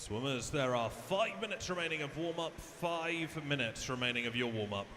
Swimmers, there are 5 minutes remaining of warm-up, 5 minutes remaining of your warm-up.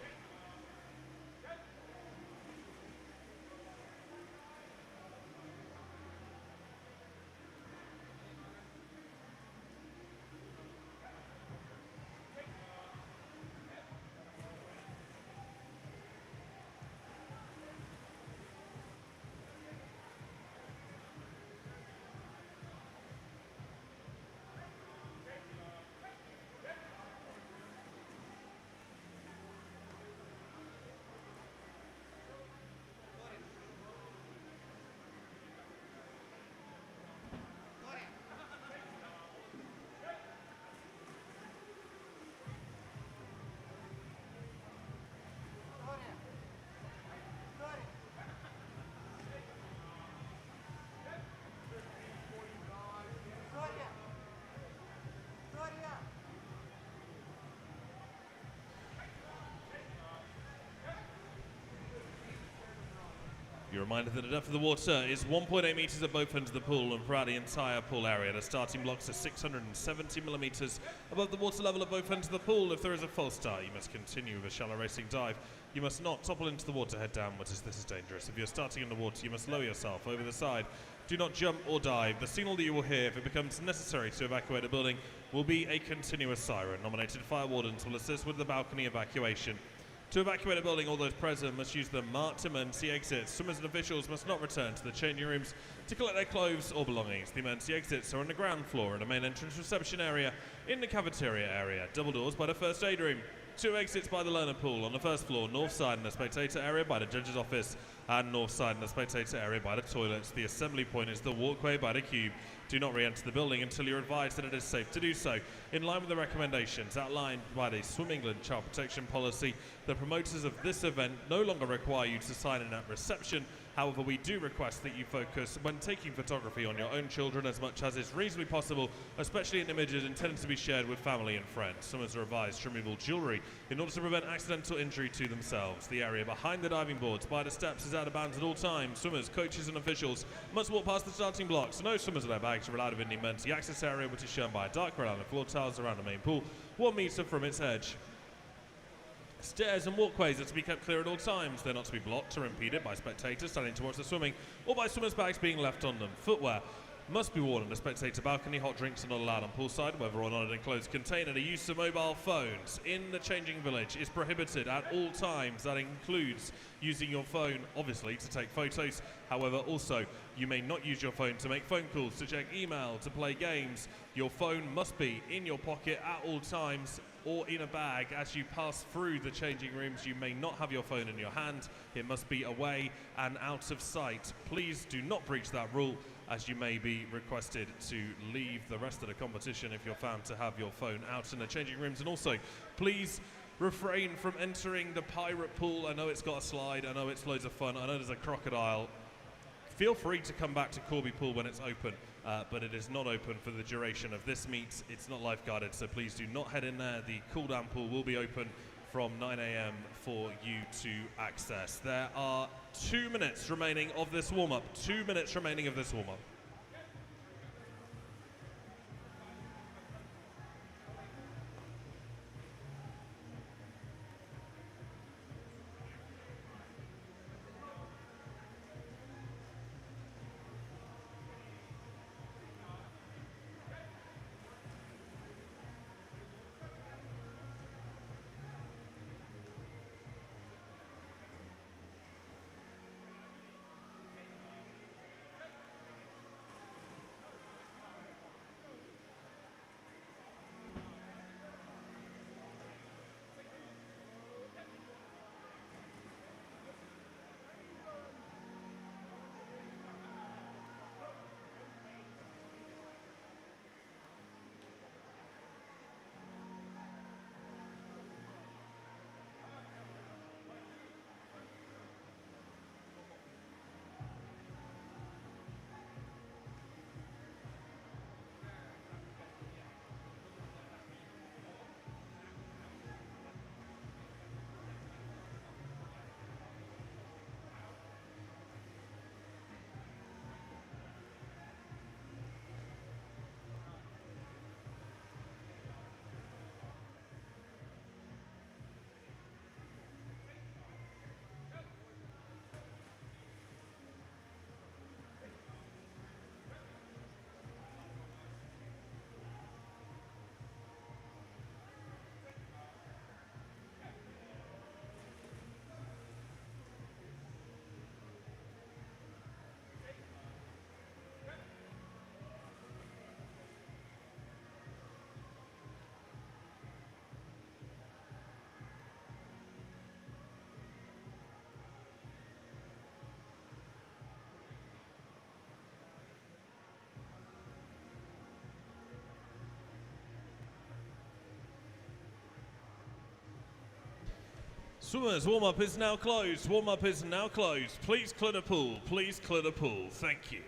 You're reminded that the depth of the water is 1.8 metres at both ends of the pool and throughout the entire pool area. The starting blocks are 670 millimetres above the water level at both ends of the pool. If there is a false start, you must continue with a shallow racing dive. You must not topple into the water head downwards, as this is dangerous. If you're starting in the water, you must lower yourself over the side. Do not jump or dive. The signal that you will hear if it becomes necessary to evacuate a building will be a continuous siren. Nominated fire wardens will assist with the balcony evacuation. To evacuate a building, all those present must use the marked emergency exits. Swimmers and officials must not return to the changing rooms to collect their clothes or belongings. The emergency exits are on the ground floor in the main entrance reception area, in the cafeteria area, double doors by the first aid room. 2 exits by the learner pool on the first floor, north side in the spectator area by the judge's office, and north side in the spectator area by the toilets. The assembly point is the walkway by the cube. Do not re-enter the building until you're advised that it is safe to do so. In line with the recommendations outlined by the Swim England Child Protection Policy, the promoters of this event no longer require you to sign in at reception. However, we do request that you focus when taking photography on your own children as much as is reasonably possible, especially in images intended to be shared with family and friends. Swimmers are advised to remove all jewellery in order to prevent accidental injury to themselves. The area behind the diving boards by the steps is out of bounds at all times. Swimmers, coaches and officials must walk past the starting blocks. No swimmers with their bags are allowed within the emergency access area, which is shown by a dark red line of floor tiles around the main pool, 1 metre from its edge. Stairs and walkways are to be kept clear at all times. They're not to be blocked or impeded by spectators standing to watch the swimming or by swimmers' bags being left on them. Footwear must be worn on the spectator balcony. Hot drinks are not allowed on poolside, whether or not in an enclosed container. The use of mobile phones in the changing village is prohibited at all times. That includes using your phone, obviously, to take photos. However, also, you may not use your phone to make phone calls, to check email, to play games. Your phone must be in your pocket at all times or in a bag. As you pass through the changing rooms, you may not have your phone in your hand. It must be away and out of sight. Please do not breach that rule, as you may be requested to leave the rest of the competition if you're found to have your phone out in the changing rooms. And also, please refrain from entering the pirate pool. I know it's got a slide, I know it's loads of fun, I know there's a crocodile. Feel free to come back to Corby Pool when it's open, but it is not open for the duration of this meet. It's not lifeguarded, so please do not head in there. The cool-down pool will be open from 9 AM for you to access. There are 2 minutes remaining of this warm-up. 2 minutes remaining of this warm-up. Swimmers, warm-up is now closed. Warm-up is now closed. Please clear the pool. Please clear the pool. Thank you.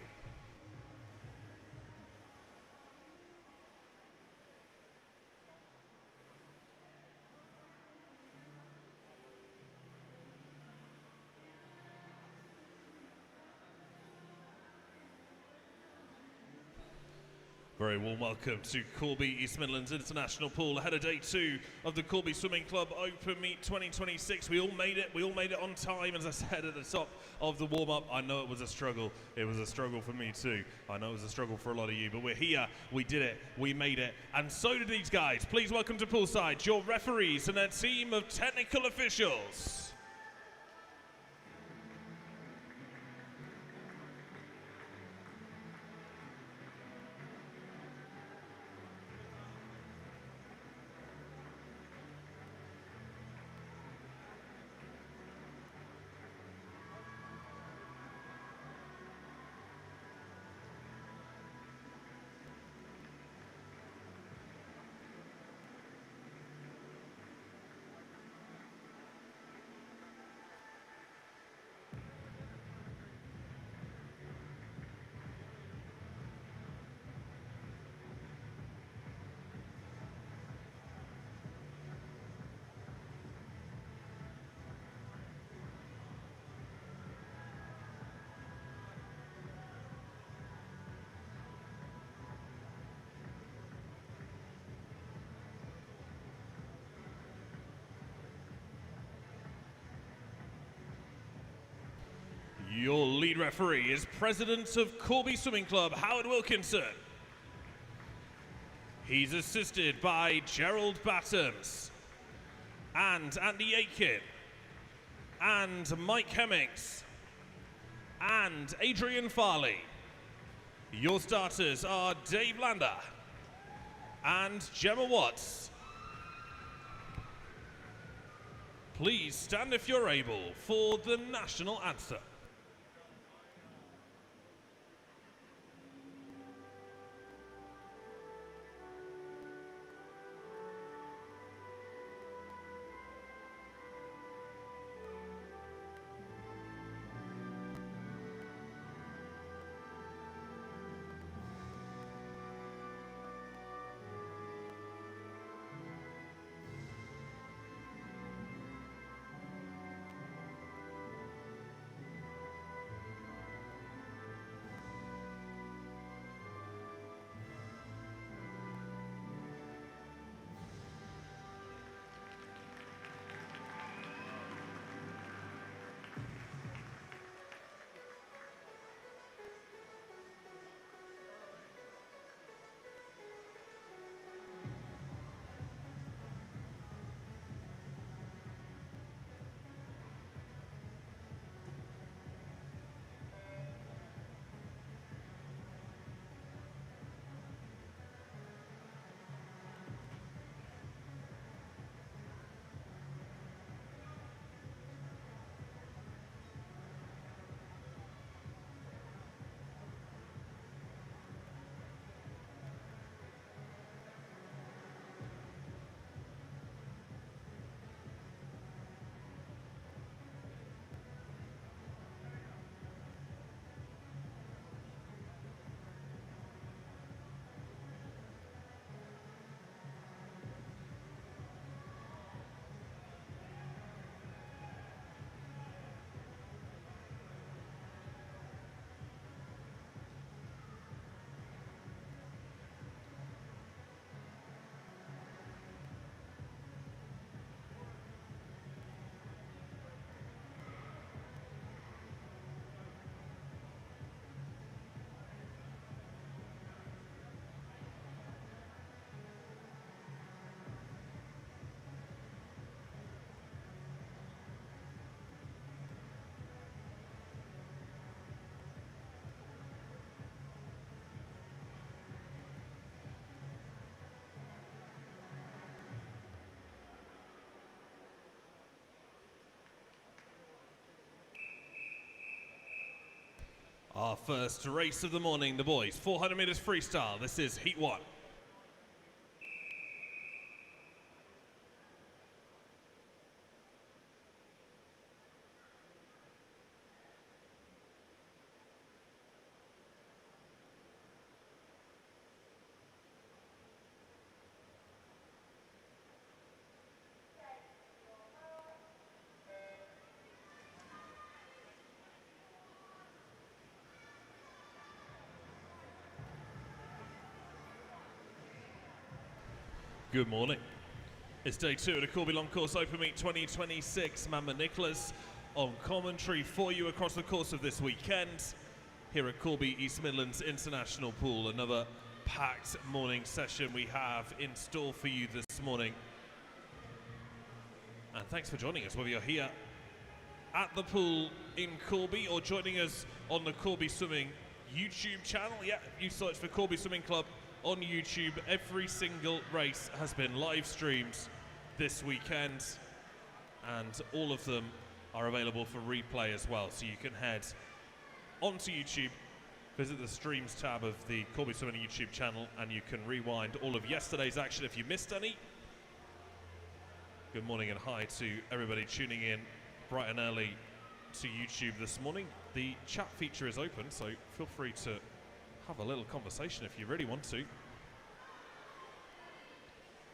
Very warm welcome to Corby East Midlands International Pool ahead of day 2 of the Corby Swimming Club Open Meet 2026. We all made it. We all made it on time, as I said at the top of the warm-up. I know it was a struggle. It was a struggle for me too. I know it was a struggle for a lot of you, but we're here. We did it. We made it. And so did these guys. Please welcome to poolside your referees and their team of technical officials. Your lead referee is President of Corby Swimming Club, Howard Wilkinson. He's assisted by Gerald Battams and Andy Aiken and Mike Hemmings and Adrian Farley. Your starters are Dave Lander and Gemma Watts. Please stand if you're able for the national anthem. Our first race of the morning, the boys, 400 meters freestyle. This is heat 1. Good morning. It's day 2 of the Corby Long Course Open Meet 2026. Mama Nicholas on commentary for you across the course of this weekend here at Corby East Midlands International Pool. Another packed morning session we have in store for you this morning. And thanks for joining us, whether you're here at the pool in Corby or joining us on the Corby Swimming YouTube channel. Yeah, you search for Corby Swimming Club on YouTube. Every single race has been live streamed this weekend, and all of them are available for replay as well. So you can head onto YouTube, visit the streams tab of the Corby Swimming YouTube channel, and you can rewind all of yesterday's action if you missed any. Good morning and hi to everybody tuning in bright and early to YouTube this morning. The chat feature is open, so feel free to have a little conversation if you really want to.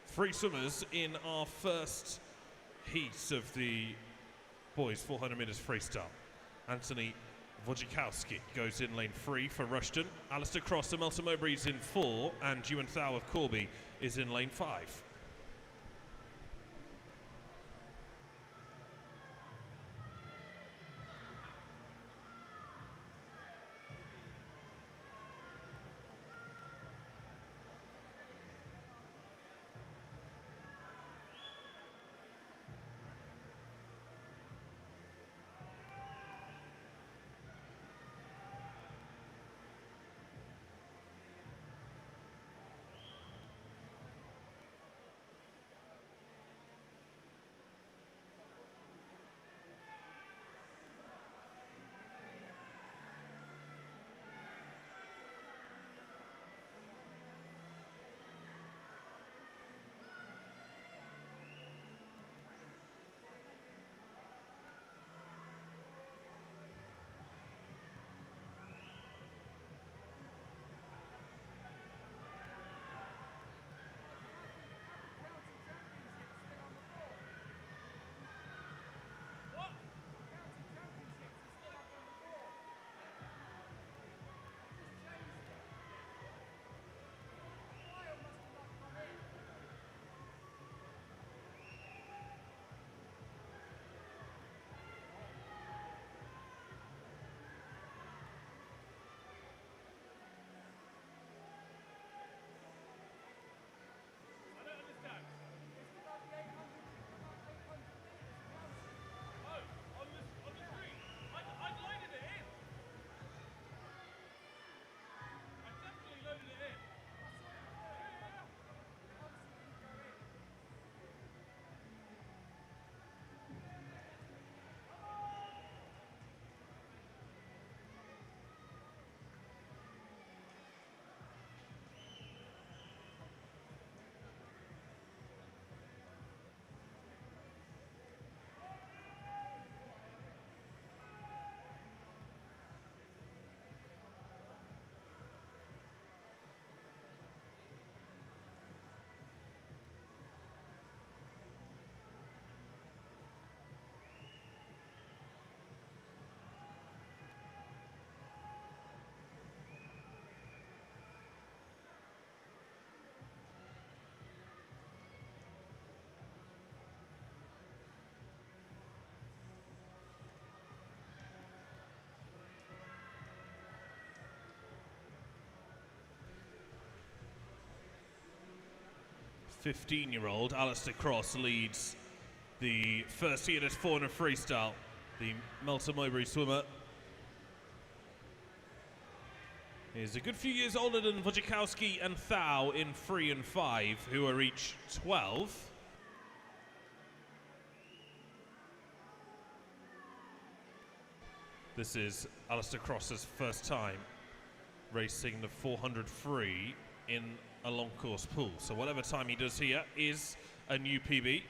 3 swimmers in our first heat of the boys 400 metres freestyle. Anthony Wojciechowski goes in lane 3 for Rushton. Alistair Cross and Melton Mowbray is in 4, and Ewan Thau of Corby is in lane 5. .15-year-old Alistair Cross leads the first heat at 400 freestyle. The Melton Mowbray swimmer is a good few years older than Wojciechowski and Thau in 3 and 5, who are each 12. This is Alistair Cross's first time racing the 400 free in a long course pool. So whatever time he does here is a new PB.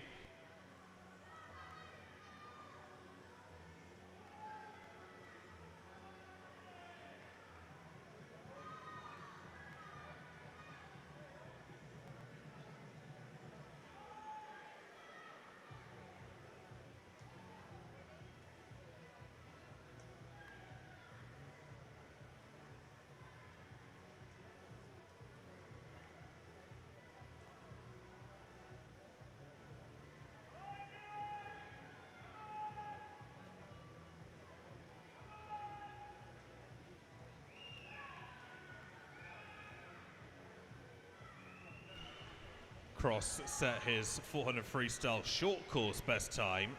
Cross set his 400 freestyle short course best time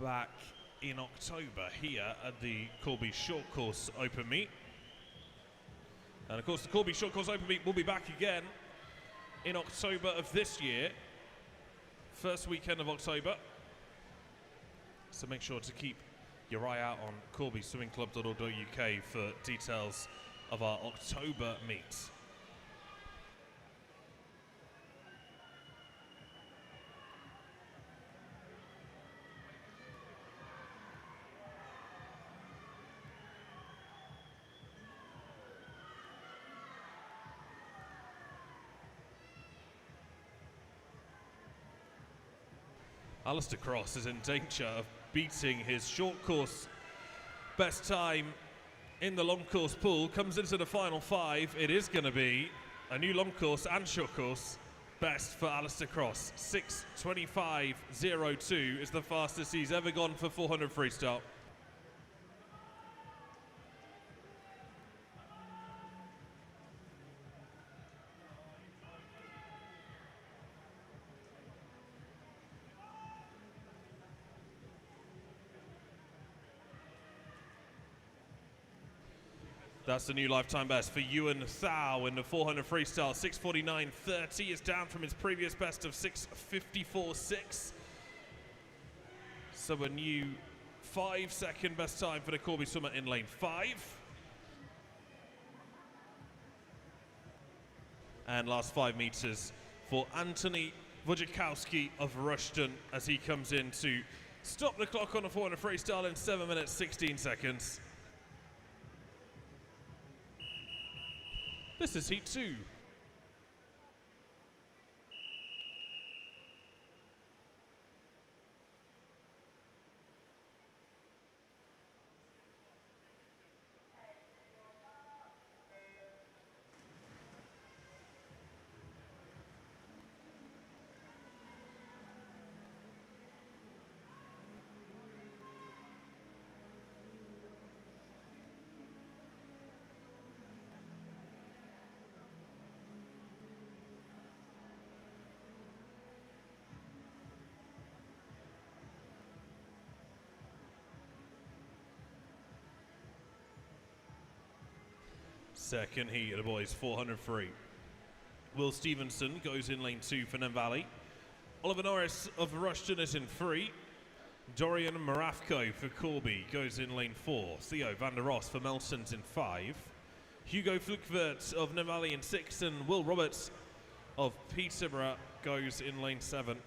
back in October here at the Corby Short Course Open Meet. And of course the Corby Short Course Open Meet will be back again in October of this year, first weekend of October. So make sure to keep your eye out on corbyswimmingclub.org.uk for details of our October meet. Alistair Cross is in danger of beating his short course best time in the long course pool. Comes into the final five. It is going to be a new long course and short course best for Alistair Cross. 6:25.02 is the fastest he's ever gone for 400 freestyle. That's the new lifetime best for Ewan Thao in the 400 freestyle. 6:49.30 is down from his previous best of 6:54.6. So a new 5-second best time for the Corby swimmer in lane 5. And last 5 meters for Anthony Wojciechowski of Rushden as he comes in to stop the clock on the 400 freestyle in 7 minutes 16 seconds. This is heat 2. Second heat of the boys 400 free. Will Stevenson goes in lane 2 for Valley. Oliver Norris of Rushden is in 3. Dorian Marafko for Corby goes in lane 4. Theo van der Ross for Melson's in 5. Hugo Flukvert of Valley in 6. And Will Roberts of Peterborough goes in lane 7.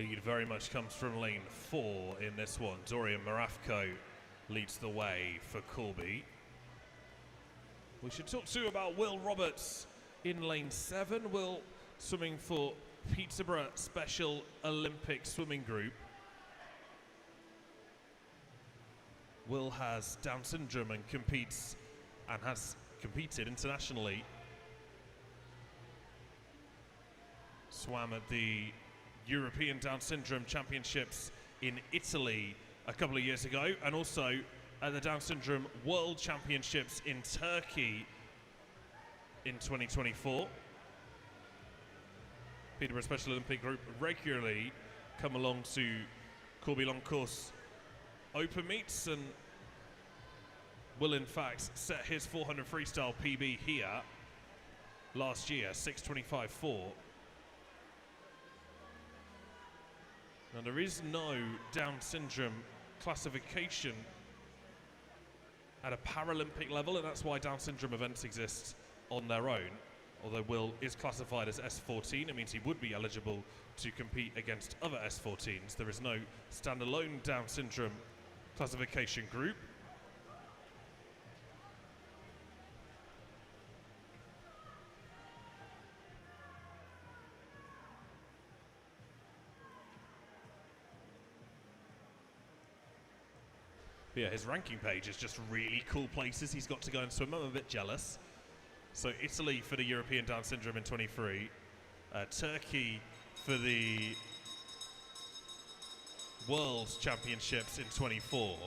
lead very much comes from lane 4 in this one. Dorian Marafko leads the way for Corby. We should talk too about Will Roberts in lane 7. Will swimming for Peterborough Special Olympic Swimming Group. Will has Down syndrome and has competed internationally. Swam at the European Down Syndrome Championships in Italy a couple of years ago, and also at the Down Syndrome World Championships in Turkey in 2024. Peterborough Special Olympic Group regularly come along to Corby Long Course open meets, and will in fact set his 400 freestyle PB here last year, 6:25.4. Now there is no Down syndrome classification at a Paralympic level, and that's why Down syndrome events exist on their own. Although Will is classified as S14, it means he would be eligible to compete against other S14s. There is no standalone Down syndrome classification group. Yeah, his ranking page is just really cool places he's got to go and swim. I'm a bit jealous. So Italy for the European Down Syndrome in 23, Turkey for the World Championships in 24,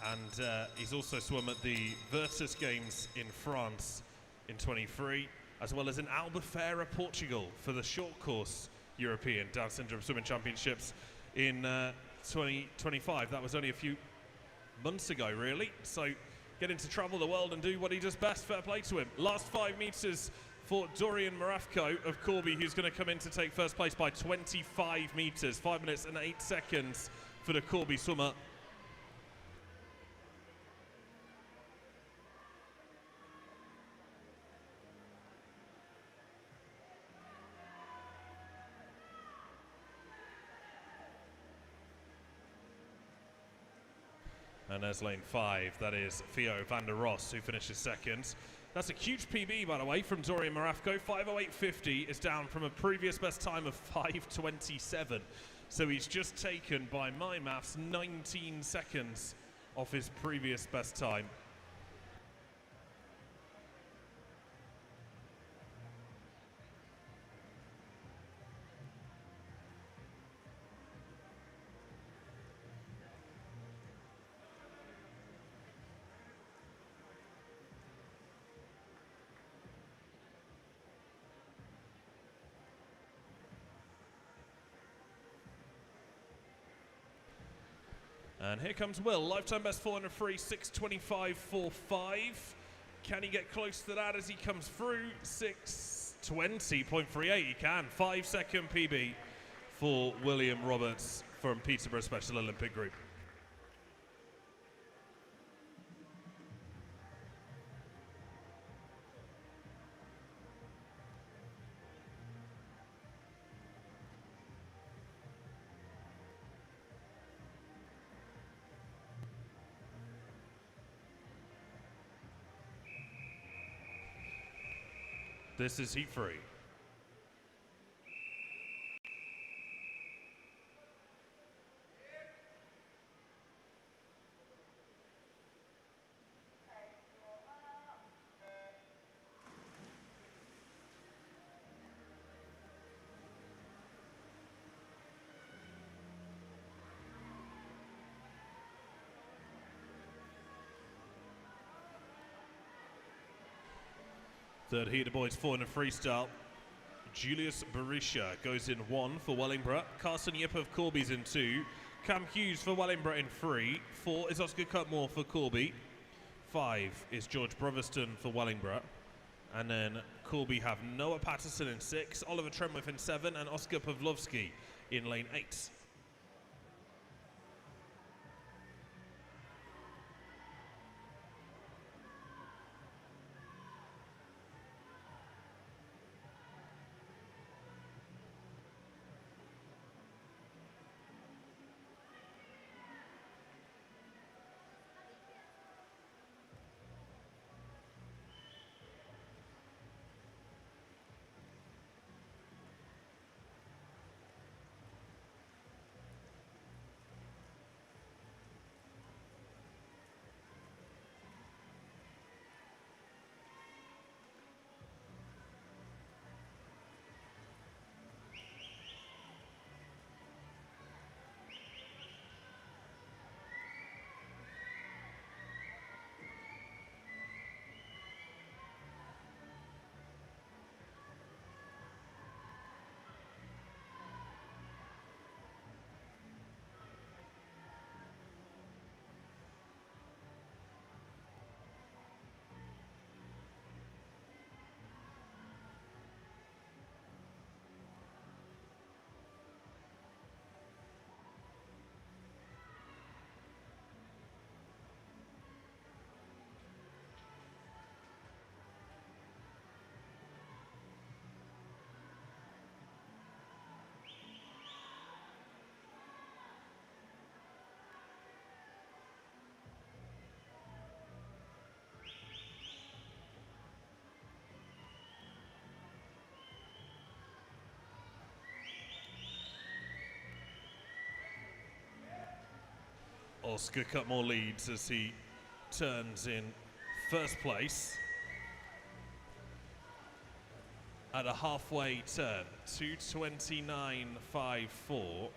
and he's also swum at the Virtus Games in France in 23, as well as in Albufeira, Portugal for the short course European Down Syndrome Swimming Championships in 2025. That was only a few months ago, really. So getting to travel the world and do what he does best, fair play to him. Last 5 meters for Dorian Marafko of Corby, who's going to come in to take first place by 25 meters. 5 minutes and 8 seconds for the Corby swimmer. And there's lane 5, that is Theo van der Ross, who finishes second. That's a huge PB, by the way, from Dorian Marafko. 5:08.50 is down from a previous best time of 5:27. So he's just taken, by my maths, 19 seconds off his previous best time. And here comes Will, lifetime best 400 free, 6:25.45. Can he get close to that as he comes through? 6:20.38, he can. 5-second PB for William Roberts from Peterborough Special Olympic Group. This is heat free. Third heat of boys 400 freestyle. Julius Barisha goes in 1 for Wellingborough. Carson Yip of Corby's in 2. Cam Hughes for Wellingborough in 3. 4 is Oscar Cutmore for Corby. 5 is George Brotherston for Wellingborough. And then Corby have Noah Patterson in 6, Oliver Trenwith in 7, and Oscar Pavlovsky in lane 8. Oscar Cutmore leads as he turns in first place at a halfway turn, 2:29.54.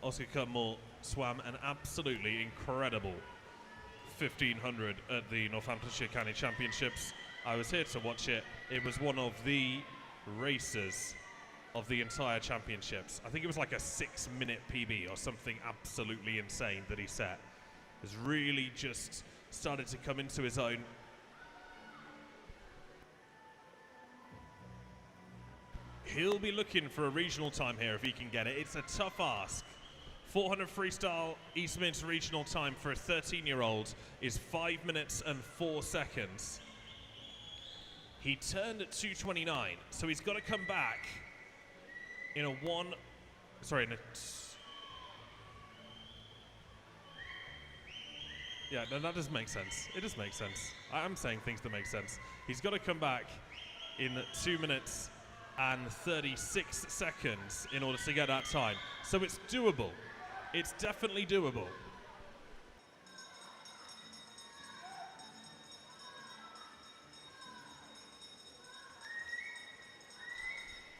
Oscar Cutmore swam an absolutely incredible 1500 at the Northamptonshire County Championships. I was here to watch it. It was one of the races of the entire championships. I think it was like a 6-minute PB or something absolutely insane that he set. Has really just started to come into his own. He'll be looking for a regional time here if he can get it. It's a tough ask. 400 freestyle East Mids regional time for a 13-year-old is 5 minutes and 4 seconds. He turned at 2:29, so he's got to come back in a yeah, no, that does make sense. It does make sense. I am saying things that make sense. He's got to come back in 2 minutes and 36 seconds in order to get that time. So it's doable. It's definitely doable.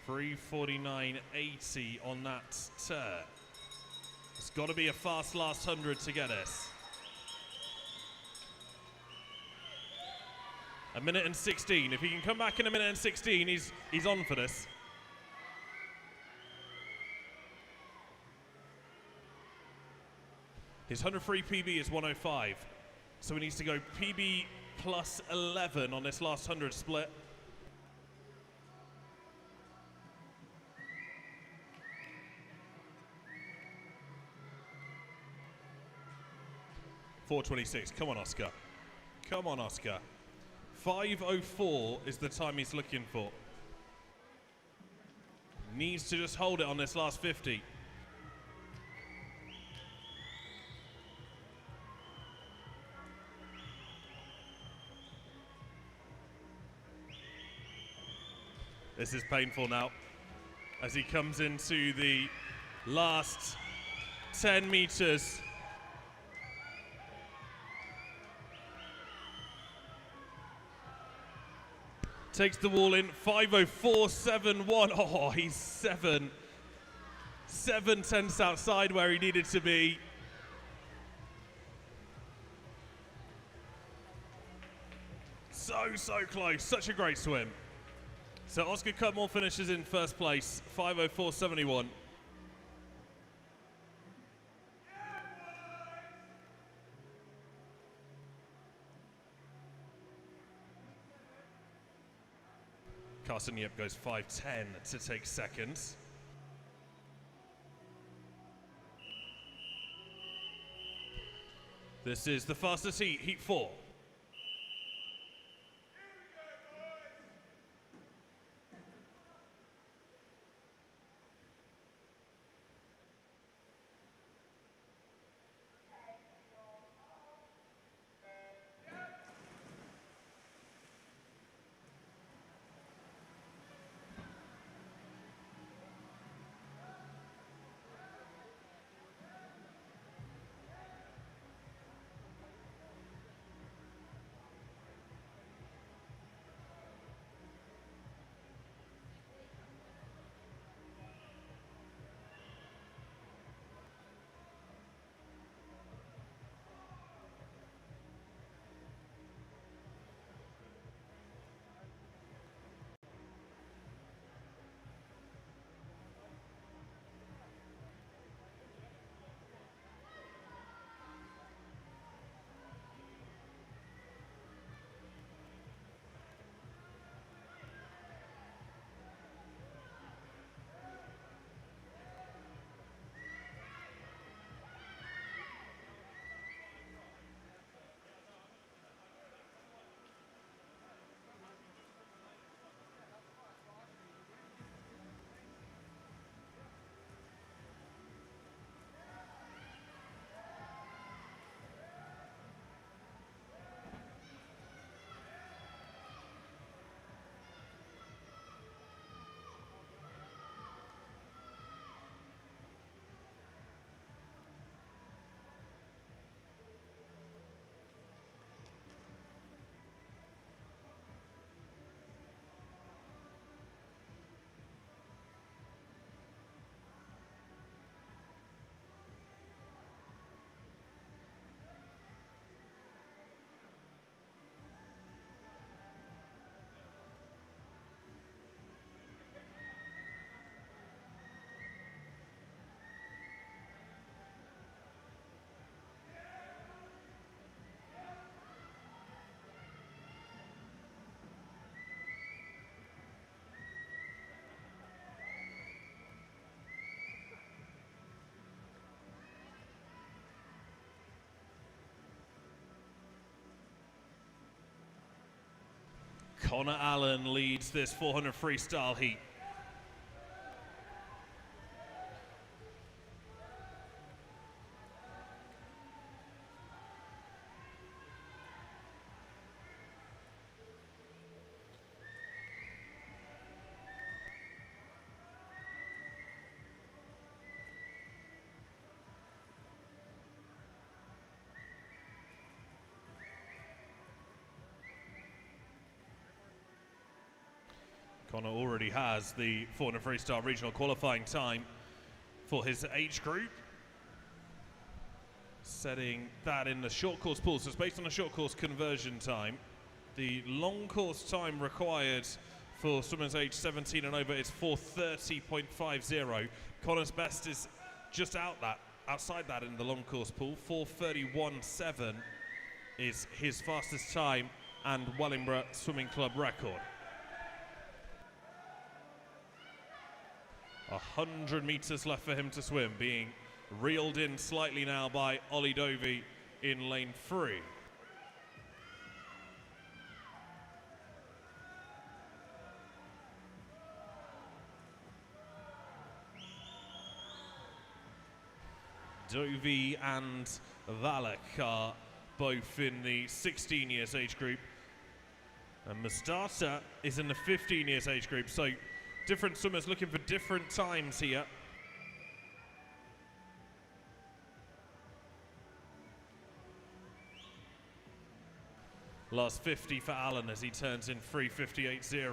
$3:49.80 on that turn. It's got to be a fast last 100 to get us. 1:16. If he can come back in 1:16, he's on for this. His 100 free PB is 1:05, so he needs to go PB plus 11 on this last 100 split. $4:26. Come on, Oscar. Come on, Oscar. 5:04 is the time he's looking for. Needs to just hold it on this last 50. This is painful now as he comes into the last 10 meters. Takes the wall in, 5:04.71. Oh, he's 7 tenths outside where he needed to be. So close, such a great swim. So Oscar Cutmore finishes in first place, 5:04.71. Carson Yip goes 5:10 to take second. This is the fastest heat, heat 4. Connor Allen leads this 400 freestyle heat. Connor already has the 400 freestyle regional qualifying time for his age group, setting that in the short course pool. So it's based on a short course conversion time. The long course time required for swimmers aged 17 and over is 4:30.50. Connor's best is just outside that in the long course pool. 4:31.7 is his fastest time and Wellingborough Swimming Club record. 100 meters left for him to swim, being reeled in slightly now by Ollie Dovey in lane 3. Dovey and Valak are both in the 16 years age group, and Mustata is in the 15 years age group, so different swimmers looking for different times here. Last 50 for Allen as he turns in 3:58.0.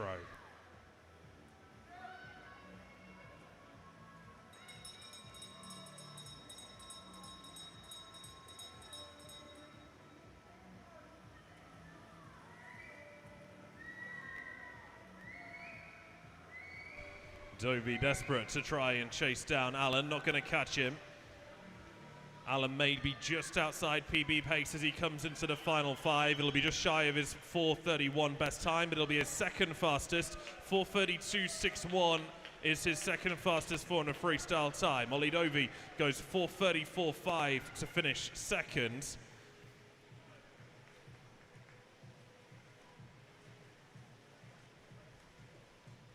Dovey desperate to try and chase down Allen, not going to catch him. Allen may be just outside PB pace as he comes into the final 5. It'll be just shy of his 4:31 best time, but it'll be his second fastest. 4:32.61 is his second fastest 400 freestyle time. Ollie Dovey goes 4:34.5 to finish second.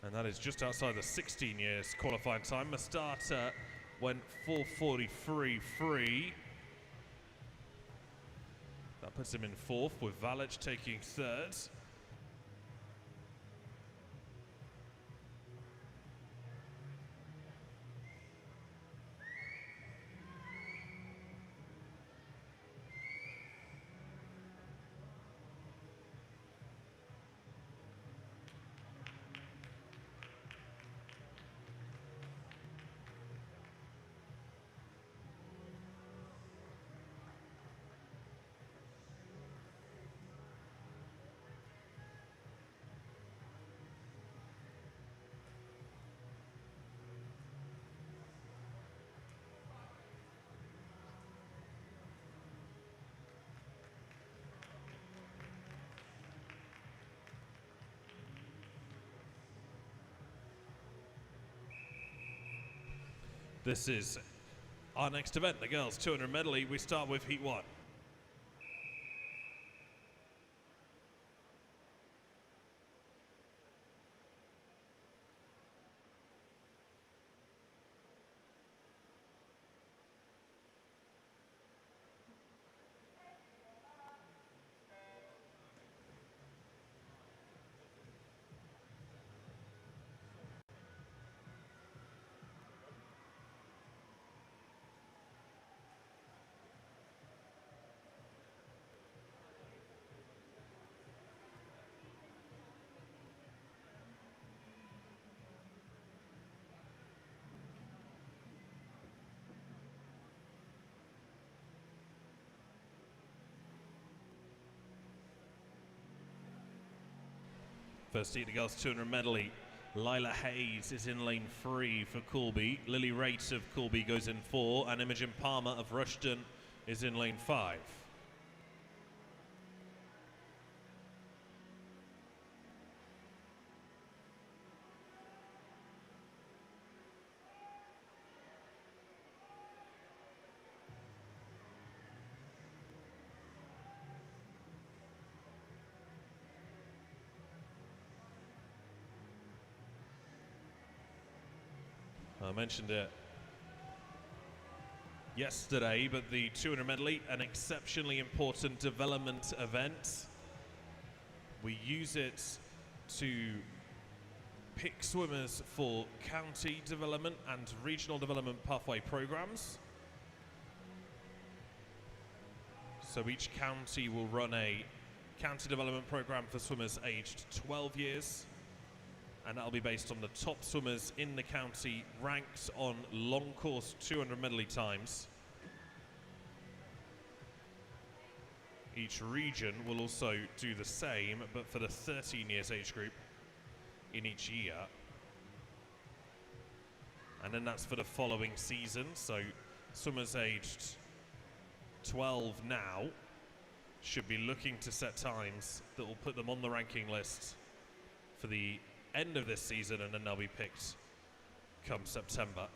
And that is just outside the 16 years qualifying time. Mustata went 4:43.3. That puts him in 4th, with Valach taking 3rd. This is our next event, the girls 200 medley. We start with heat 1. First heat, the girls 200 medley. Lila Hayes is in lane 3 for Coolby. Lily Rate of Coolby goes in 4, and Imogen Palmer of Rushden is in lane 5. I mentioned it yesterday, but the 200 medley, an exceptionally important development event. We use it to pick swimmers for county development and regional development pathway programs. So each county will run a county development program for swimmers aged 12 years. And that'll be based on the top swimmers in the county ranked on long course 200 medley times. Each region will also do the same, but for the 13 years age group in each year. And then that's for the following season. So swimmers aged 12 now should be looking to set times that will put them on the ranking list for the end of this season, and then they'll be picked come September.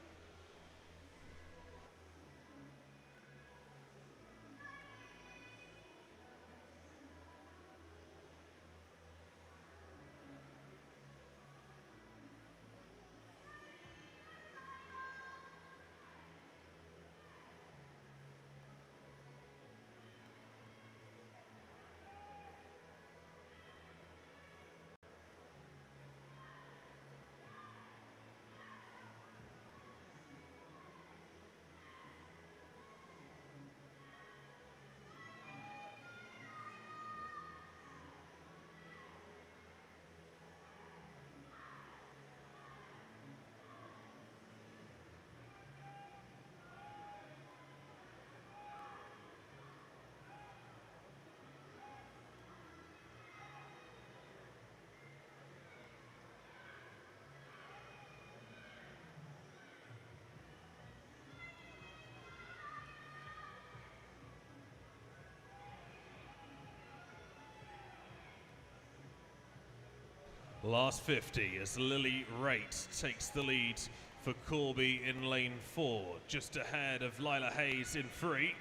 Last 50 as Lily Raitt takes the lead for Corby in lane 4, just ahead of Lila Hayes in free.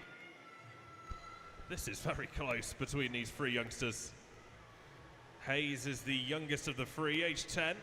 This is very close between these three youngsters. Hayes is the youngest of the three, age 10.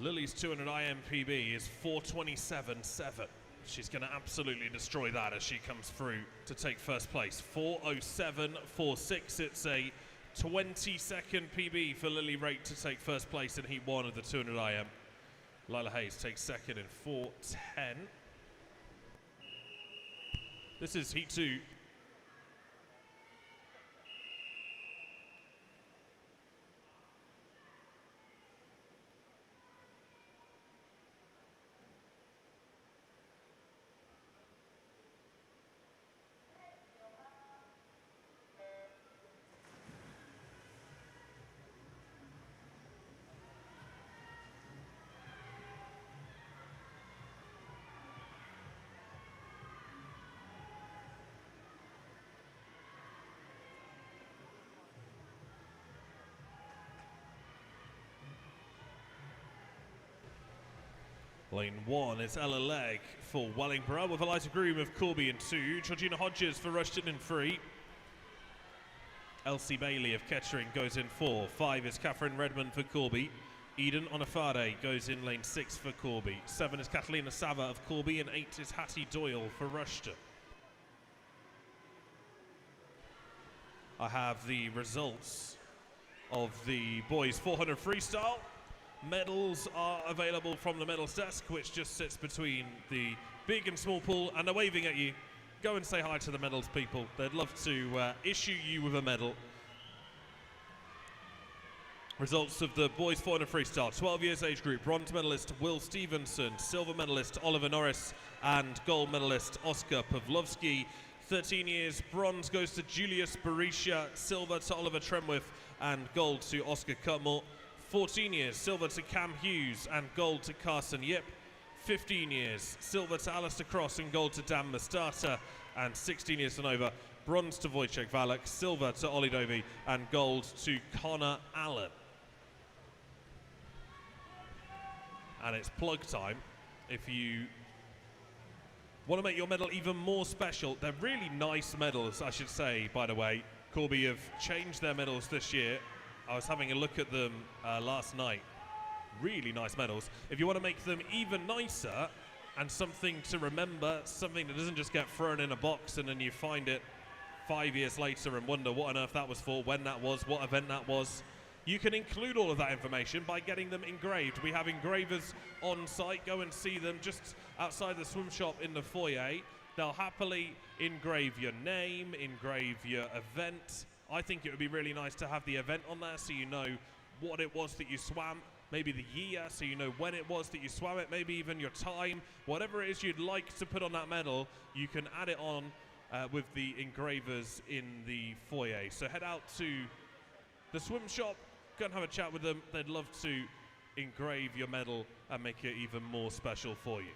Lily's 200 IMPB is 4:27.7. She's going to absolutely destroy that as she comes through to take first place. 4:07.46. It's a 20-second PB for Lily Raitt to take first place in Heat 1 of the 200 IM. Lila Hayes takes second in 4:10. This is Heat 2. Lane 1 is Ella Legg for Wellingborough with Eliza Groom of Corby in 2, Georgina Hodges for Rushton in 3, Elsie Bailey of Kettering goes in 4, 5 is Catherine Redmond for Corby, Eden Onafade goes in lane 6 for Corby, 7 is Catalina Sava of Corby, and 8 is Hattie Doyle for Rushton. I have the results of the boys 400 freestyle. Medals are available from the medals desk, which just sits between the big and small pool, and they're waving at you. Go and say hi to the medals people. They'd love to issue you with a medal. Results of the boys 400 freestyle, 12 years age group, bronze medalist Will Stevenson, silver medalist Oliver Norris, and gold medalist Oscar Pavlovsky. 13 years, bronze goes to Julius Barisha, silver to Oliver Tremwith, and gold to Oscar Cutmore. 14 years, silver to Cam Hughes and gold to Carson Yip. 15 years, silver to Alistair Cross and gold to Dan Mastata. and 16 years and over, bronze to Wojciech Walek, silver to Ollie Dovey, and gold to Connor Allen. And it's plug time. If you want to make your medal even more special, they're really nice medals, I should say, by the way. Corby have changed their medals this year. I was having a look at them last night. Really nice medals. If you want to make them even nicer and something to remember, something that doesn't just get thrown in a box and then you find it 5 years later and wonder what on earth that was for, when that was, what event that was, you can include all of that information by getting them engraved. We have engravers on site. Go and see them just outside the swim shop in the foyer. They'll happily engrave your name, engrave your event. I think it would be really nice to have the event on there so you know what it was that you swam, maybe the year, so you know when it was that you swam it, maybe even your time. Whatever it is you'd like to put on that medal, you can add it on with the engravers in the foyer. So head out to the swim shop, go and have a chat with them. They'd love to engrave your medal and make it even more special for you.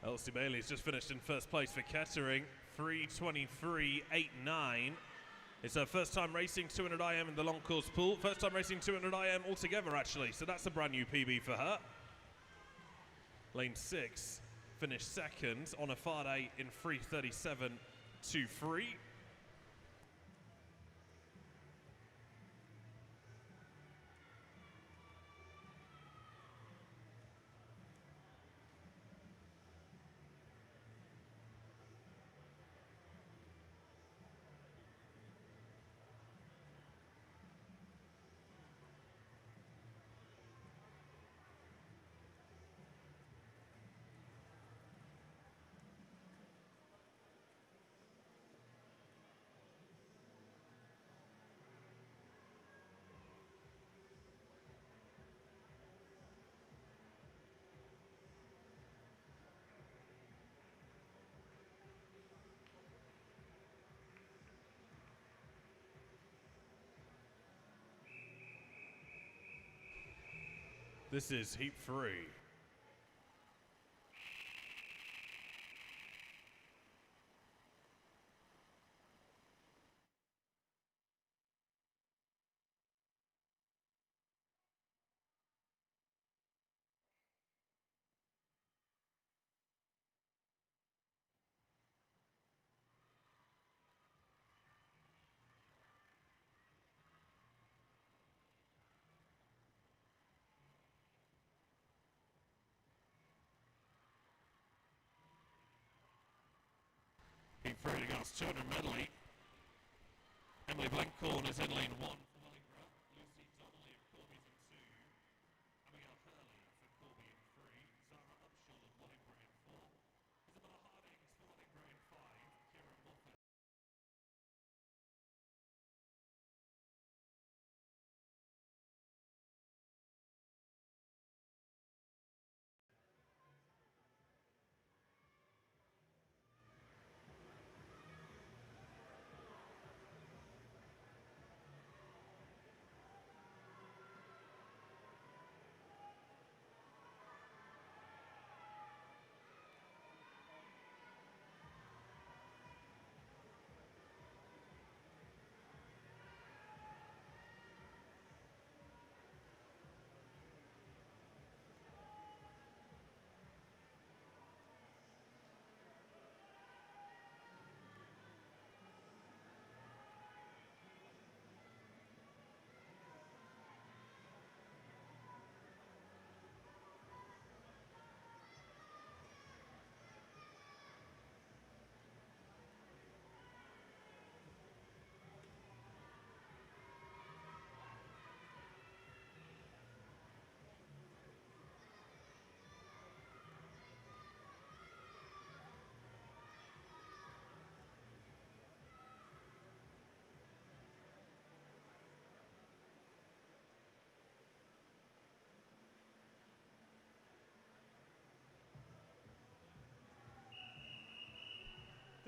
Elsie Bailey's just finished in first place for Kettering, 3:23.89. It's her first time racing 200 IM in the long course pool. First time racing 200 IM altogether, actually, so that's a brand new PB for her. Lane 6 finished second on a Fade in 3:37.23. This is heat 3. Heat 3 against 200 medley. Emily Blancorn is in lane 1 for Wellingborough. Lucy Donnelly of Corby's in 2. Abigail Hurley for Corby in 3. Zara Upshaw of Wellingborough in 4. Isabella Hardings for Wellingborough in 5. Kieran Moffat.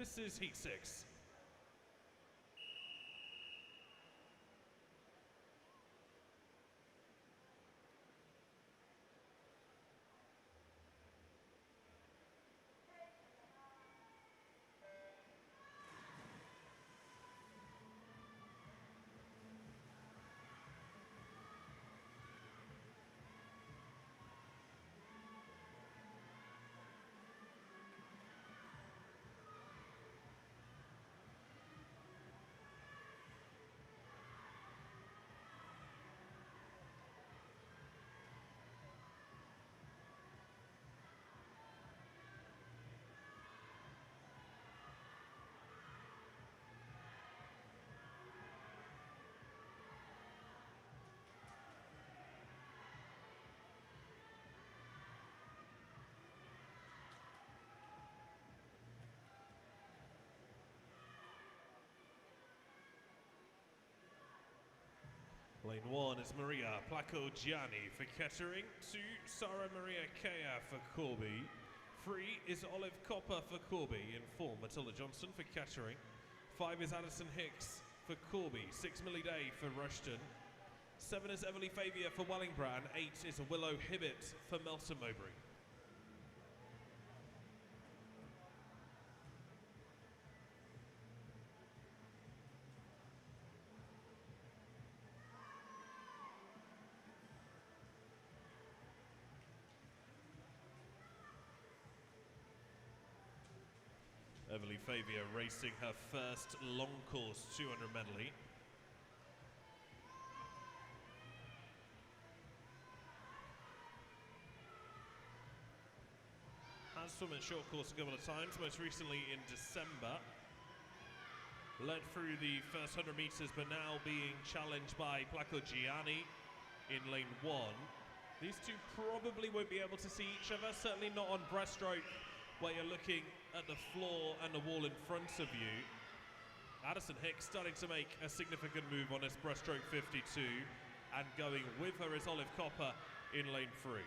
This is heat 6. Lane 1 is Maria Placco-Gianni for Kettering. 2, Sara Maria Kea for Corby. 3 is Olive Copper for Corby. In 4, Matilda Johnson for Kettering. 5 is Addison Hicks for Corby. 6, Millie Day for Rushton. 7 is Everly Favia for Wellingbrand. 8 is Willow Hibbett for Melton Mowbray. Everly Favia racing her first long course 200 medley. Has swum at short course a couple of times, most recently in December. Led through the first 100 metres, but now being challenged by Placco-Gianni in lane 1. These two probably won't be able to see each other, certainly not on breaststroke, where you're looking at the floor and the wall in front of you. Addison Hicks starting to make a significant move on this breaststroke 52, and going with her is Olive Copper in lane 3.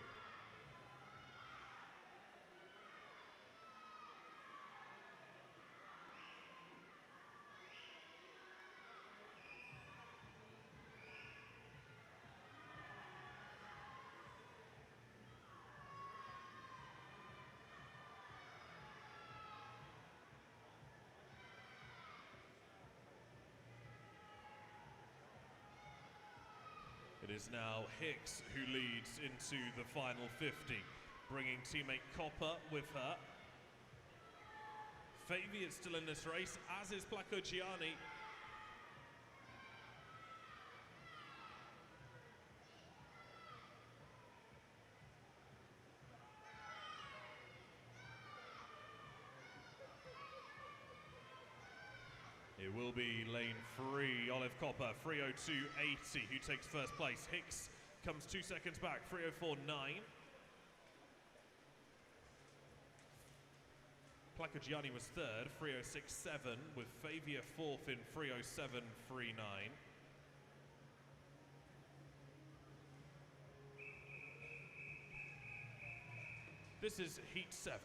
It is now Hicks who leads into the final 50, bringing teammate Copper with her. Favia is still in this race, as is Placco-Gianni. It will be lane 3, Olive Copper, 3:02.80, who takes first place. Hicks comes 2 seconds back, 3:04.9. Placco-Gianni was third, 3:06.7, with Favia fourth in 3:07.39. This is heat 7.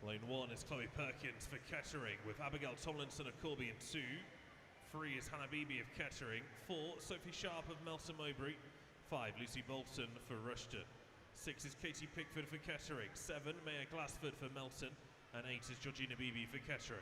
Lane 1 is Chloe Perkins for Kettering, with Abigail Tomlinson of Corby in 2. 3 is Hannah Beebe of Kettering. 4, Sophie Sharp of Melton Mowbray. 5, Lucy Bolton for Rushton. 6 is Katie Pickford for Kettering. 7, Maya Glassford for Melton. and 8 is Georgina Beebe for Kettering.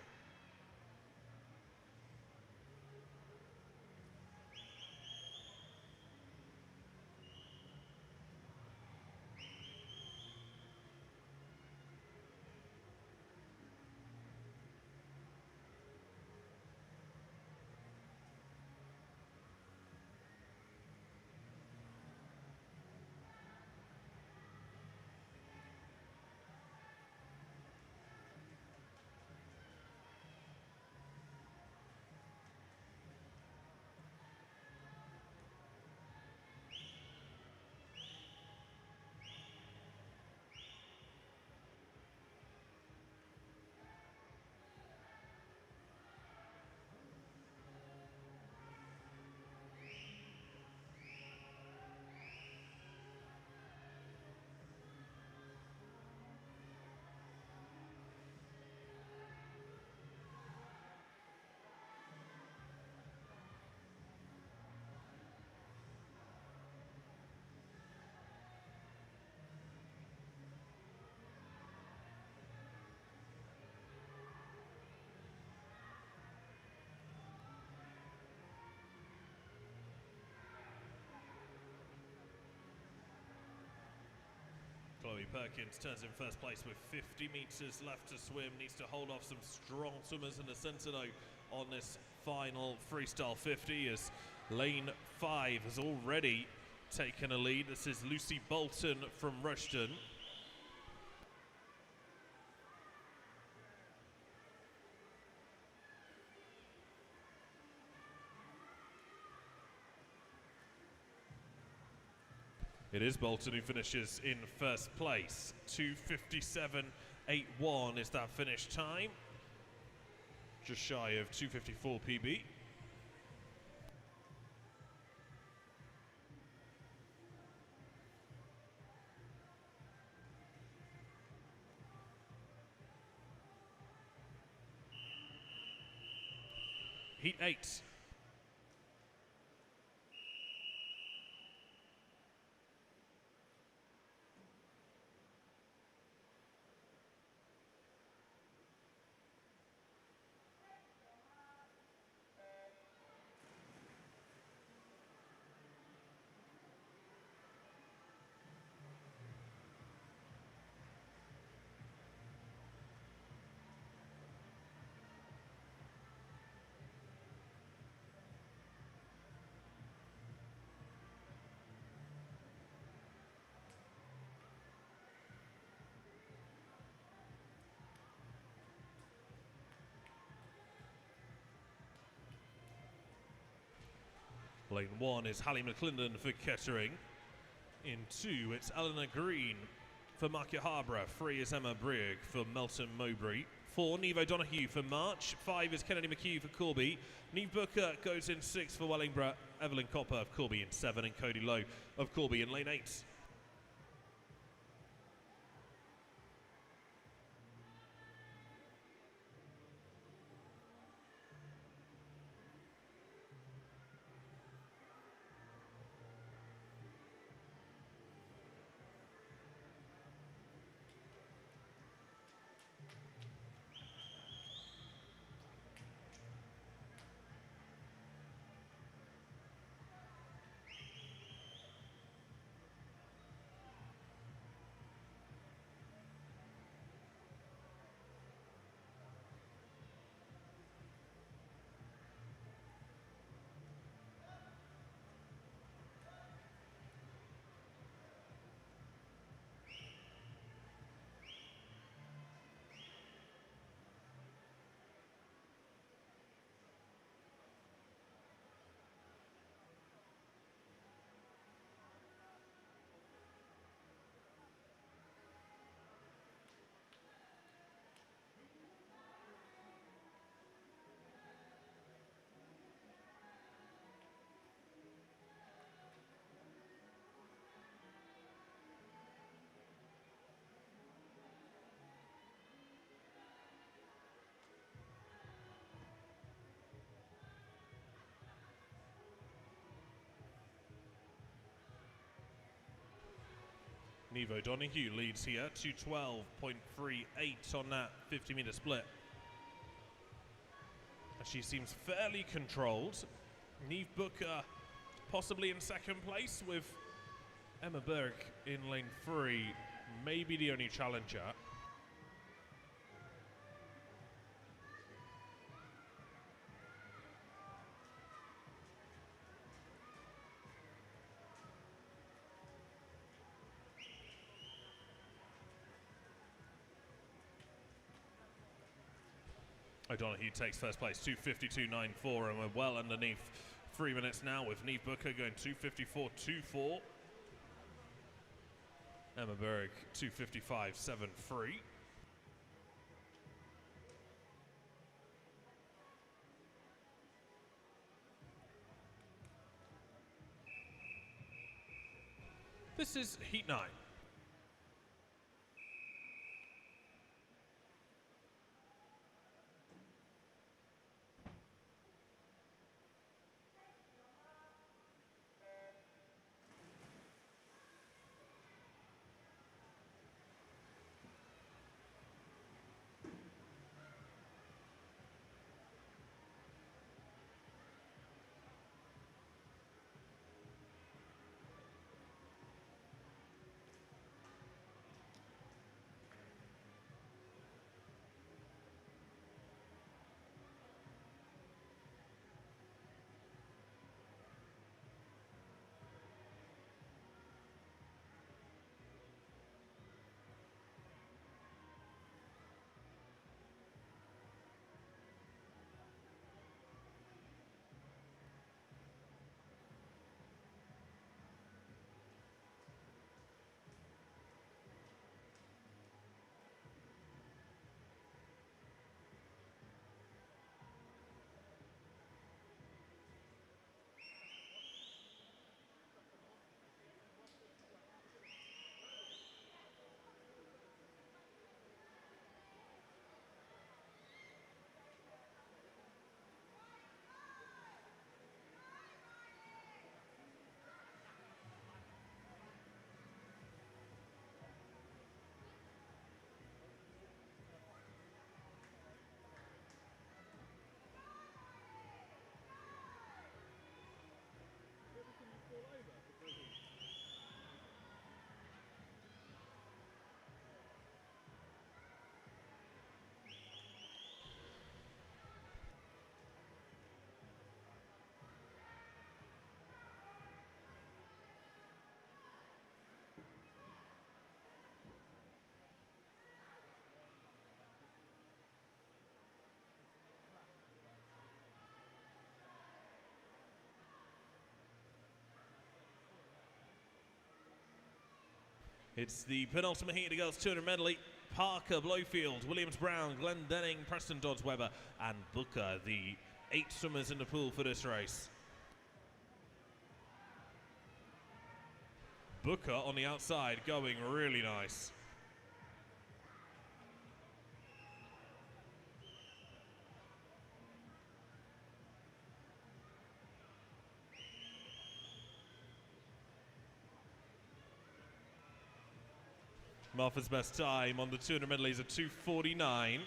Chloe Perkins turns in first place with 50 metres left to swim. Needs to hold off some strong swimmers in the centre though on this final freestyle 50, as lane 5 has already taken a lead. This is Lucy Bolton from Rushden. It is Bolton who finishes in first place. 2:57.81 is that finish time. Just shy of 2:54 PB. Heat 8. Lane 1 is Hallie McClendon for Kettering. In 2, it's Eleanor Green for Market Harborough. 3 is Emma Brigg for Melton Mowbray. 4, Neve O'Donoghue for March. 5 is Kennedy McHugh for Corby. Neve Booker goes in 6 for Wellingborough. Evelyn Copper of Corby in 7, and Cody Lowe of Corby in lane 8. Neve O'Donoghue leads here, 2:12.38 on that 50-meter split. She seems fairly controlled. Neve Booker possibly in second place, with Emma Berg in lane 3, maybe the only challenger. O'Donoghue takes first place, 2:52.94, and we're well underneath 3 minutes now, with Neve Booker going 2:54.24. Emma Berg 2:55.73. This is Heat 9. It's the penultimate heat of the girls 200 medley. Parker, Blowfield, Williams Brown, Glendenning, Preston Dodds Webber, and Booker, the 8 swimmers in the pool for this race. Booker on the outside going really nice. Martha's best time on the 200 medley is a 2:49.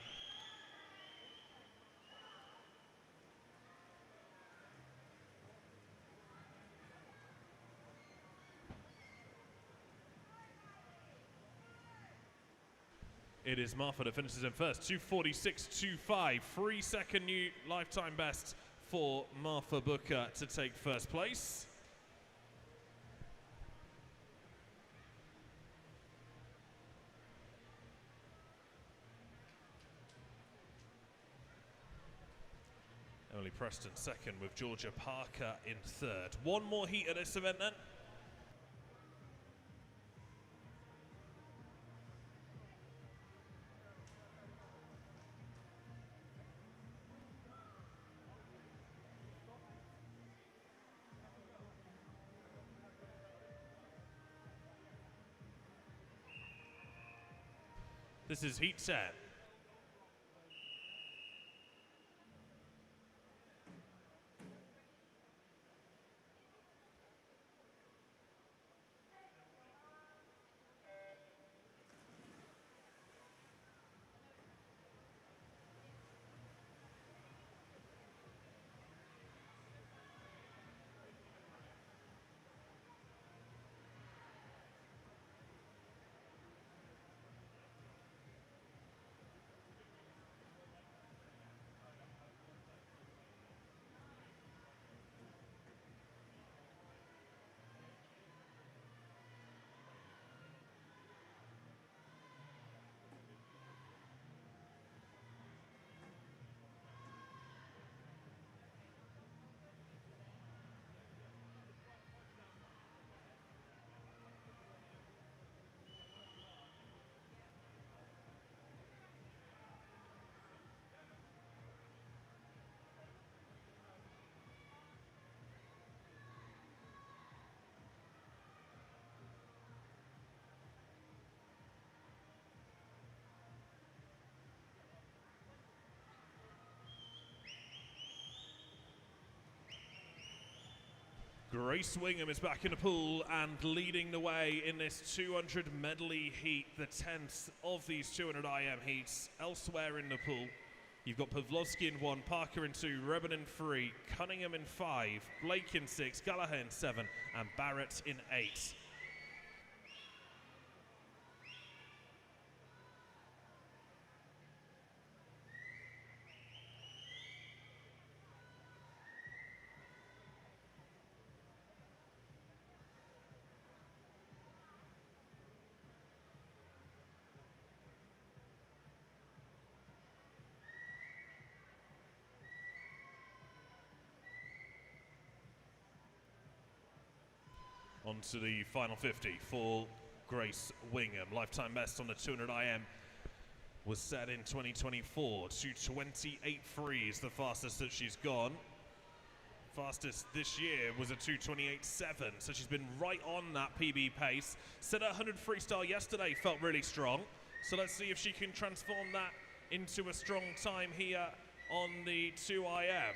It is Martha that finishes in first, 2:46.25, 3-second new lifetime best for Martha Booker to take first place. Emily Preston second, with Georgia Parker in third. One more heat at this event then. This is heat set. Grace Wingham is back in the pool and leading the way in this 200 medley heat, the 10th of these 200 IM heats. Elsewhere in the pool, you've got Pavlovsky in 1, Parker in 2, Rebin in 3, Cunningham in 5, Blake in 6, Gallagher in 7, and Barrett in 8. On to the final 50 for Grace Wingham. Lifetime best on the 200 IM was set in 2024. 2:28.3 is the fastest that she's gone. Fastest this year was a 2:28.7, so she's been right on that PB pace. Set at 100 freestyle yesterday, felt really strong. So let's see if she can transform that into a strong time here on the 2 IM.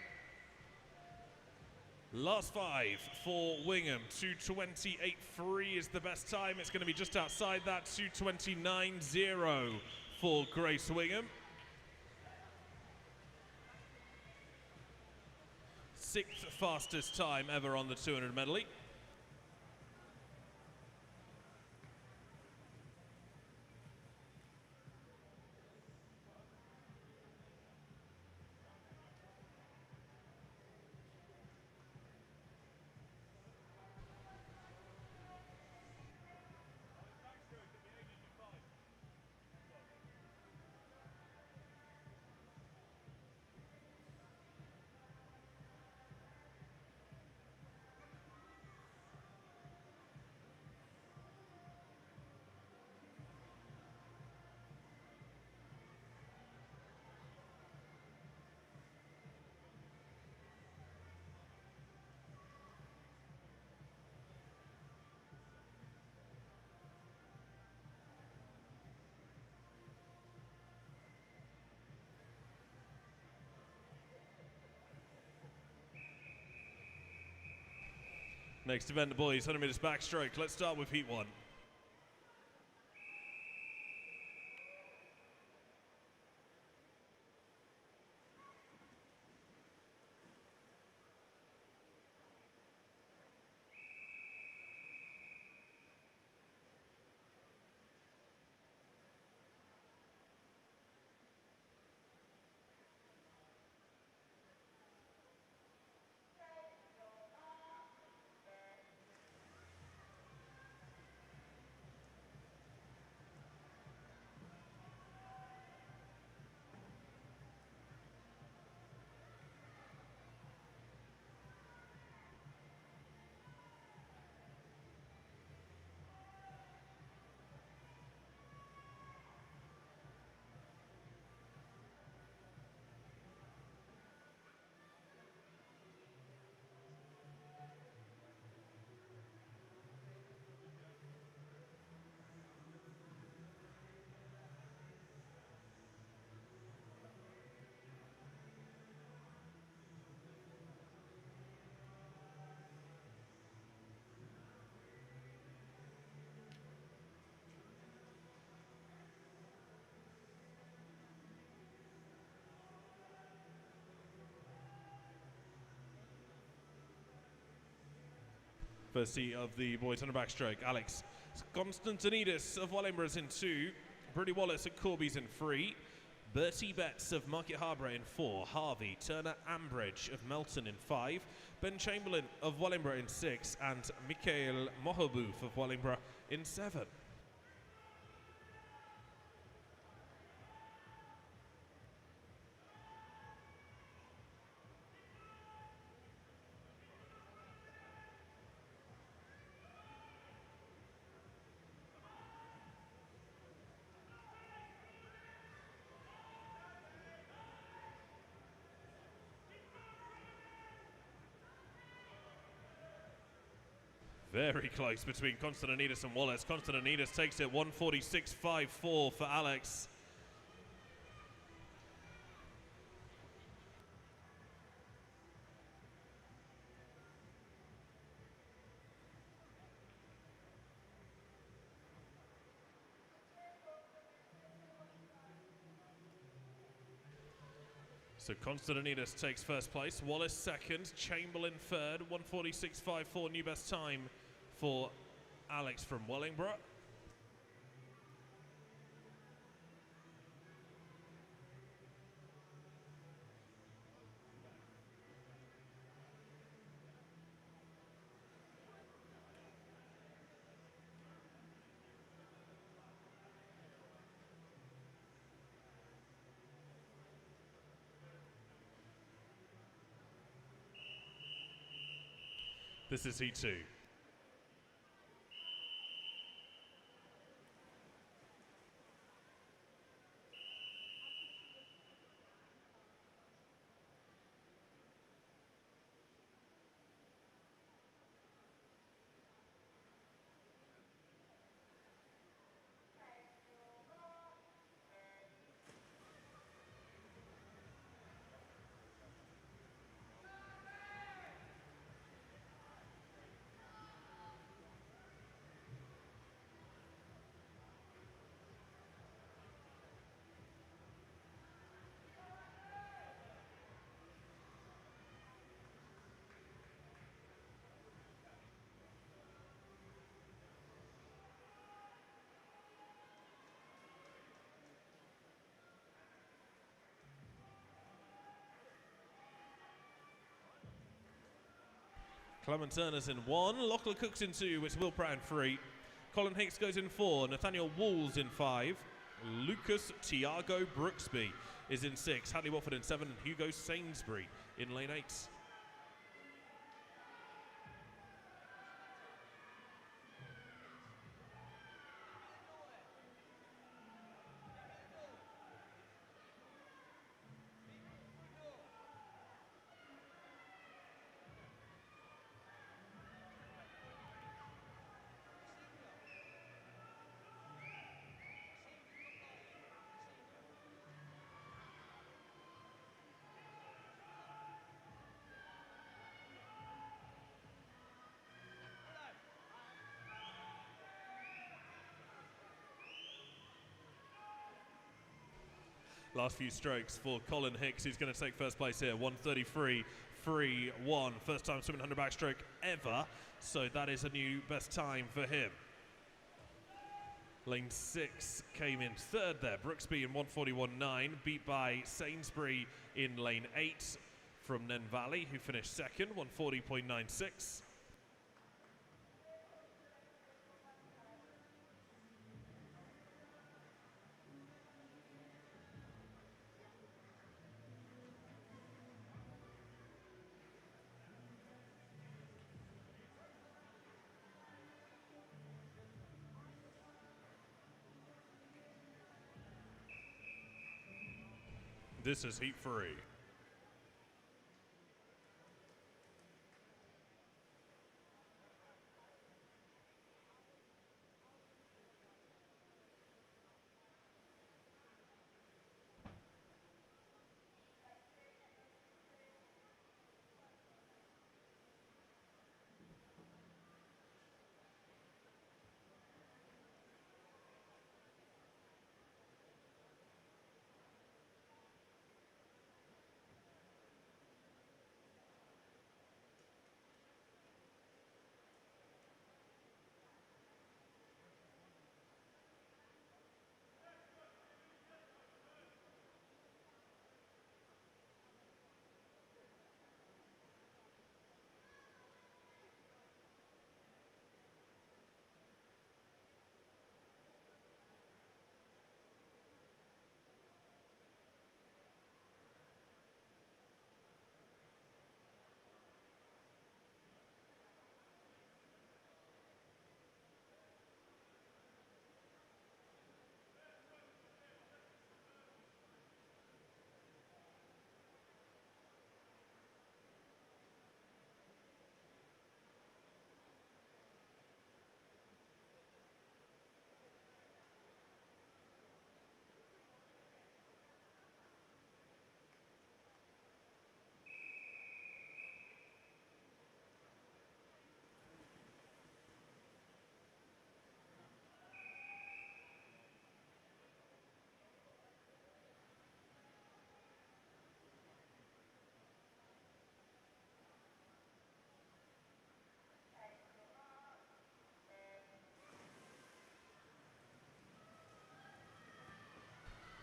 Last 5 for Wingham, 2:28.3 is the best time. It's going to be just outside that, 2:29.0 for Grace Wingham. 6th fastest time ever on the 200 medley. Next event, the boys, 100 meters backstroke. Let's start with heat 1. First heat of the boys on the backstroke. Alex Konstantinidis of Wallimbra in 2. Brody Wallace at Corby's in 3. Bertie Betts of Market Harbour in 4. Harvey Turner Ambridge of Melton in 5. Ben Chamberlain of Wallimbra in 6. And Mikhail Mohoboof of Wallimbra in 7. Very close between Konstantinidis and Wallace. Konstantinidis takes it 1:46.54 for Alex. So Constantinides takes first place, Wallace second, Chamberlain third, 1:46.54 new best time for Alex from Wellingborough. This is heat 2. Clement Turner's in 1, Lachlan Cook's in 2, it's Will Pratt in 3, Colin Hicks goes in 4, Nathaniel Walls in 5, Lucas Tiago Brooksby is in 6, Hadley Watford in 7, and Hugo Sainsbury in lane 8. Last few strokes for Colin Hicks, who's going to take first place here, 1:33.31. First time swimming 100 backstroke ever, so that is a new best time for him. Lane 6 came in third there, Brooksby in 1:41.9, beat by Sainsbury in lane 8 from Nen Valley, who finished second, 1:40.96. This is heat 3.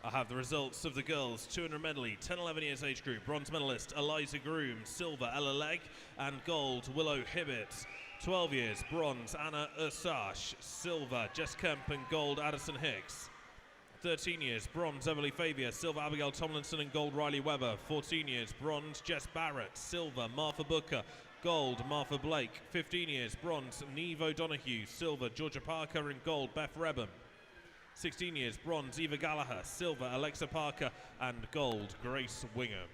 I have the results of the girls 200 medley, 10-11 years age group. Bronze medalist Eliza Groom, silver Ella Legg, and gold Willow Hibbett. 12 years, bronze Anna Ursash, silver Jess Kemp, and gold Addison Hicks. 13 years, bronze Emily Favier, silver Abigail Tomlinson, and gold Riley Webber. 14 years, bronze Jess Barrett, silver Martha Booker, gold Martha Blake. 15 years, bronze Neve O'Donoghue, silver Georgia Parker, and gold Beth Rebham. 16 years, bronze Eva Gallagher, silver Alexa Parker, and gold Grace Winger.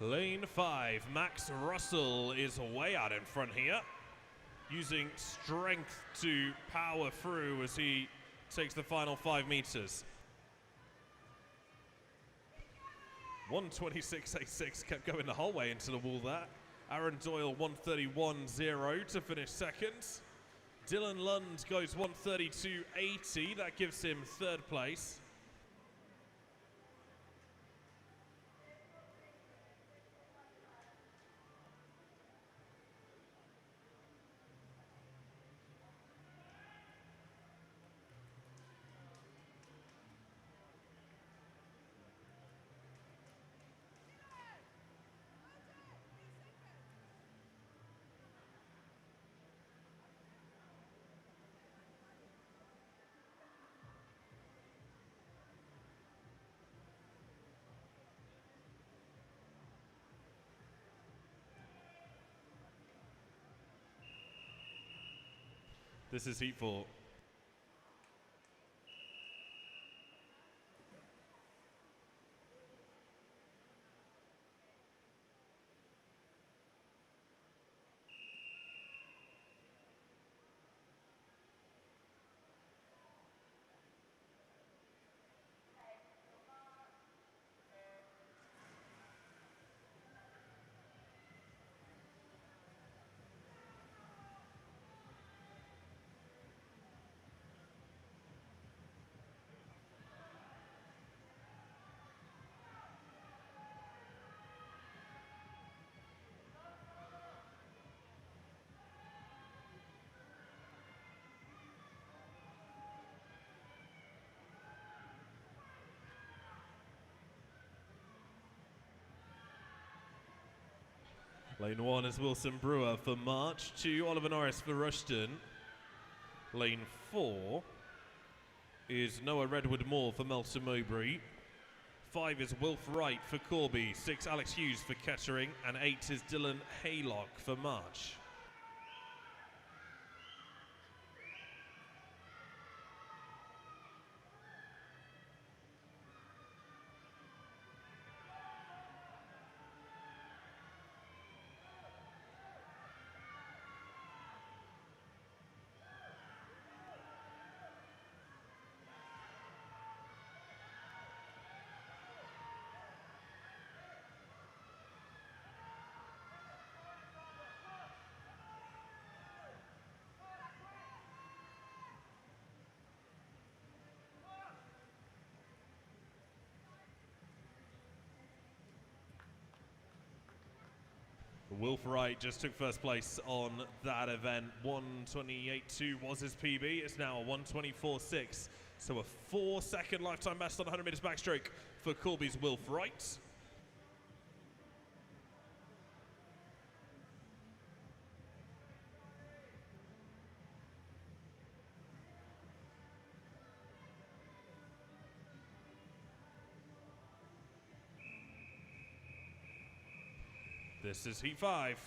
Lane 5, Max Russell is way out in front here, using strength to power through as he takes the final 5 meters. 1:26.86 kept going the whole way into the wall there. Aaron Doyle 1:31.0 to finish second. Dylan Lund goes 1:32.80, that gives him third place. This is heat 4. Lane 1 is Wilson Brewer for March, 2 Oliver Norris for Rushton. Lane 4 is Noah Redwood Moore for Melton Mowbray. 5 is Wilf Wright for Corby, 6 Alex Hughes for Kettering, and 8 is Dylan Haylock for March. Wilf Wright just took first place on that event. 1:28.2 was his PB. It's now a 1:24.6. So a 4-second lifetime best on 100 meters backstroke for Corby's Wilf Wright. This is heat 5.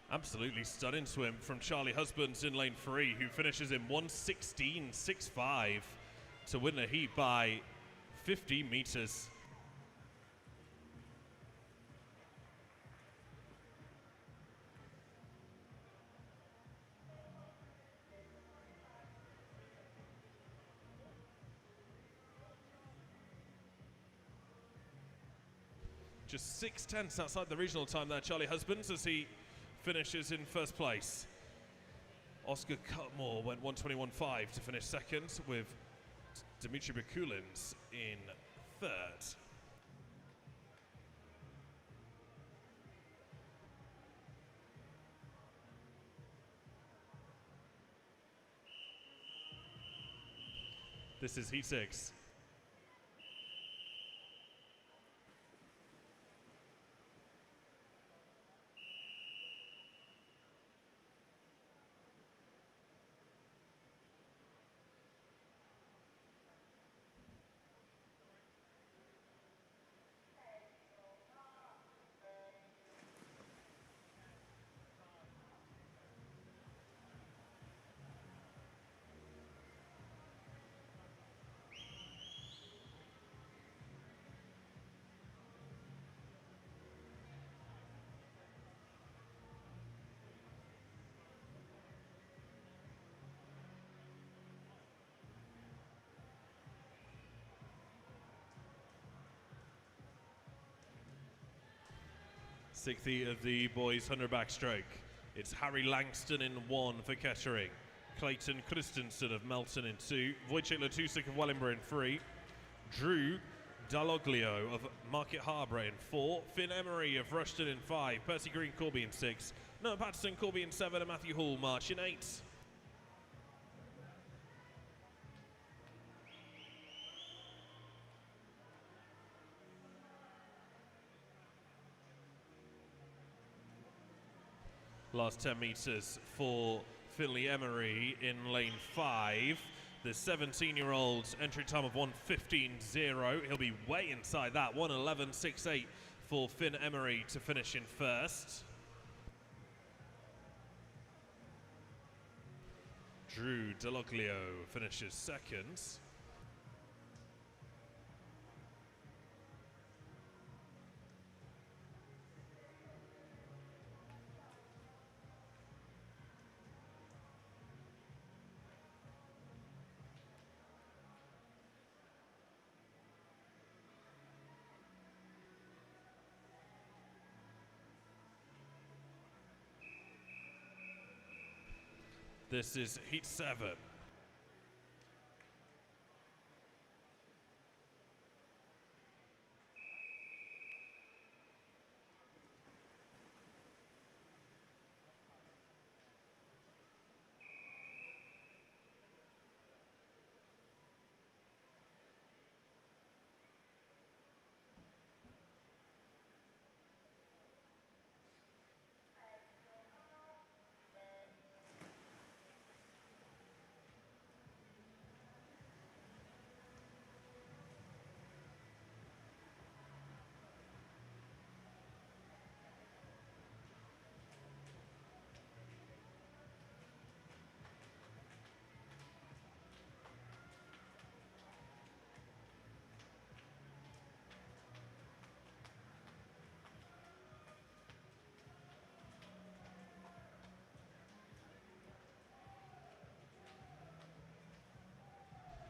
Absolutely stunning swim from Charlie Husbands in lane 3, who finishes in 1:16.65 to win the heat by 15 meters. Just 6/10 outside the regional time there, Charlie Husbands, as he finishes in first place. Oscar Cutmore went 1:21.5 to finish second, with Dimitri Bakulins in third. This is heat 6. Sixth heat of the boys' 100 backstroke. It's Harry Langston in 1 for Kettering, Clayton Christensen of Melton in 2, Wojciech Latusik of Wellingborough in 3, Drew Dalloglio of Market Harbour in 4, Finn Emery of Rushton in 5, Percy Green Corby in 6, Noah Patterson Corby in 7, and Matthew Hall March in 8. Last 10 meters for Finley Emery in lane 5. The 17-year-old's entry time of 1:15.0. He'll be way inside that, 1:11.68 for Finn Emery to finish in first. Drew Dalloglio finishes second. This is heat 7.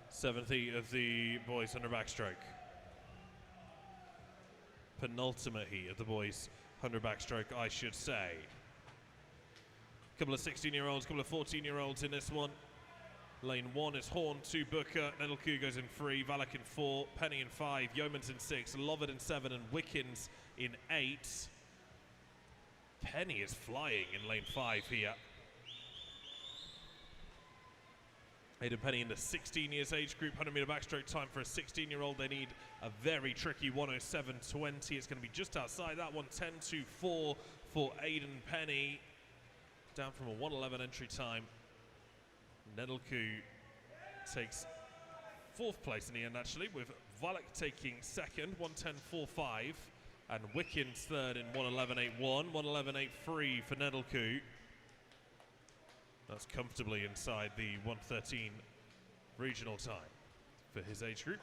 Seventh heat of the boys' 100 backstroke. Penultimate heat of the boys' 100 backstroke, I should say. A couple of 16-year-olds, a couple of 14-year-olds in this one. Lane 1 is Horn, 2 Booker, Nedelku goes in 3, Valak in 4, Penny in 5, Yeomans in 6, Lovett in 7, and Wickens in 8. Penny is flying in lane 5 here. Aidan Penny in the 16 years age group, 100 meter backstroke time for a 16-year-old. They need a very tricky 1:07.20. It's going to be just outside that, 1:10.24 for Aidan Penny. Down from a 1:11 entry time. Nedelku takes 4th place in the end, actually, with Valak taking 2nd, 1:10.45 And Wickens third in 1:11.81, 1:11.83 for Nedelku. That's comfortably inside the 1:13 regional time for his age group.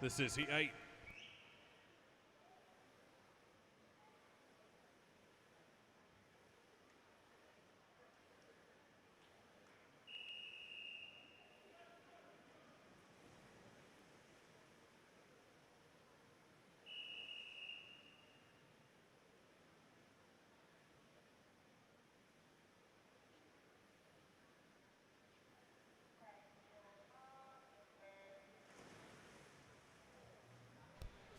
This is heat 8.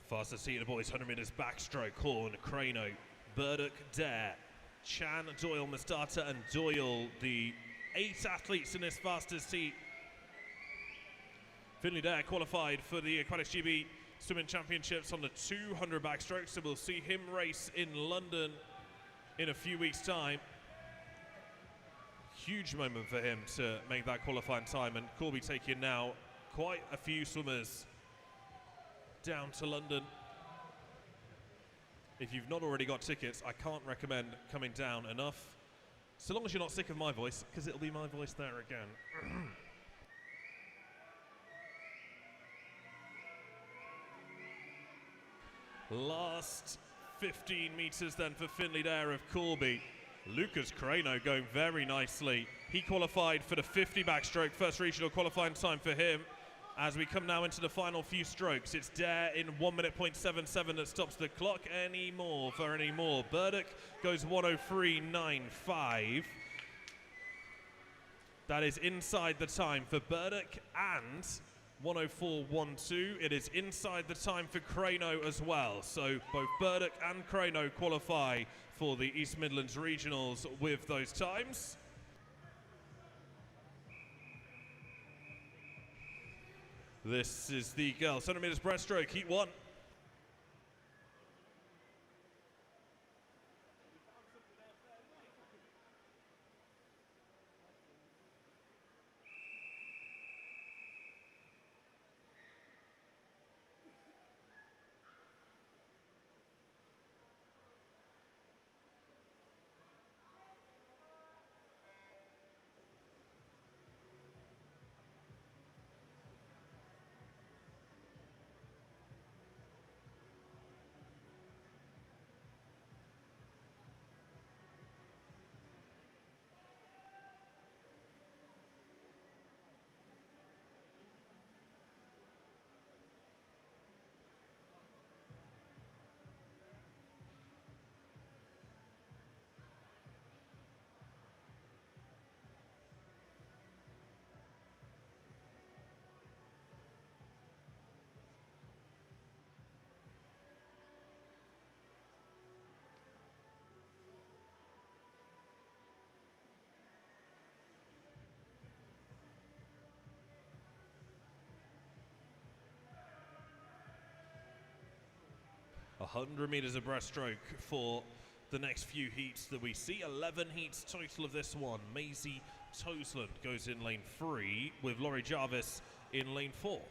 Fastest heat of the boys, 100 meters backstroke, Horn, Crano, Burdock, Dare, Chan, Doyle, Mastata, and Doyle, the 8 athletes in this fastest heat. Finley Dare qualified for the Aquatics GB Swimming Championships on the 200 backstroke, so we'll see him race in London in a few weeks' time. Huge moment for him to make that qualifying time, and Corby taking now quite a few swimmers down to London. If you've not already got tickets, I can't recommend coming down enough. So long as you're not sick of my voice, because it'll be my voice there again. Last 15 meters then for Finley Dare of Corby. Lucas Crano going very nicely. He qualified for the 50 backstroke, first regional qualifying time for him. As we come now into the final few strokes, it's Dare in 1:77 that stops the clock. Any more. Burdock goes 1:03.95. That is inside the time for Burdock, and 1:04.12. It is inside the time for Crano as well. So both Burdock and Crano qualify for the East Midlands Regionals with those times. This is the girls' 100 meters breaststroke, heat 1. A 100 meters of breaststroke for the next few heats that we see. 11 heats total of this one. Maisie Tosland goes in lane 3 with Laurie Jarvis in lane 4.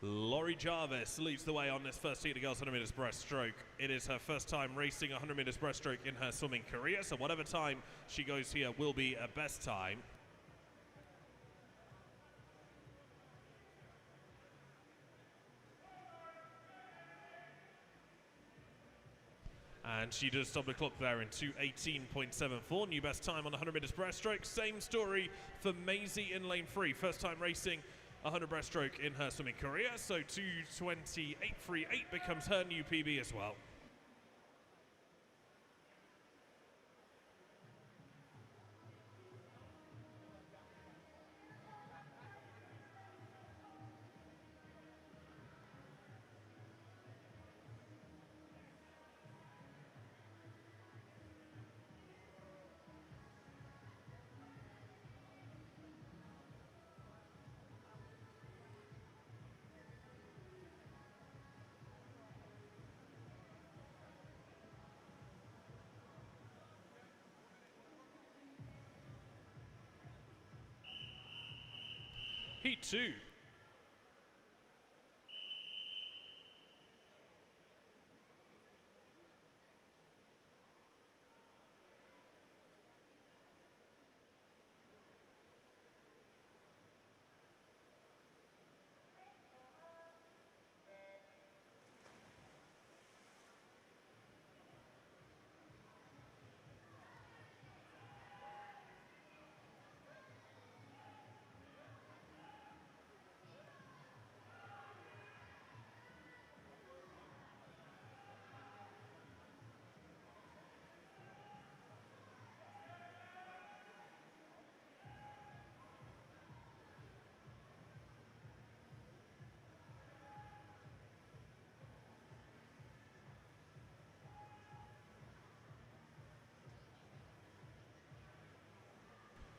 Laurie Jarvis leads the way on this first heat of girls 100 meters breaststroke. It is her first time racing 100 meters breaststroke in her swimming career, so whatever time she goes here will be a best time. And she does stop the clock there in 2:18.74. New best time on the 100 meters breaststroke. Same story for Maisie in lane 3. First time racing 100 breaststroke in her swimming career. So 2:28.38 becomes her new PB as well. Heat 2.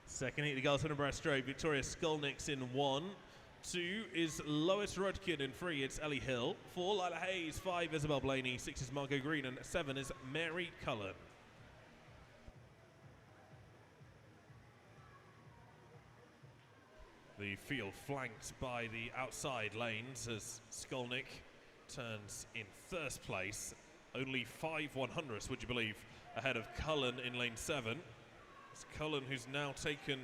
Second heat, the girls 100 breaststroke. Victoria Skolnick's in 1. 2 is Lois Rudkin. In 3, it's Ellie Hill. 4, Lila Hayes. 5, Isabel Blaney. 6 is Margot Green. And 7 is Mary Cullen. The field flanked by the outside lanes as Skolnick turns in first place. Only 5 100ths, would you believe, ahead of Cullen in lane 7. It's Cullen who's now taken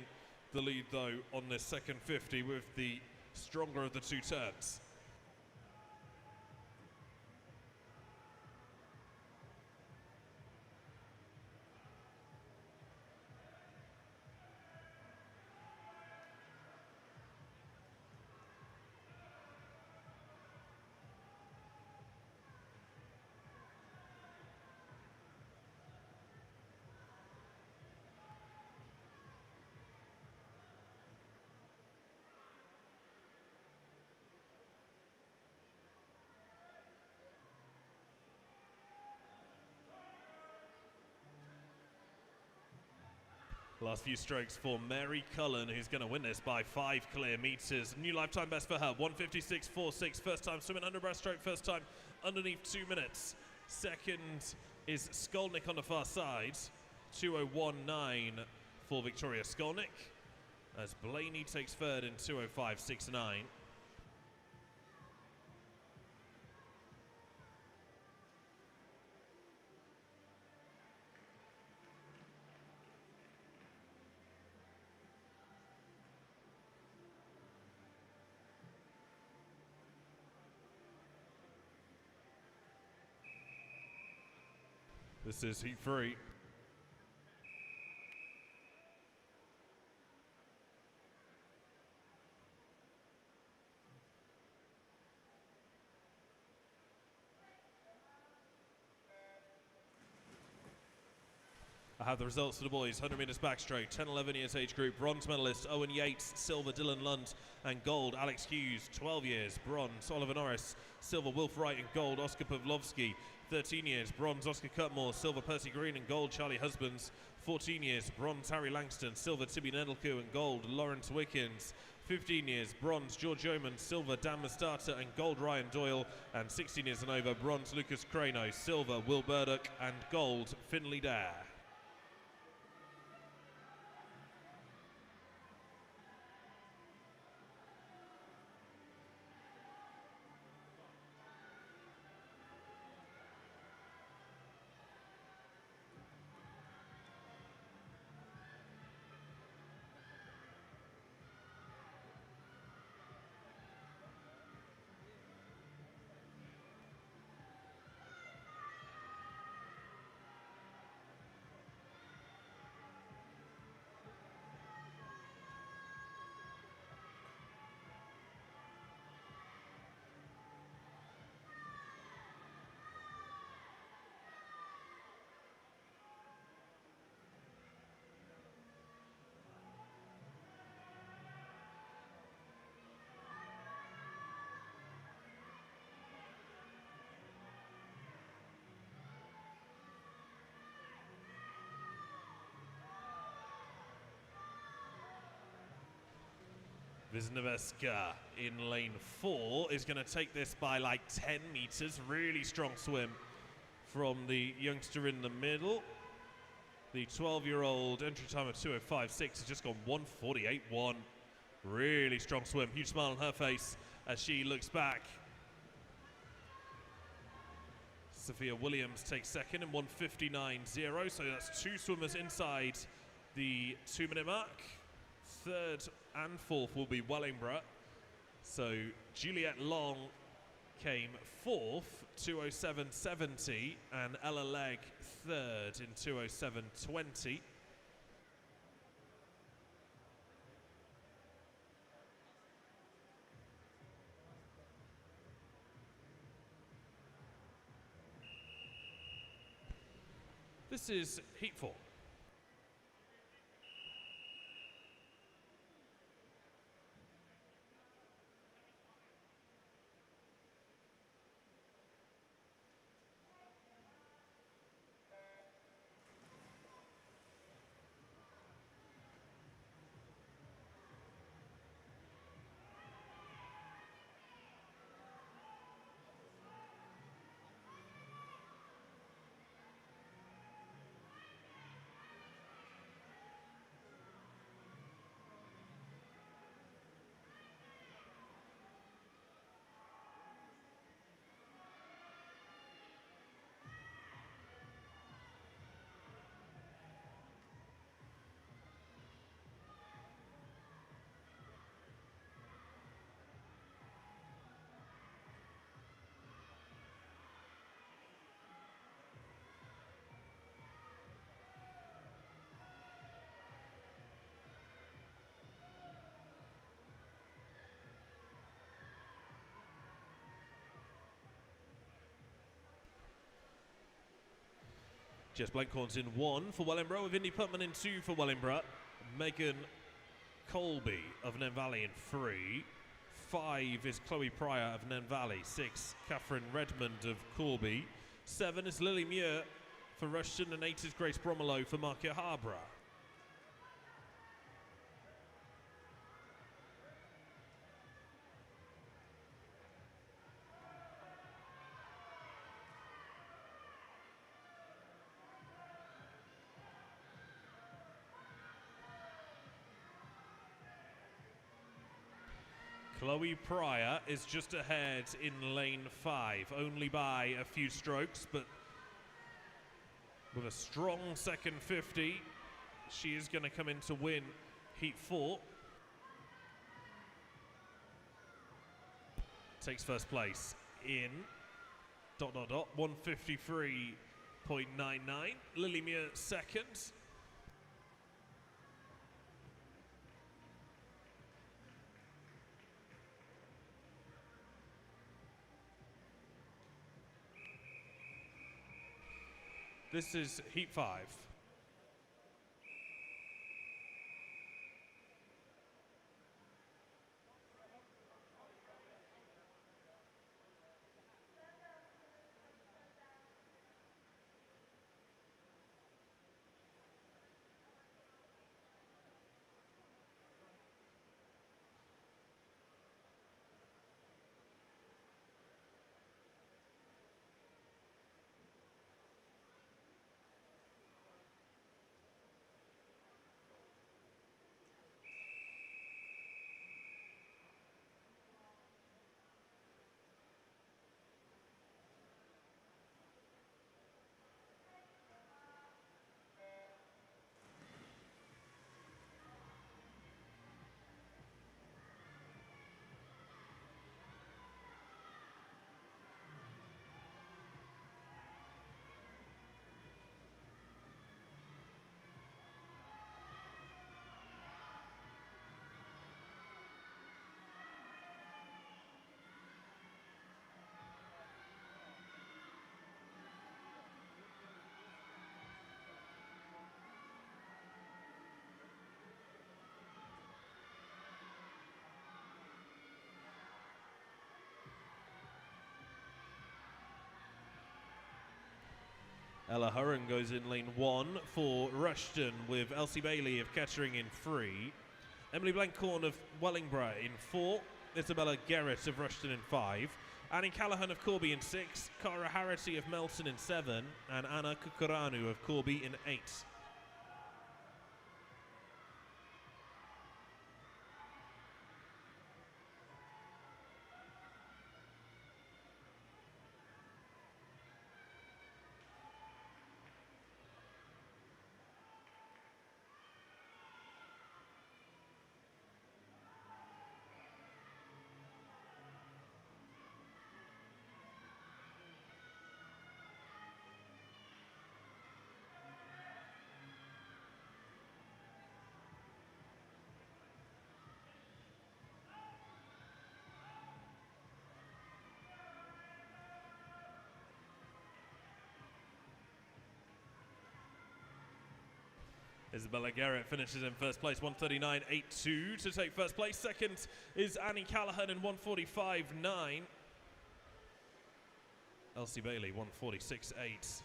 the lead, though, on this second 50 with the stronger of the two turns. Last few strokes for Mary Cullen, who's going to win this by 5 clear meters. New lifetime best for her, 1:56.46. First time swimming under breaststroke, first time underneath 2 minutes. Second is Skolnick on the far side, 2:01.9 for Victoria Skolnick, as Blaney takes third in 2:05.69. This is heat 3. I have the results for the boys. 100 metres backstroke, 10-11 years age group. Bronze medalist Owen Yates, silver Dylan Lund, and gold Alex Hughes. 12 years, bronze Oliver Norris, silver Wilf Wright, and gold Oscar Pavlovsky. 13 years, bronze Oscar Cutmore, silver Percy Green, and gold Charlie Husbands. 14 years, bronze Harry Langston, silver Tibby Nedelku, and gold Lawrence Wickens. 15 years, bronze George Oman, silver Dan Mastata, and gold Ryan Doyle. And 16 years and over, bronze Lucas Crano, silver Will Burdock, and gold Finley Dare. Wisniewska in lane 4 is going to take this by like 10 meters. Really strong swim from the youngster in the middle. The 12-year-old entry time of 2:05.6 has just gone 1:48.1. Really strong swim. Huge smile on her face as she looks back. Sophia Williams takes second in 1:59.0, so that's 2 swimmers inside the 2-minute mark. Third and fourth will be Wellingborough. So Juliette Long came fourth, 2:07.70, and Ella Legg third in 2:07.20. This is heat 4. Jess Blenkhorn's in 1 for Wellingborough, with Indy Putman in 2 for Wellingborough. Megan Colby of Nen Valley in 3. 5 is Chloe Pryor of Nen Valley. 6, Catherine Redmond of Corby. 7 is Lily Muir for Rushton, and 8 is Grace Bromelow for Market Harborough. Chloe Pryor is just ahead in lane 5, only by a few strokes, but with a strong second 50, she is going to come in to win heat 4. Takes first place in ... 1:53.99. Lily Muir second. This is heat 5. Ella Hurren goes in lane 1 for Rushton, with Elsie Bailey of Kettering in 3. Emily Blancorn of Wellingborough in 4, Isabella Garrett of Rushton in 5, Annie Callaghan of Corby in 6, Cara Harity of Melton in 7, and Anna Kukuranu of Corby in 8. Isabella Garrett finishes in first place, 139.82 to take first place. Second is Annie Callaghan in 145.9. Elsie Bailey, 146.8.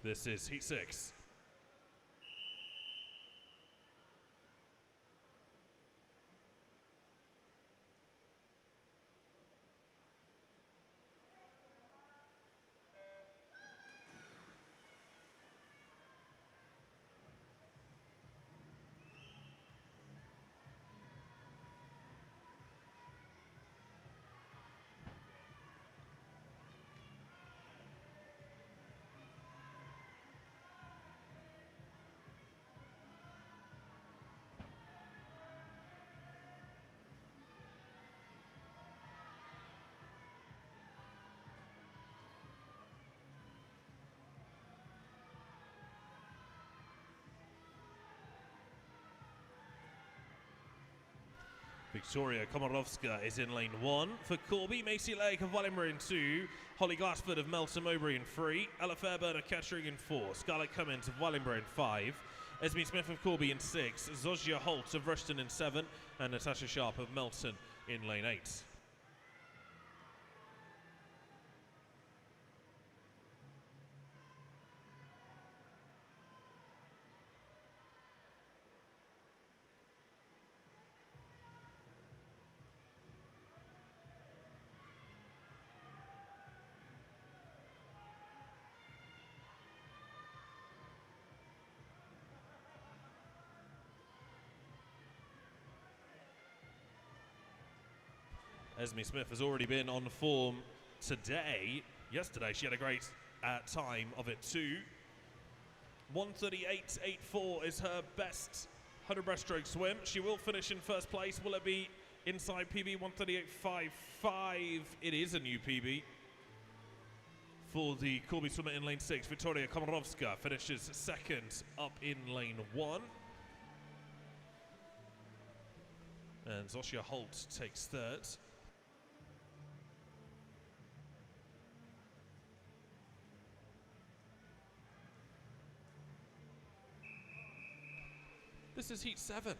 This is Heat 6. Victoria Komarovska is in lane 1. For Corby, Macy Lake of Wellingborough in 2, Holly Glassford of Melton Mowbray in 3, Ella Fairburn of Kettering in 4, Scarlett Cummins of Wellingborough in 5, Esme Smith of Corby in 6, Zozia Holt of Rushton in 7, and Natasha Sharp of Melton in lane 8. Esme Smith has already been on form today. Yesterday she had a great time of it too. 138.84 is her best 100 breaststroke swim. She will finish in first place. Will it be inside PB 138.55? It is a new PB. For the Corby swimmer in lane 6, Victoria Komarovska finishes second up in lane 1. And Zosia Holt takes third. This is Heat 7.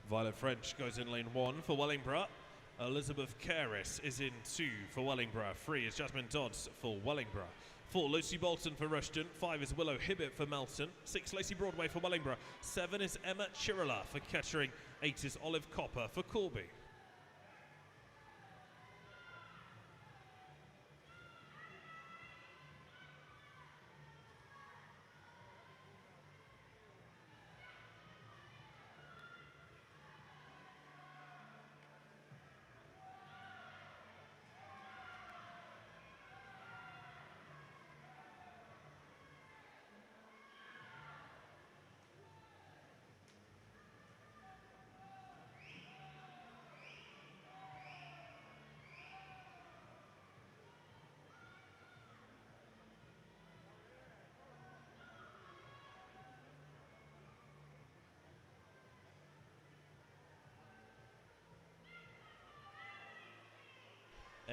Violet French goes in lane 1 for Wellingborough. Elizabeth Caris is in 2 for Wellingborough. 3 is Jasmine Dodds for Wellingborough. 4, Lucy Bolton for Rushton. 5 is Willow Hibbett for Melton. 6, Lacey Broadway for Wellingborough. 7 is Emma Chirilla for Kettering. 8 is Olive Copper for Corby.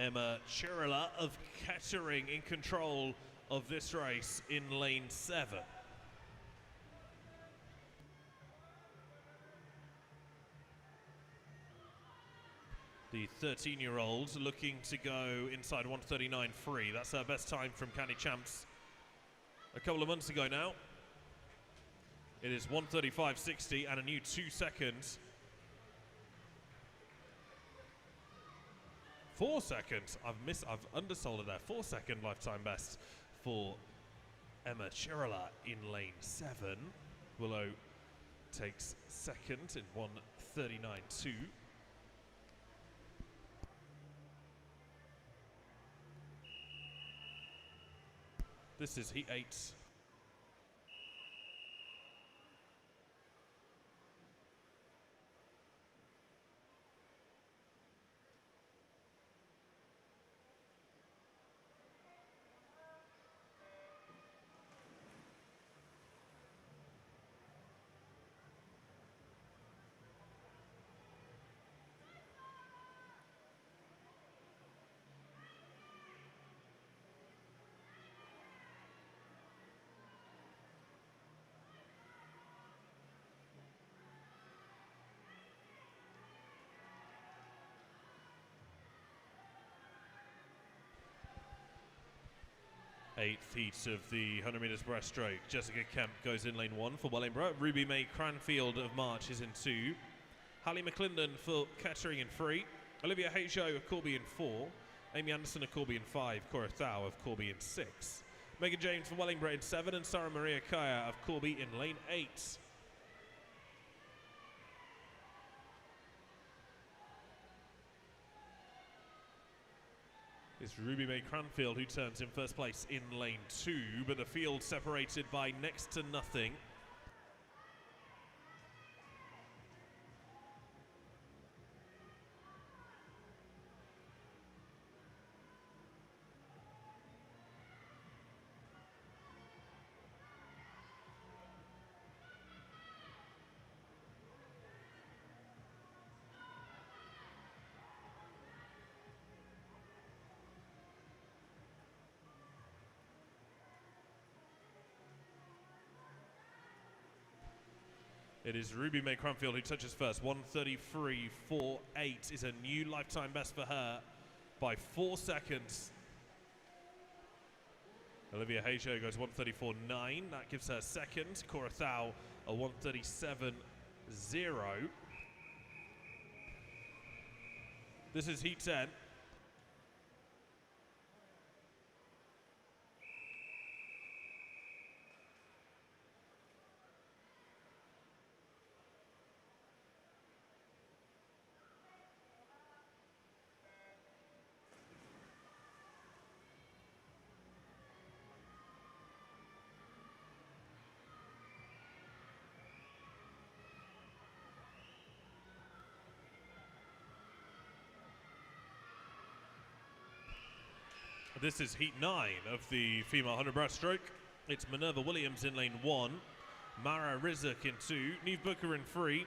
Emma Chirila of Kettering in control of this race in lane 7. The 13-year-old looking to go inside 1:39.3. That's her best time from County Champs a couple of months ago now. It is 1:35.60 and a new 2 seconds. 4 seconds. I've undersold it there. 4-second lifetime best for Emma Chirila in lane 7. Willow takes second in 1:39.2. This is heat 8. Eighth heat of the 100 meters breaststroke. Jessica Kemp goes in lane 1 for Wellingborough. Ruby May Cranfield of March is in 2. Hallie McClendon for Kettering in 3. Olivia Hajo of Corby in 4. Amy Anderson of Corby in 5. Cora Thau of Corby in 6. Megan James from Wellingborough in 7. And Sarah Maria Kaya of Corby in lane 8. It's Ruby May Cranfield who turns in first place in lane 2, but the field separated by next to nothing. It is Ruby May Cranfield who touches first. 1:33.48 is a new lifetime best for her by 4 seconds. Olivia Hajo goes 1:34.9. That gives her second. Cora Thau a 1:37.0. This is heat 10. This is heat 9 of the female 100 breaststroke. It's Minerva Williams in lane 1, Mara Rizek in 2, Neve Booker in 3,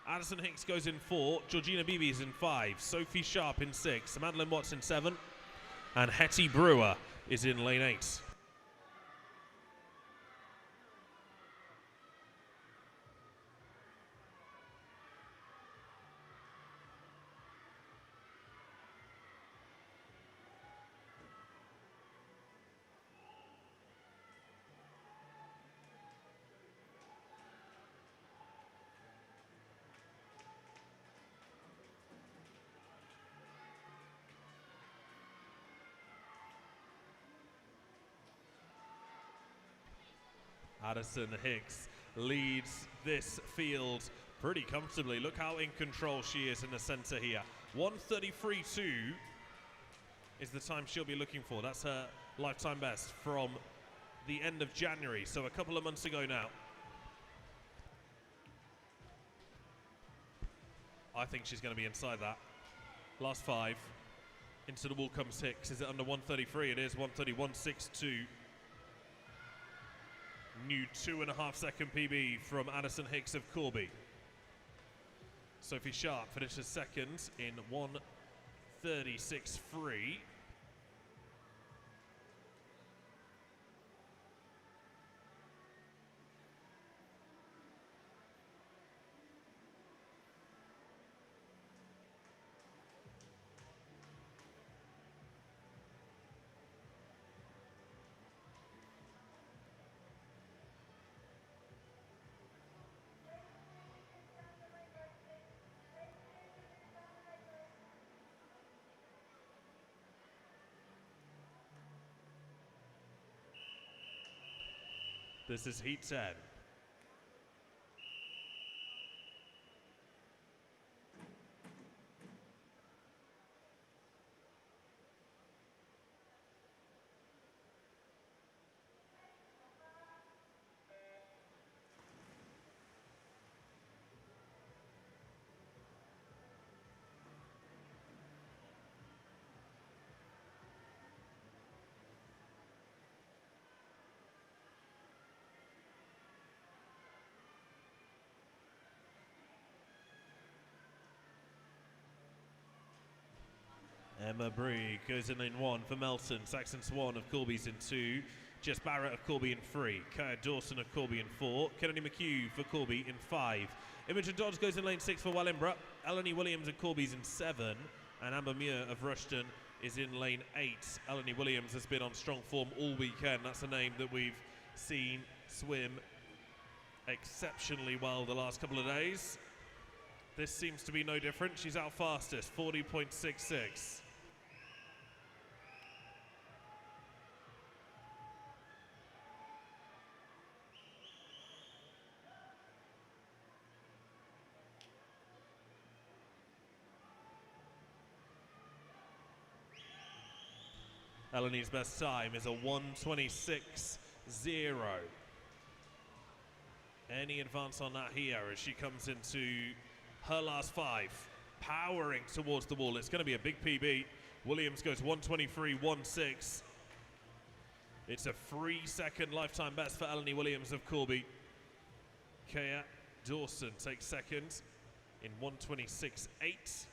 Addison Hicks goes in 4, Georgina Beebe is in 5, Sophie Sharp in 6, Madeline Watts in 7, and Hetty Brewer is in lane 8. Addison Hicks leads this field pretty comfortably. Look how in control she is in the center here. 1:33.2 is the time she'll be looking for. That's her lifetime best from the end of January, so a couple of months ago now. I think she's going to be inside that. Last 5. Into the wall comes Hicks. Is it under 1:33? It is 1:31.62. New 2.5 second PB from Addison Hicks of Corby. Sophie Sharp finishes second in 36 free. This is heat 10. Emma Bree goes in lane 1 for Melton. Saxon Swan of Corby's in 2. Jess Barrett of Corby in 3. Kaya Dawson of Corby in 4. Kennedy McHugh for Corby in 5. Imogen Dodge goes in lane 6 for Wellingborough. Eleni Williams of Corby's in 7. And Amber Muir of Rushton is in lane 8. Eleni Williams has been on strong form all weekend. That's a name that we've seen swim exceptionally well the last couple of days. This seems to be no different. She's out fastest, 40.66. Eleni's best time is a 1:26.0. Any advance on that here as she comes into her last 5, powering towards the wall. It's going to be a big PB. Williams goes 1:23.16. It's a 3-second lifetime best for Eleni Williams of Corby. Kaya Dawson takes second in 1:26.8.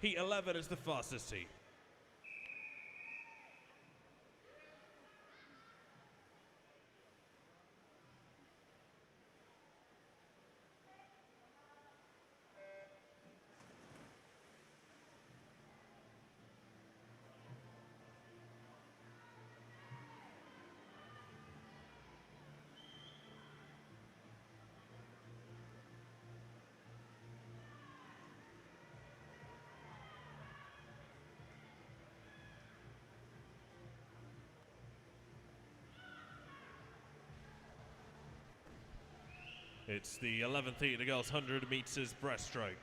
Heat 11 is the fastest heat. It's the 11th heat of the girls' 100 metres breaststroke.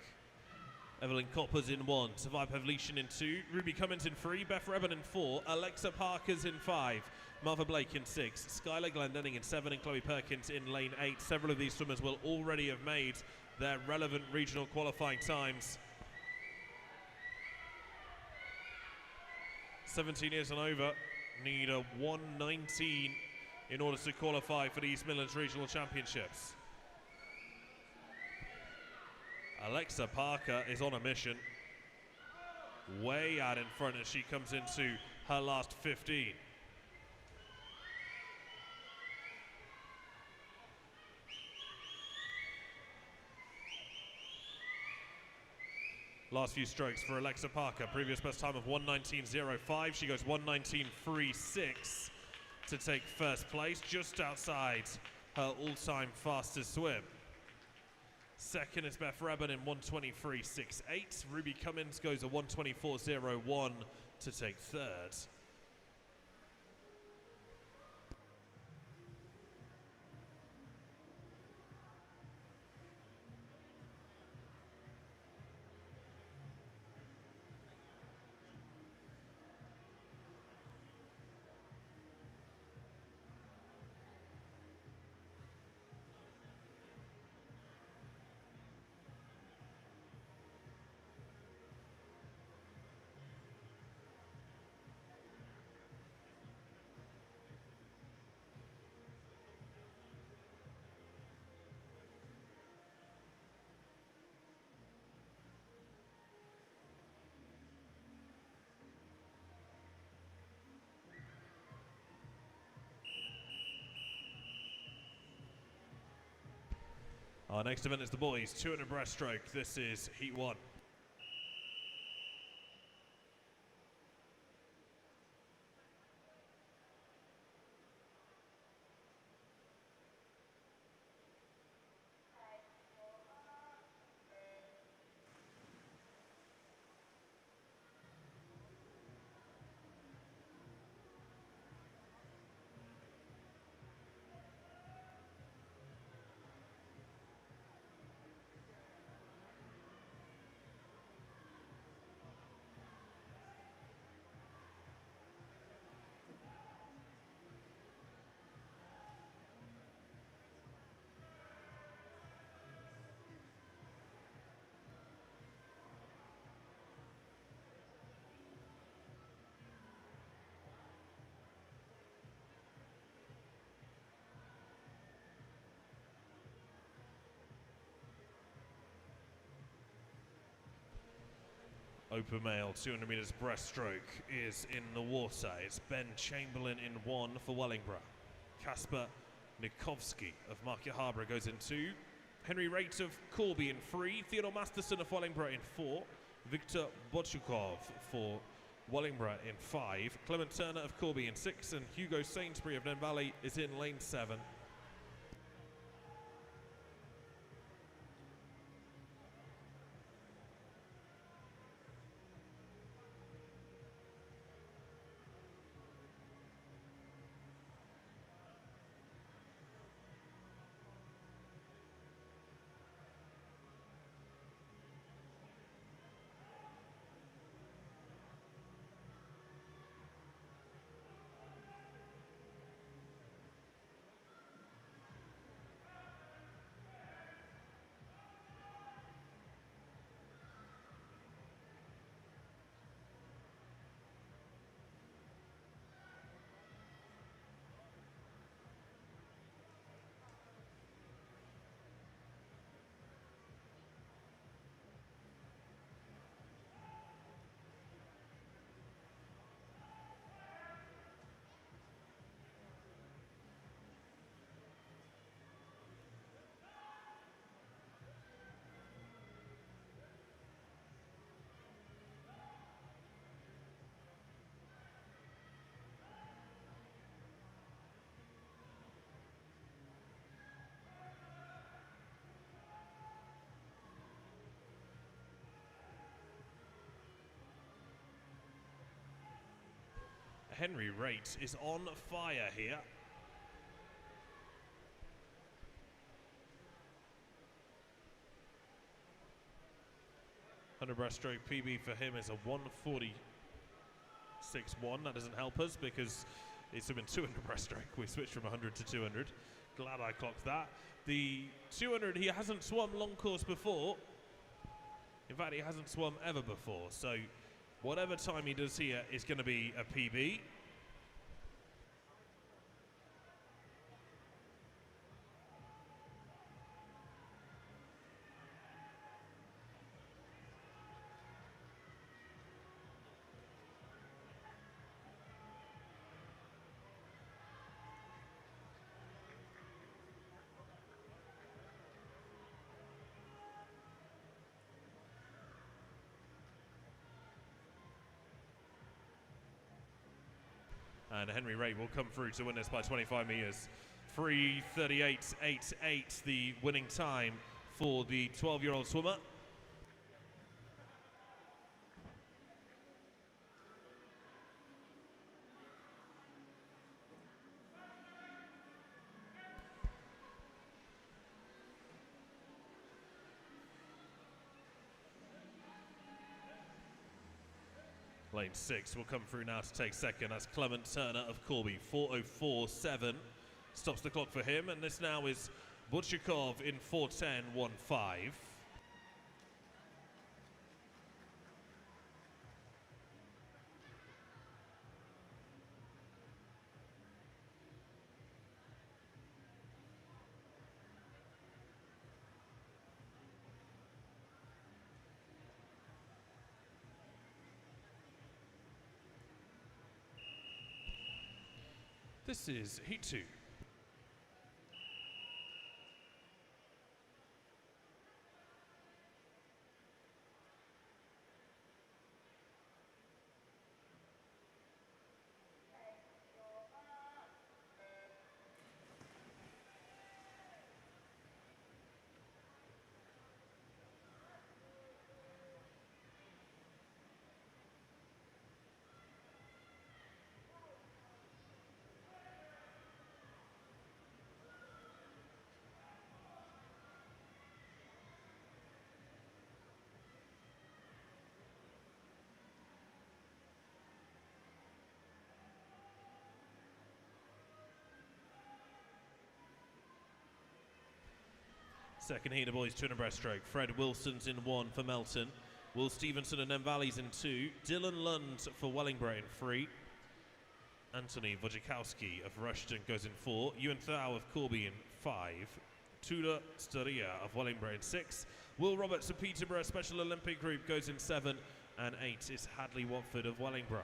Evelyn Coppers in 1, Savai Pavlishin in 2, Ruby Cummins in 3, Beth Rebben in 4, Alexa Parkers in 5, Martha Blake in 6, Skylar Glendenning in 7, and Chloe Perkins in lane 8. Several of these swimmers will already have made their relevant regional qualifying times. 17 years and over need a 1:19 in order to qualify for the East Midlands Regional Championships. Alexa Parker is on a mission. Way out in front as she comes into her last 15. Last few strokes for Alexa Parker. Previous best time of 1:19.05. She goes 1:19.36 to take first place, just outside her all-time fastest swim. Second is Beth Rebben in 1:23.68. Ruby Cummins goes a 1:24.01 to take third. Our next event is the boys 200 breaststroke. This is heat 1. Open male 200 meters breaststroke is in the water. It's Ben Chamberlain in 1 for Wellingborough. Kasper Nikovsky of Market Harbour goes in 2. Henry Rate of Corby in 3. Theodore Masterson of Wellingborough in 4. Victor Bochukov for Wellingborough in 5. Clement Turner of Corby in 6. And Hugo Sainsbury of Nen Valley is in lane 7. Henry Rate is on fire here. Under breaststroke PB for him is a 1:46.1. That doesn't help us because it's been 200 breaststroke. We switched from 100 to 200. Glad I clocked that. The 200, he hasn't swum long course before. In fact, he hasn't swum ever before. So whatever time he does here is going to be a PB. And Henry Rate will come through to win this by 25 metres. 3:38.88, the winning time for the 12-year-old swimmer. Lane 6 will come through now to take second. That's Clement Turner of Corby. 4:04.7 stops the clock for him, and this now is Butchikov in 4:10.15. This is Heat 2. Second heat of boys 200 breaststroke. Fred Wilson's in 1 for Melton. Will Stevenson and then Valley's in 2. Dylan Lund for Wellingborough in 3. Anthony Wojciechowski of Rushton goes in 4. Ewan Thau of Corby in 5. Tudor Staria of Wellingborough in 6. Will Roberts of Peterborough Special Olympic Group goes in 7. And 8 is Hadley Watford of Wellingborough.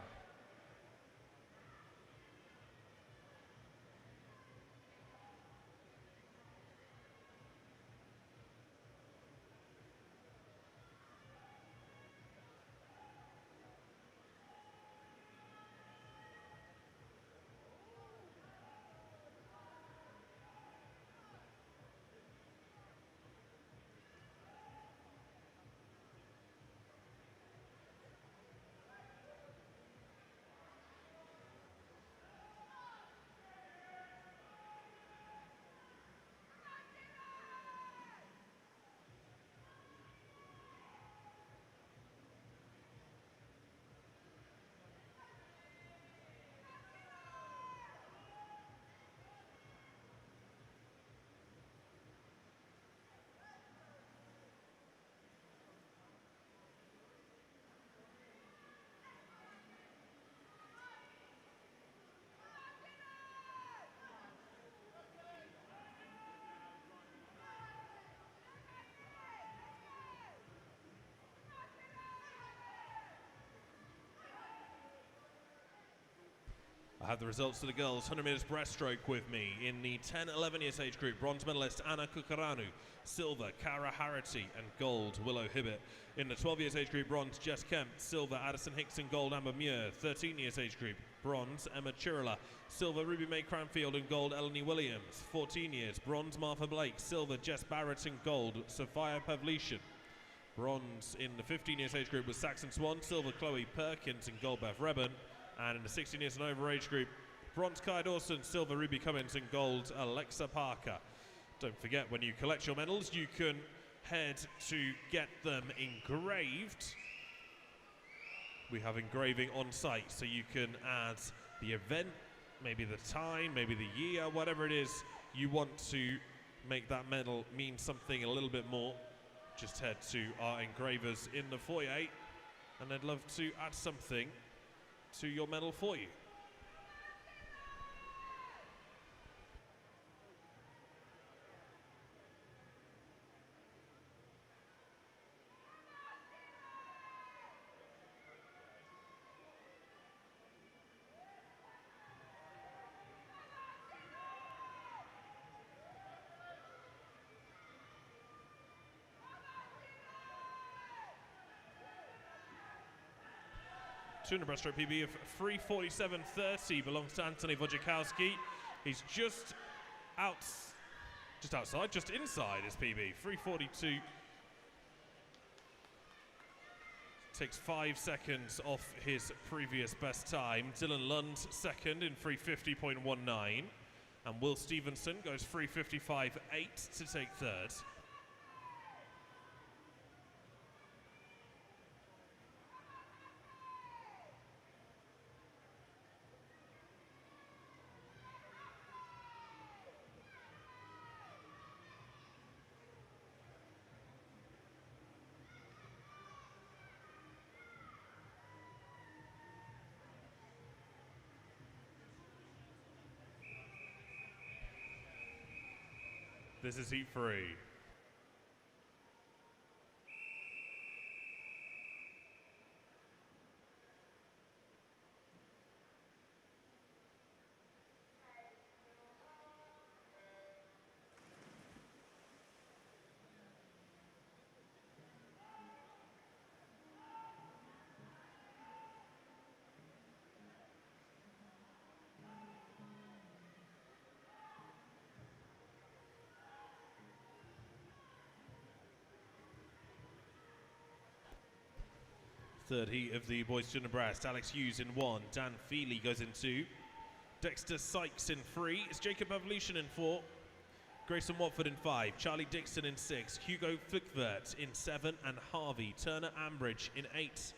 I have the results to the girls' 100 metres breaststroke with me. In the 10-11 years age group, bronze medalist Anna Kukaranu, silver Cara Harity, and gold Willow Hibbett. In the 12 years age group, bronze Jess Kemp, silver Addison Hickson, gold Amber Muir. 13 years age group, bronze Emma Chirilla, silver Ruby Mae Cranfield, and gold Eleni Williams. 14 years, bronze Martha Blake, silver Jess Barrett, and gold Sophia Pavlician. Bronze in the 15 years age group was Saxon Swan, silver Chloe Perkins, and gold Beth Rebben. And in the 16 years and over age group, bronze Kai Dawson, silver Ruby Cummins, and gold Alexa Parker. Don't forget, when you collect your medals, you can head to get them engraved. We have engraving on site, so you can add the event, maybe the time, maybe the year, whatever it is you want to make that medal mean something a little bit more. Just head to our engravers in the foyer, and they'd love to add something to your medal for you. Tuna breaststroke PB of 3:47.30 belongs to Anthony Wojciechowski. He's just inside his PB. 3:42. Takes 5 seconds off his previous best time. Dylan Lund second in 3:50.19. And Will Stevenson goes 3:55.8 to take third. This is heat 3. Third heat of the boys 200 breast. Alex Hughes in 1. Dan Feely goes in 2. Dexter Sykes in 3. It's Jacob Pavlician in 4. Grayson Watford in 5. Charlie Dixon in 6. Hugo Flickvert in 7. And Harvey Turner Ambridge in 8.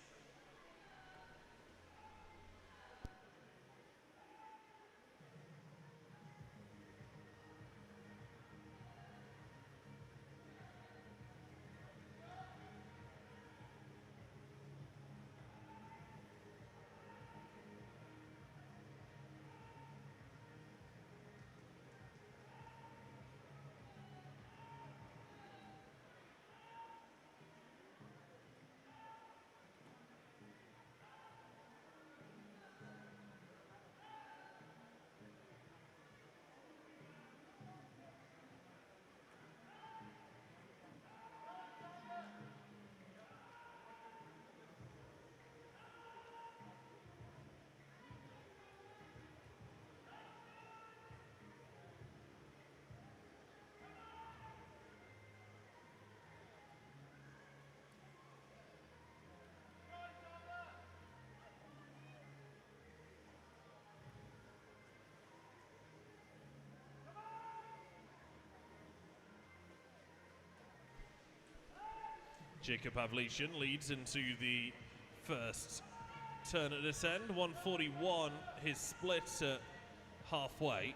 Jacob Pavlician leads into the first turn at this end. 141, his split at halfway.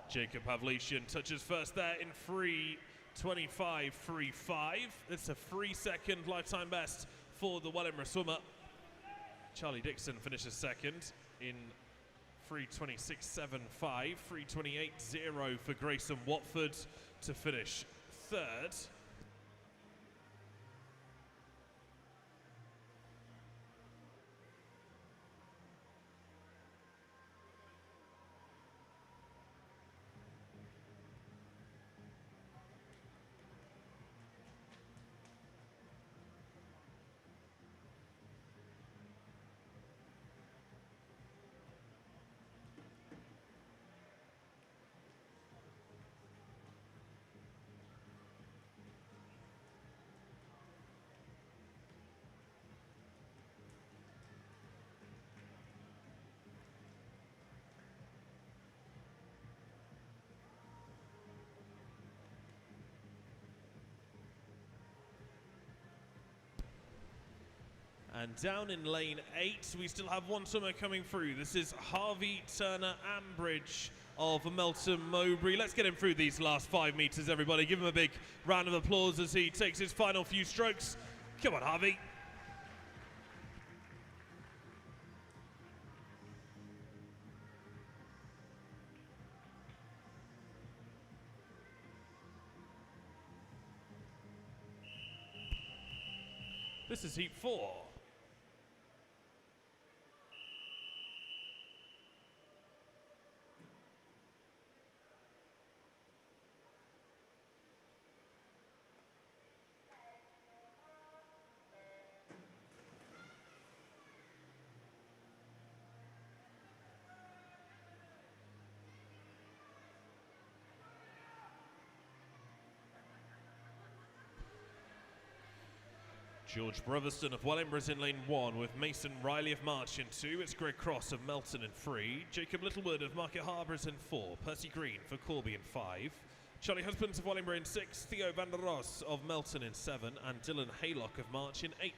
Jacob Pavlician touches first there in 3:25.35. It's a 3-second lifetime best for the Wellingborough swimmer. Charlie Dixon finishes second in 3:26.75. 3:28.0 for Grayson Watford to finish third. And down in lane 8, we still have one swimmer coming through. This is Harvey Turner Ambridge of Melton Mowbray. Let's get him through these last 5 meters, everybody. Give him a big round of applause as he takes his final few strokes. Come on, Harvey. This is heat 4. George Brotherston of Wellingborough is in lane 1 with Mason Riley of March in 2. It's Greg Cross of Melton in 3. Jacob Littlewood of Market Harbour is in 4. Percy Green for Corby in 5. Charlie Husbands of Wellingborough in 6. Theo van der Ross of Melton in 7. And Dylan Haylock of March in 8.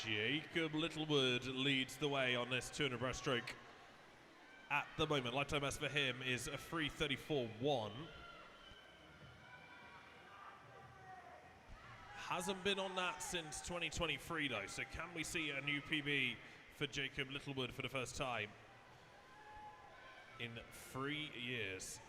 Jacob Littlewood leads the way on this 200 breaststroke. At the moment, lifetime best for him is a 3:34.1. Hasn't been on that since 2023 though, so can we see a new PB for Jacob Littlewood for the first time in 3 years?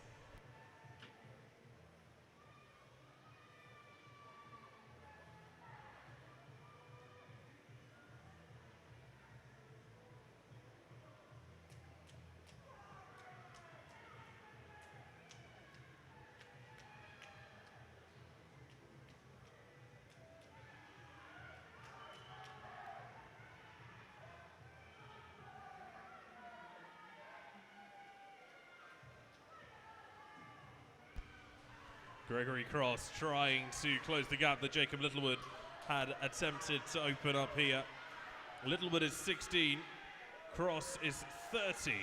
Gregory Cross trying to close the gap that Jacob Littlewood had attempted to open up here. Littlewood is 16, Cross is 30.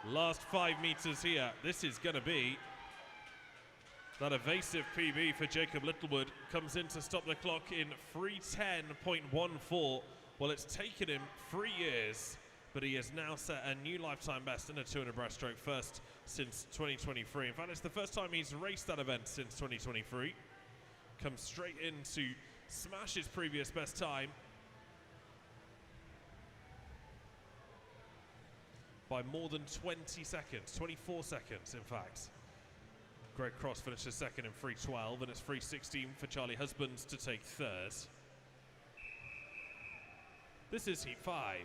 Last 5 meters here. This is going to be that evasive PB for Jacob Littlewood. Comes in to stop the clock in 3:10.14. Well, it's taken him 3 years, but he has now set a new lifetime best in a 200 breaststroke, first since 2023. In fact, it's the first time he's raced that event since 2023. Comes straight in to smash his previous best time by more than 20 seconds, 24 seconds in fact. Greg Cross finishes second in 3:12, and it's 3:16 for Charlie Husbands to take third. This is heat 5.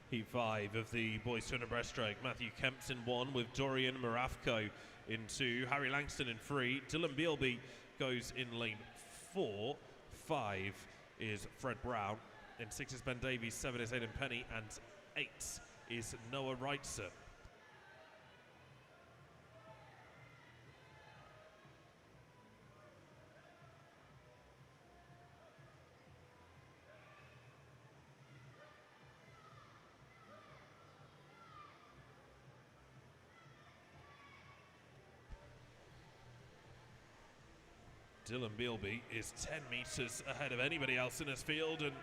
Heat 5 of the boys 200 breaststroke. Matthew Kemp's in 1 with Dorian Marafko in 2. Harry Langston in 3. Dylan Bealby goes in lane 4. 5 is Fred Brown. In 6 is Ben Davies. 7 is Aidan Penny. And 8 is Noah Wrightson. Dylan Bealby is 10 metres ahead of anybody else in his field and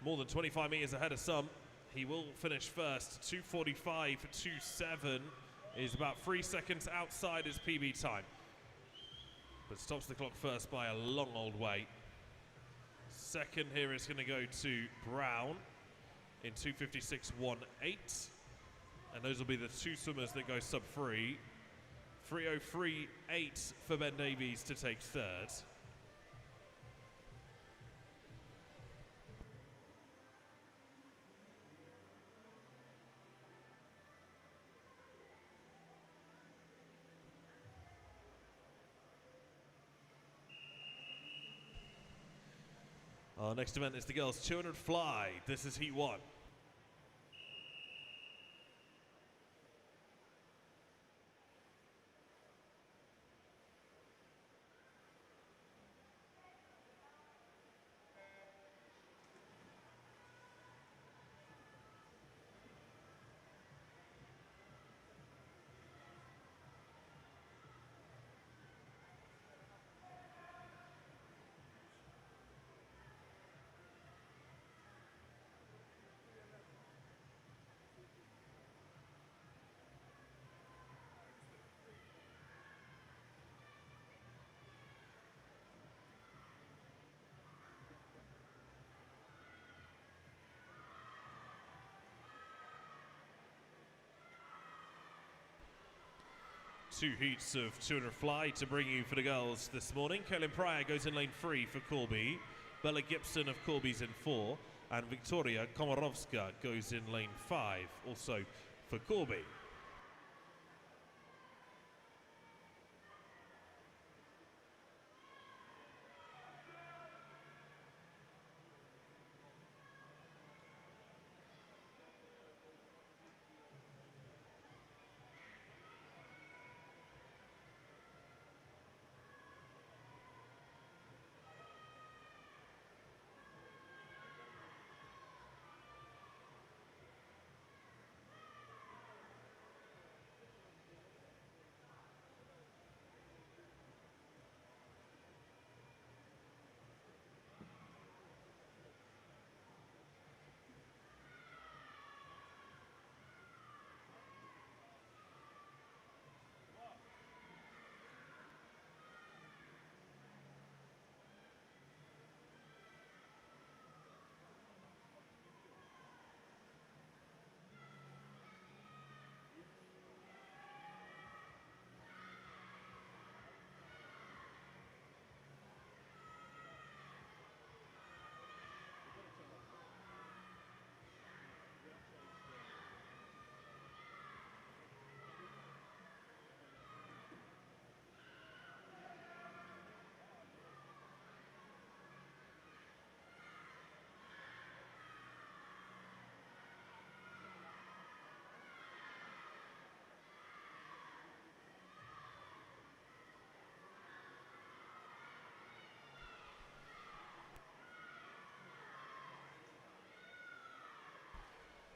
more than 25 metres ahead of some. He will finish first. 2:45.27 is about 3 seconds outside his PB time, but stops the clock first by a long old way. Second here is going to go to Brown in 2:56.18. And those will be the two swimmers that go sub-3. 3:03.8 for Ben Davies to take third. Our next event is the girls 200 fly. This is heat 1. Two heats of 200 fly to bring you for the girls this morning. Kaylin Pryor goes in lane 3 for Corby. Bella Gibson of Corby's in 4. And Victoria Komorowska goes in lane 5, also for Corby.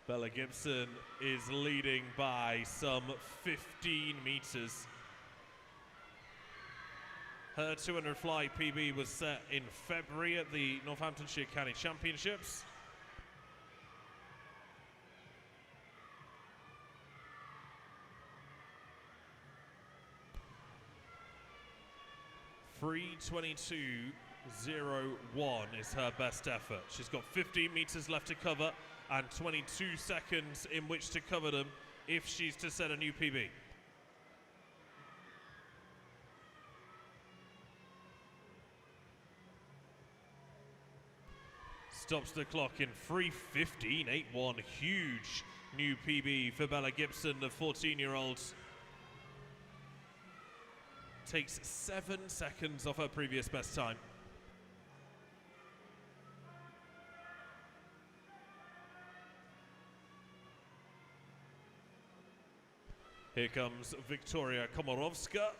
Bella Gibson is leading by some 15 meters. Her 200 fly PB was set in February at the Northamptonshire County Championships. .3:22.01 is her best effort. She's got 15 meters left to cover and 22 seconds in which to cover them if she's to set a new PB. Stops the clock in 3:15.81. Huge new PB for Bella Gibson, the 14-year-old. Takes 7 seconds off her previous best time. Here comes Victoria Komorowska.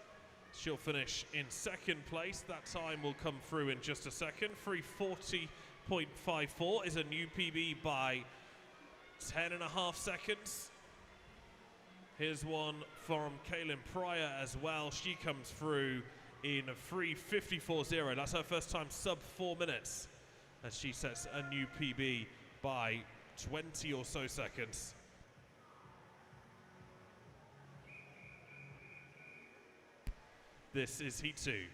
She'll finish in second place. That time will come through in just a second. 3:40.54 is a new PB by 10.5 seconds. Here's one from Kaylin Pryor as well. She comes through in 3:54.0. That's her first time sub 4 minutes. And she sets a new PB by 20 or so seconds. This is heat 2.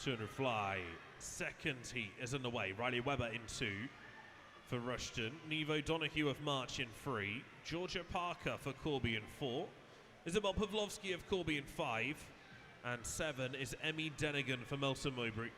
200 fly. Second heat is underway. Riley Webber in 2 for Rushton. Nevo Donahue of March in 3. Georgia Parker for Corby in 4. Isabel Pavlovsky of Corby in 5. And 7 is Emmy Denigan for Melton Mowbray.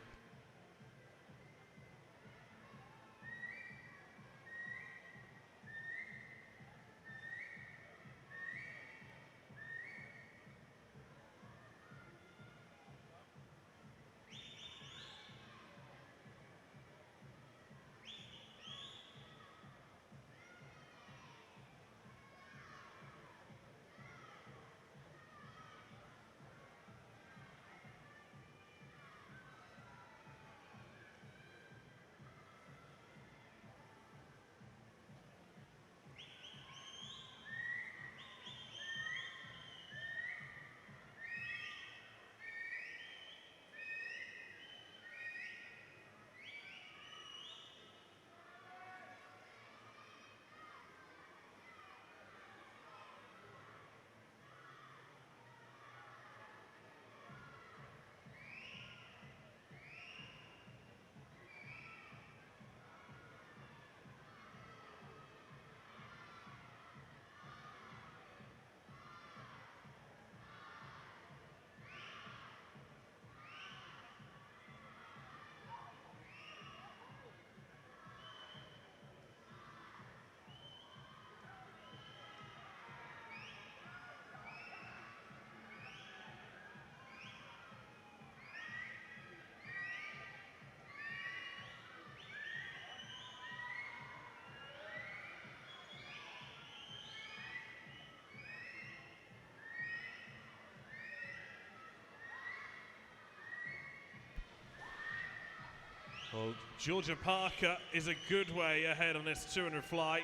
Well, Georgia Parker is a good way ahead on this 200 fly.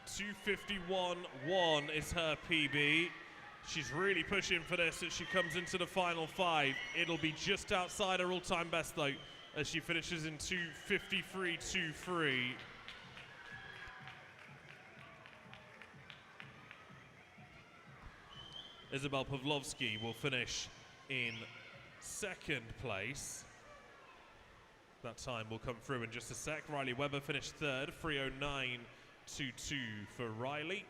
251.1 is her PB. She's really pushing for this as she comes into the final 5. It'll be just outside her all-time best though, as she finishes in 253.23. Isabel Pavlovsky will finish in 2nd place. That time will come through in just a sec. Riley Webber finished 3rd, 309.22 for Riley.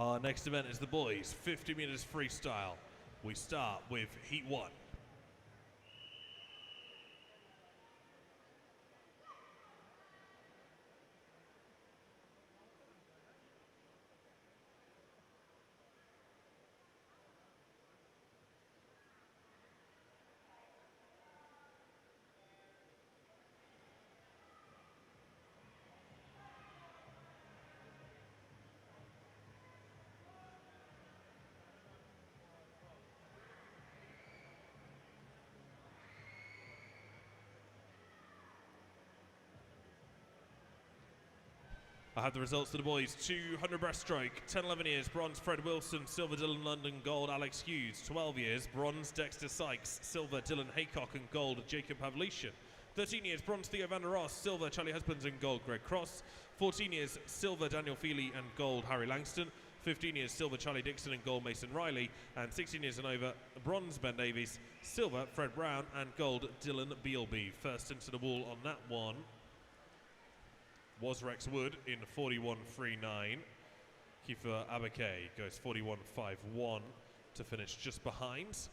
Our next event is the boys 50 meters freestyle. We start with heat 1. I have the results of the boys. 200 breaststroke, 10-11 years, bronze Fred Wilson, silver Dylan London, gold Alex Hughes. 12 years, bronze Dexter Sykes, silver Dylan Haycock and gold Jacob Pavlician. 13 years, bronze Theo van der Ross, silver Charlie Husbands and gold Greg Cross. 14 years, silver Daniel Feely and gold Harry Langston. 15 years, silver Charlie Dixon and gold Mason Riley. And 16 years and over, bronze Ben Davies, silver Fred Brown and gold Dylan Bealby. First into the wall on that one was Rex Wood in 41.39. Kiefer Abake goes 41.51 to finish just behind.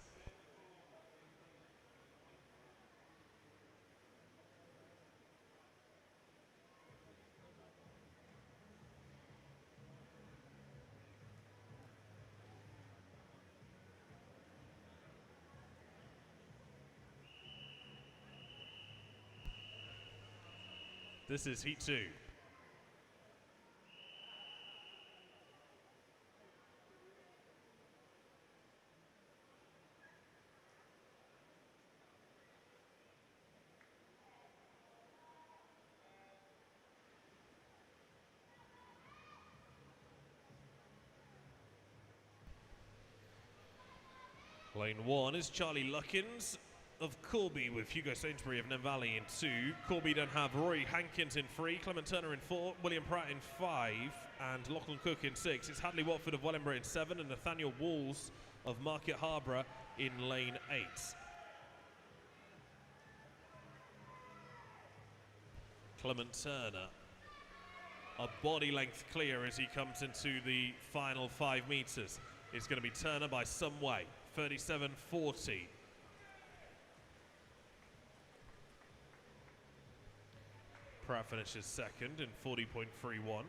This is heat 2. Lane 1 is Charlie Luckins of Corby with Hugo Sainsbury of Nenvalley in 2. Corby then have Rory Hankins in 3, Clement Turner in 4, William Pratt in 5, and Lachlan Cook in 6. It's Hadley Watford of Wellingborough in 7, and Nathaniel Walls of Market Harborough in lane 8. Clement Turner a body length clear as he comes into the final 5 metres. It's going to be Turner by some way, 37.40. Pratt finishes second in 40.31.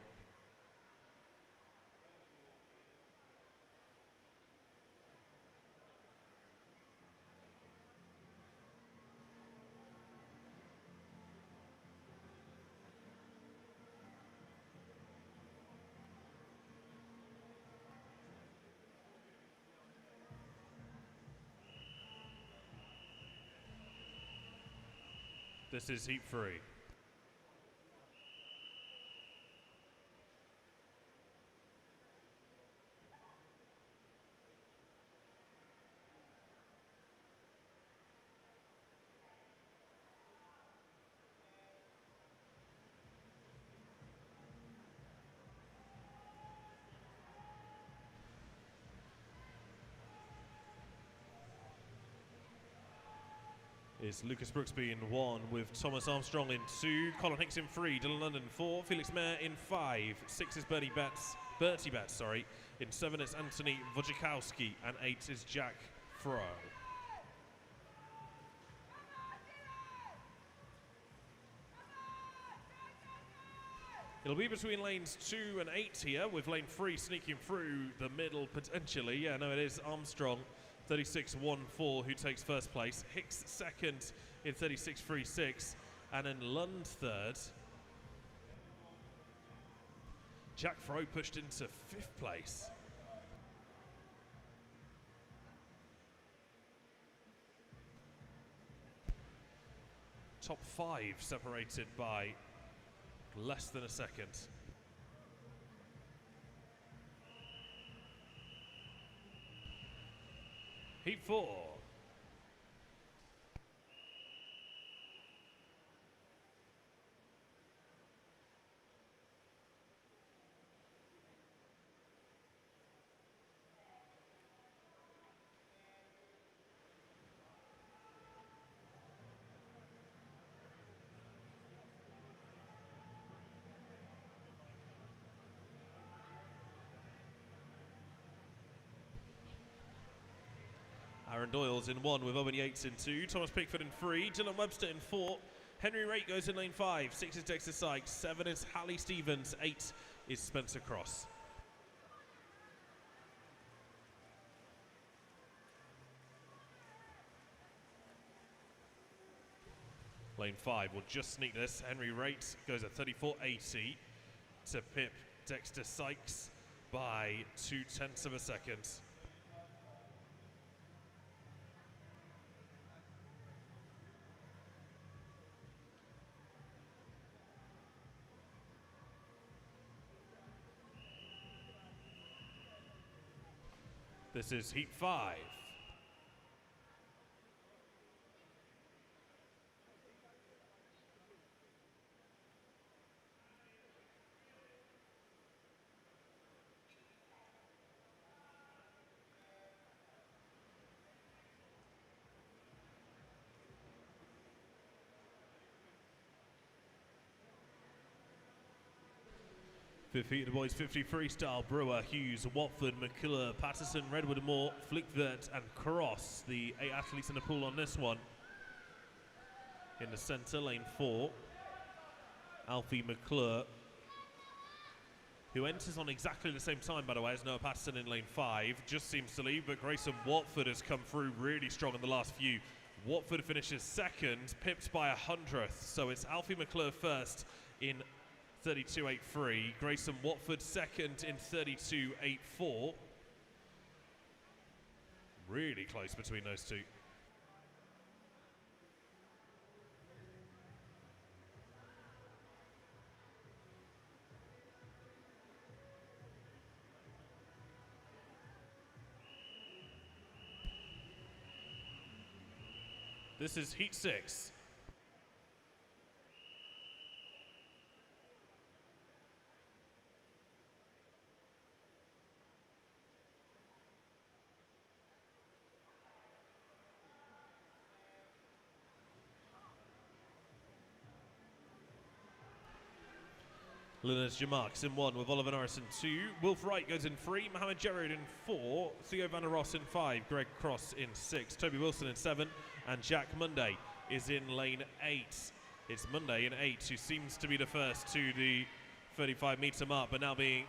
This is heat 3. Is Lucas Brooksby in 1 with Thomas Armstrong in 2, Colin Hicks in 3, Dylan London in 4, Felix Mayer in 5, 6 is Bertie Betts, in 7 is Anthony Wojciechowski, and 8 is Jack Froh. It'll be between lanes 2 and 8 here, with lane 3 sneaking through the middle potentially. Yeah, no, it is Armstrong, 36.14, who takes first place. Hicks second in 36.36, and then Lund third. Jack Froh pushed into 5th place. Top 5 separated by less than a second. Heat 4. Aaron Doyle's in 1 with Owen Yates in 2, Thomas Pickford in 3, Dylan Webster in 4, Henry Raitt goes in lane 5, 6 is Dexter Sykes, 7 is Hallie Stevens, 8 is Spencer Cross. Lane 5 will just sneak this. Henry Raitt goes at 34.80 to pip Dexter Sykes by 0.2 of a second. This is heat 5. Fifth heat of the boys 50 freestyle. Brewer, Hughes, Watford, McCullough, Patterson, Redwood Moore, Flickvert and Cross. The 8 athletes in the pool on this one. In the centre, lane 4. Alfie McClure, who enters on exactly the same time, by the way, as Noah Patterson in lane 5. Just seems to leave, but Grayson Watford has come through really strong in the last few. Watford finishes second, pipped by 100th. So it's Alfie McClure first in 32.83. Grayson Watford second in 32.84. Really close between those two. This is heat 6. Linus Jamarks in 1 with Oliver Norris in 2. Wilf Wright goes in 3. Mohamed Gerard in 4. Theo van der Ross in 5. Greg Cross in 6. Toby Wilson in 7. And Jack Monday is in lane 8. It's Monday in 8 who seems to be the first to the 35 metre mark, but now being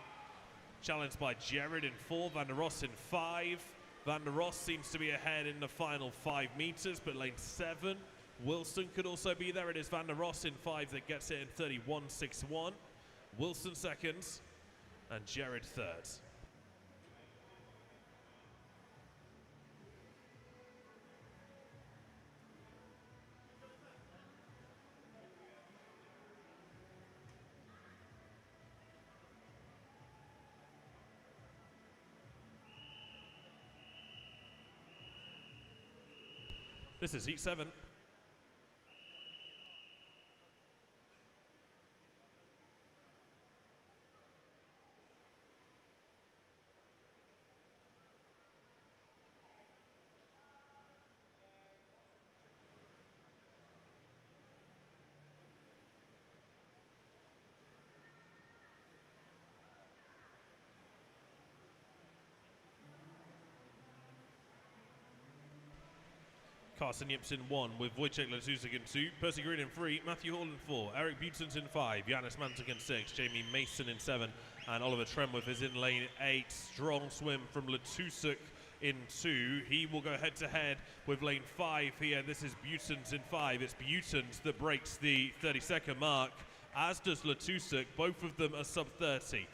challenged by Gerard in 4. Van der Ross in 5. Van der Ross seems to be ahead in the final 5 metres, but lane 7. Wilson could also be there. It is Van der Ross in 5 that gets it in 31.61. Wilson second, and Gerard third. This is heat 7. Carson Yips in 1 with Wojciech Letusik in 2, Percy Green in 3, Matthew Hall in 4, Eric Butons in 5, Yanis Mantic in 6, Jamie Mason in 7, and Oliver Tremworth is in lane 8. Strong swim from Letusik in 2. He will go head to head with lane 5 here. This is Butons in 5. It's Butons that breaks the 30-second mark, as does Letusik. Both of them are sub 30.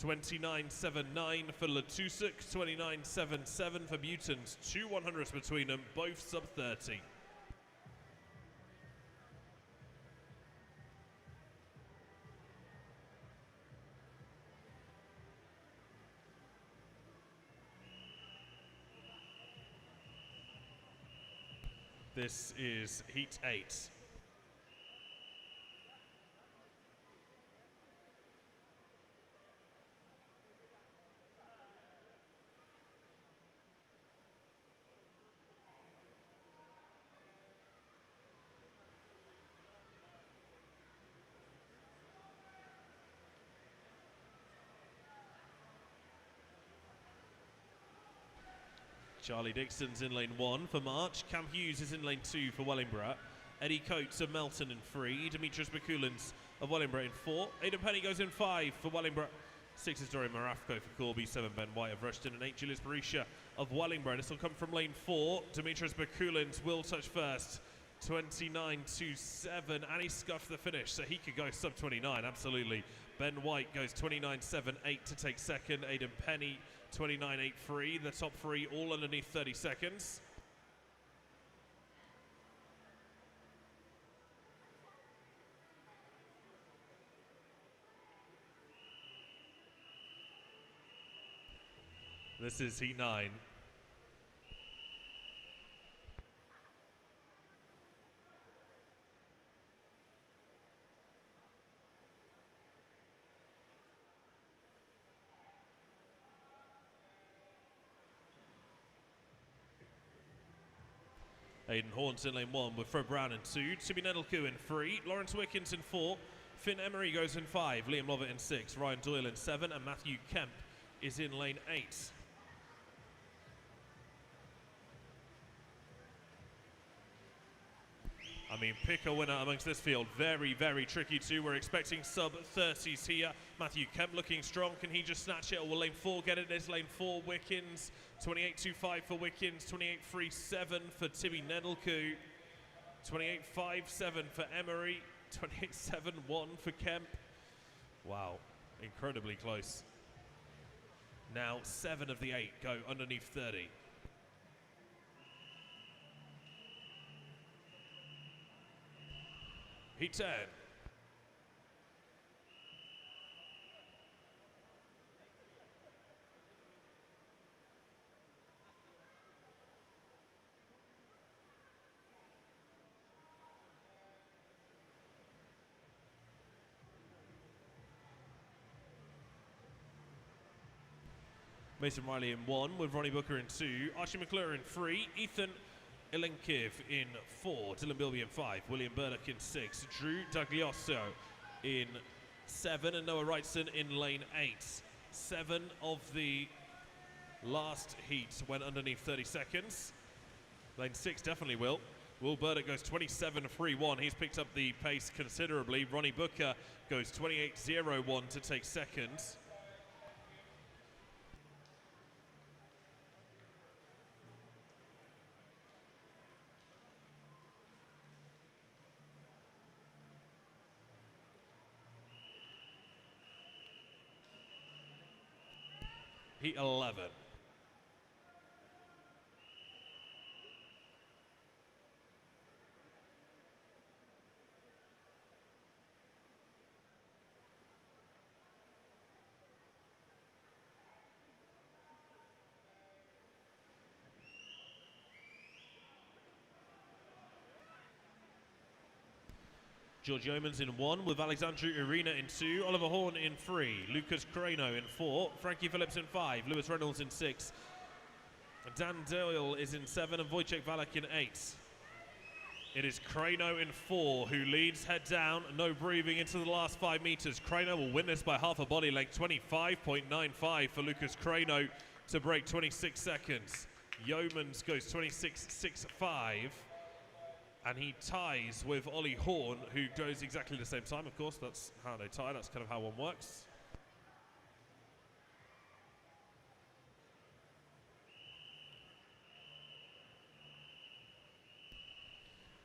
29.79 for Letusik, 29.77 for Butons. 2 100s between them, both sub 30. This is heat 8. Charlie Dixon's in lane 1 for March. Cam Hughes is in lane 2 for Wellingborough. Eddie Coates of Melton in 3. Demetrius McCoolins of Wellingborough in 4. Aidan Penny goes in 5 for Wellingborough. 6 is Dorian Marafko for Corby. 7 Ben White of Rushton. And 8 Julius Barisha of Wellingborough. This will come from lane 4. Demetrius McCoolins will touch first. 29.27, and he scuffed the finish, so he could go sub 29, absolutely. Ben White goes 29.78 to take second. Aidan Penny 29.83. The top 3 all underneath 30 seconds. This is heat 9. Aidan Horns in lane 1 with Fred Brown in 2, Timmy Nettleku in 3, Lawrence Wickens in 4, Finn Emery goes in 5, Liam Lovett in 6, Ryan Doyle in 7, and Matthew Kemp is in lane 8. I mean, pick a winner amongst this field. Very, very tricky too. We're expecting sub-30s here. Matthew Kemp looking strong. Can he just snatch it, or will lane 4 get it? There's lane 4, Wickens. 28.25 for Wickens. 28.37 for Timmy Nedelku. 28.57 for Emery. 28.71 for Kemp. Wow, incredibly close. Now 7 of the 8 go underneath 30. Heat 10. Mason Riley in 1, with Ronnie Booker in 2, Archie McClure in 3, Ethan Ilenkiv in 4, Dylan Bilby in 5, William Burdock in 6, Drew Daglioso in 7, and Noah Wrightson in lane 8. 7 of the last heat went underneath 30 seconds. Lane 6 definitely will. Will Burdock goes 27.31. He's picked up the pace considerably. Ronnie Booker goes 28.01 to take second. Heat 11. George Yeomans in 1, with Alexandru Arena in 2, Oliver Horn in 3, Lucas Crano in 4, Frankie Phillips in 5, Lewis Reynolds in 6, Dan Doyle is in 7, and Wojciech Valak in 8. It is Crano in 4 who leads, head down, no breathing into the last 5 meters. Crano will win this by half a body length, 25.95 for Lucas Crano to break 26 seconds. Yeomans goes 26.65. And he ties with Ollie Horn, who goes exactly the same time. Of course, that's how they tie. That's kind of how one works.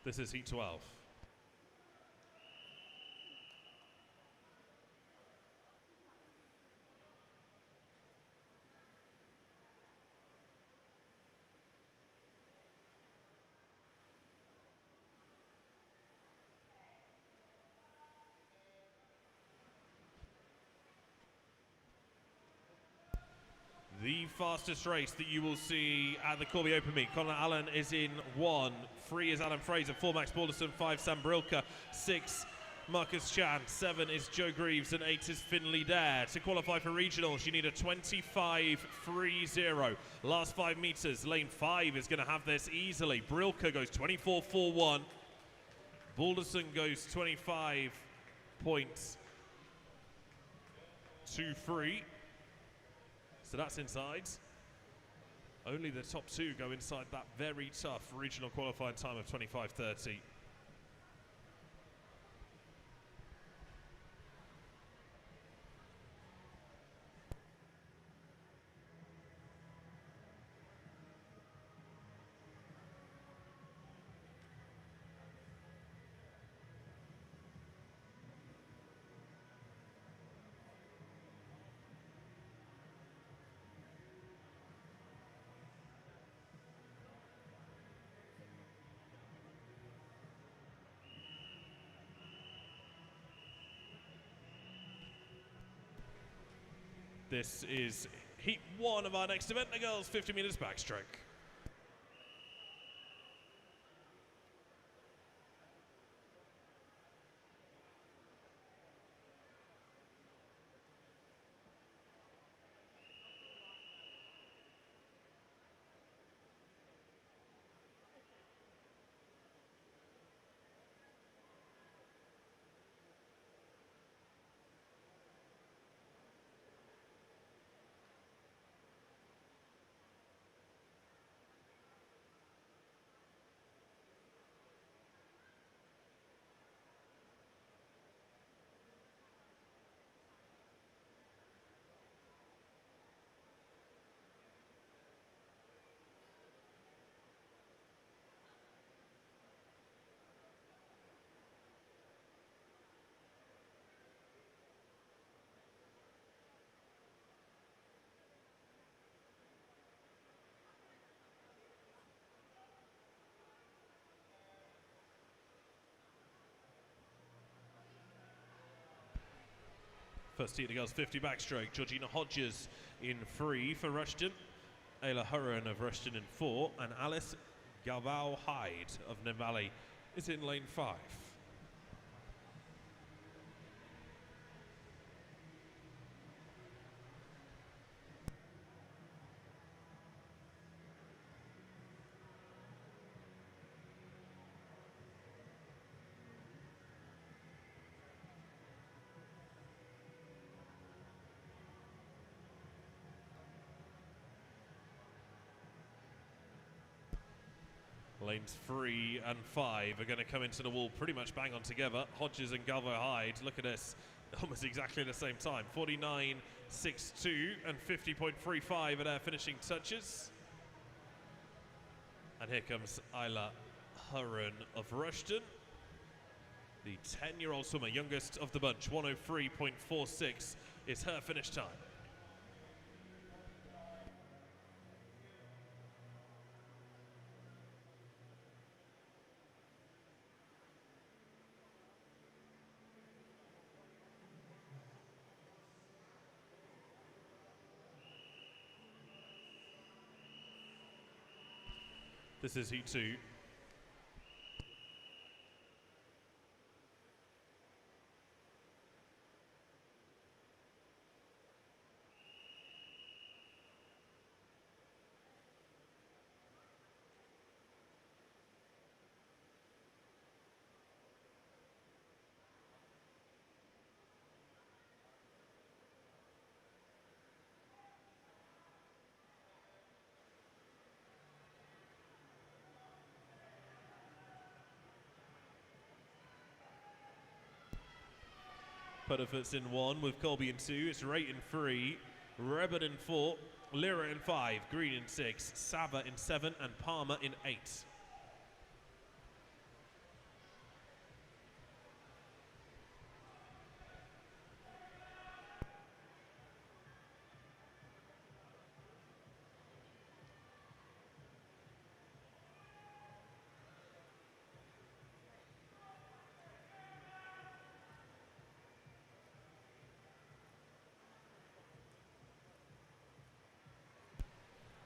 This is heat 12. The fastest race that you will see at the Corby Open Meet. Conor Allen is in 1, 3 is Adam Fraser, 4 Max Balderson, 5 Sam Brilka, 6 Marcus Chan, 7 is Joe Greaves, and 8 is Finley Dare. To qualify for regionals, you need a 25.30. Last 5 meters, lane 5 is going to have this easily. Brilka goes 24.41. Balderson goes 25.23. So that's inside. Only the top 2 go inside that very tough regional qualifying time of 25.30. This is heat 1 of our next event, the girls 50 meters backstroke. First heat of the girls 50 backstroke. Georgina Hodges in 3 for Rushton. Ayla Hurren of Rushton in 4. And Alice Galvao Hyde of Nivali is in lane 5. Lanes 3 and 5 are going to come into the wall pretty much bang on together. Hodges and Galvo Hyde, look at this, almost exactly the same time. 49.62 and 50.35 are their finishing touches. And here comes Ayla Hurren of Rushton, the 10-year-old swimmer, youngest of the bunch. 103.46 is her finish time. This is heat 2. Putterfoot's in 1 with Colby in 2. It's Rate in 3, Rebet in 4, Lyra in 5, Green in 6, Sava in 7, and Palmer in 8.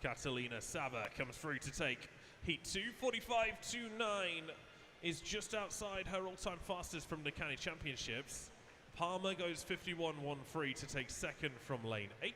Catalina Sava comes through to take heat 2. 45.29 is just outside her all-time fastest from the County Championships. Palmer goes 51.13 to take second from lane 8.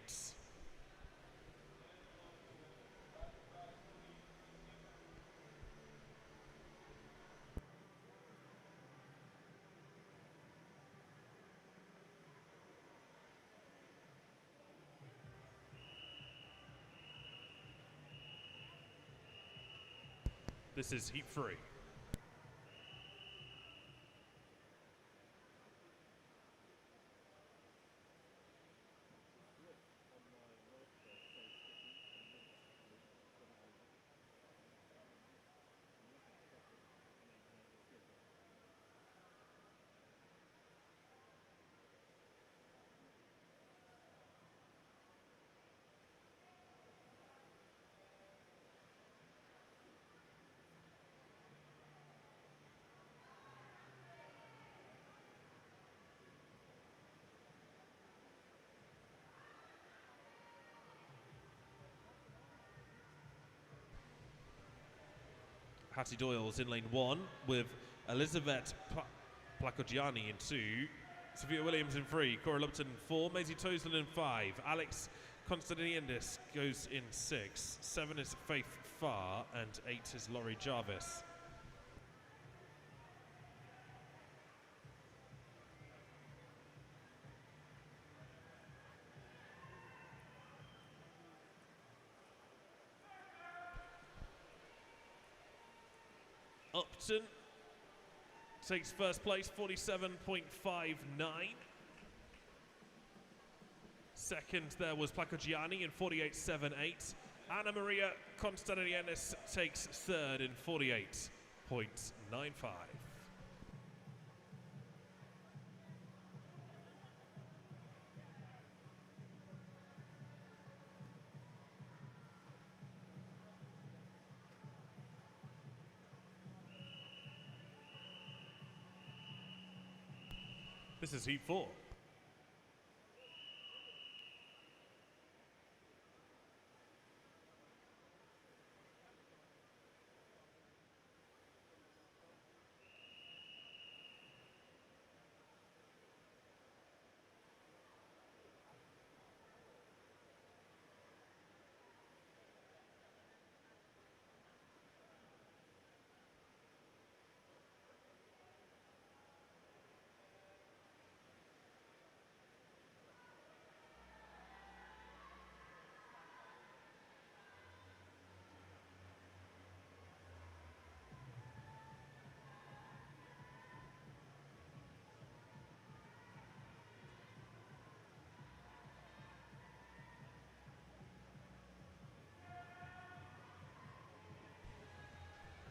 This is heat 3. Hattie Doyle's in lane 1 with Elizabeth Placogiani in 2, Sophia Williams in 3, Cora Lupton in 4, Maisie Toseland in 5, Alex Constantiniadis goes in 6, 7 is Faith Farr, and 8 is Laurie Jarvis. Upton takes first place, 47.59. Second there was Placogiani in 48.78. Anna Maria Constantiniadis takes third in 48.95. This is heat 4.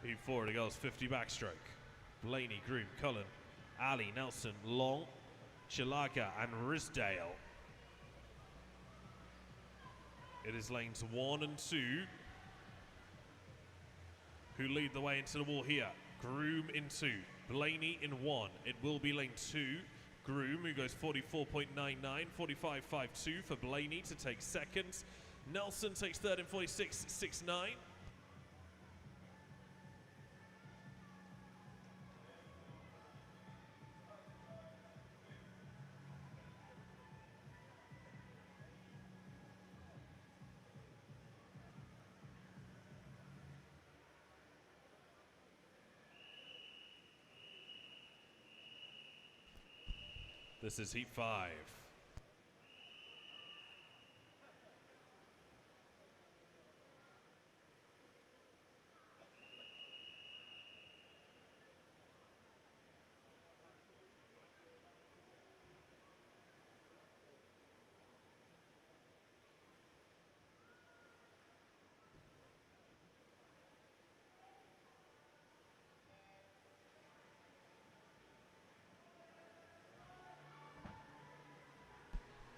Heat 4 of the girls, 50 backstroke. Blaney, Groom, Cullen, Ali, Nelson, Long, Chilaga and Risdale. It is lanes 1 and 2 who lead the way into the wall here. Groom in 2, Blaney in 1. It will be lane 2. Groom, who goes 44.99, 45.52 for Blaney to take second. Nelson takes third in 46.69. This is heat 5.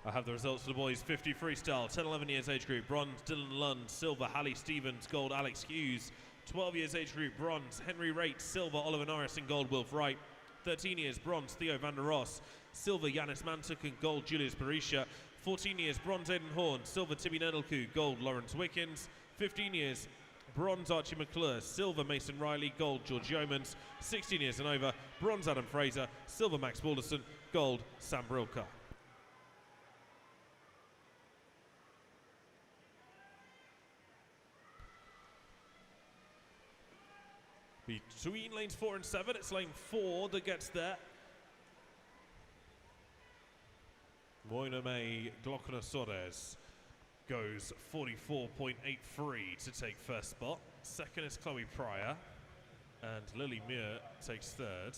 I have the results for the boys. 50 freestyle, 10-11 years age group, bronze Dylan Lund, silver Hallie Stevens, gold Alex Hughes. 12 years age group, bronze Henry Raitt, silver Oliver Norris and gold Wilf Wright. 13 years bronze Theo van der Ross, silver Yanis Mantuk and gold Julius Barisha. 14 years bronze Aidan Horn, silver Timmy Nedelku, gold Lawrence Wickens. 15 years bronze Archie McClure, silver Mason Riley, gold George Yeomans. 16 years and over, bronze Adam Fraser, silver Max Balderson, gold Sam Brilka. Between lanes 4 and 7, it's lane 4 that gets there. Moina May Glockner goes 44.83 to take first spot. Second is Chloe Pryor, and Lily Muir takes third.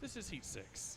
This is heat 6.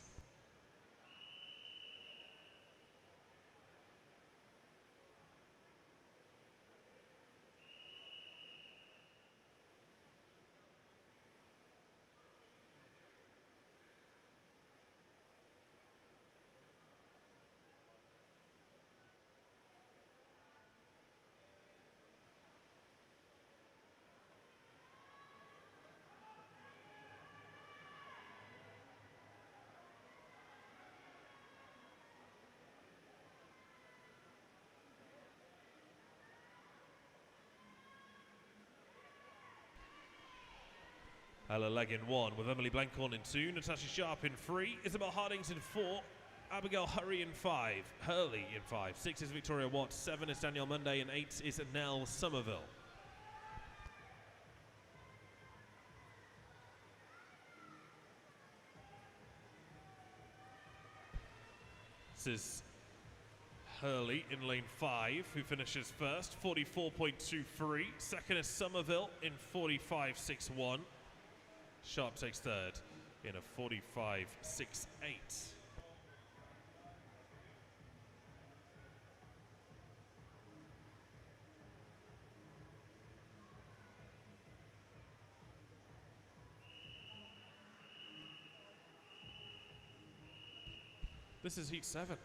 Ella Legg in 1 with Emily Blancorn in 2, Natasha Sharp in 3, Isabel Hardings in 4, Abigail Hurry in 5, Hurley in 5, 6 is Victoria Watt, 7 is Danielle Monday and 8 is Nell Somerville. This is Hurley in lane 5, who finishes first, 44.23. Second is Somerville in 45.61. Sharp takes third in a 45.68. This is heat 7.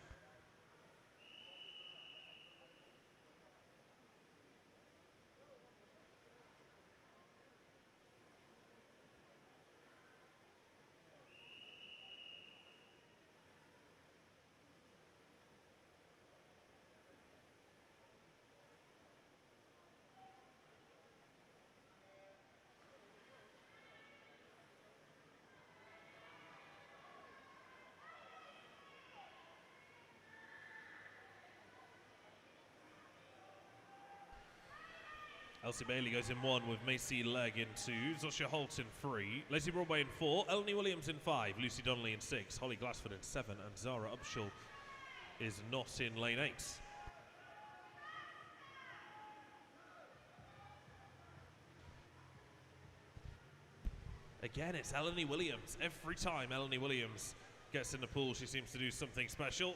Elsie Bailey goes in 1 with Macy Legg in 2, Zosha Holt in 3, Lacey Broadway in 4, Eleni Williams in 5, Lucy Donnelly in 6, Holly Glassford in 7, and Zara Upshaw is not in lane 8. Again, it's Eleni Williams. Every time Eleni Williams gets in the pool, she seems to do something special.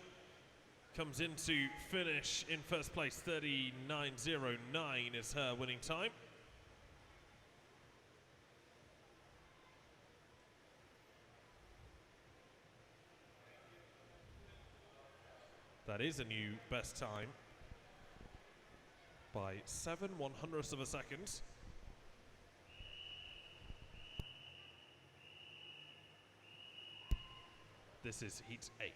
Comes into finish in first place, 39.09 is her winning time. That is a new best time by 7/100ths of a second. This is heat 8.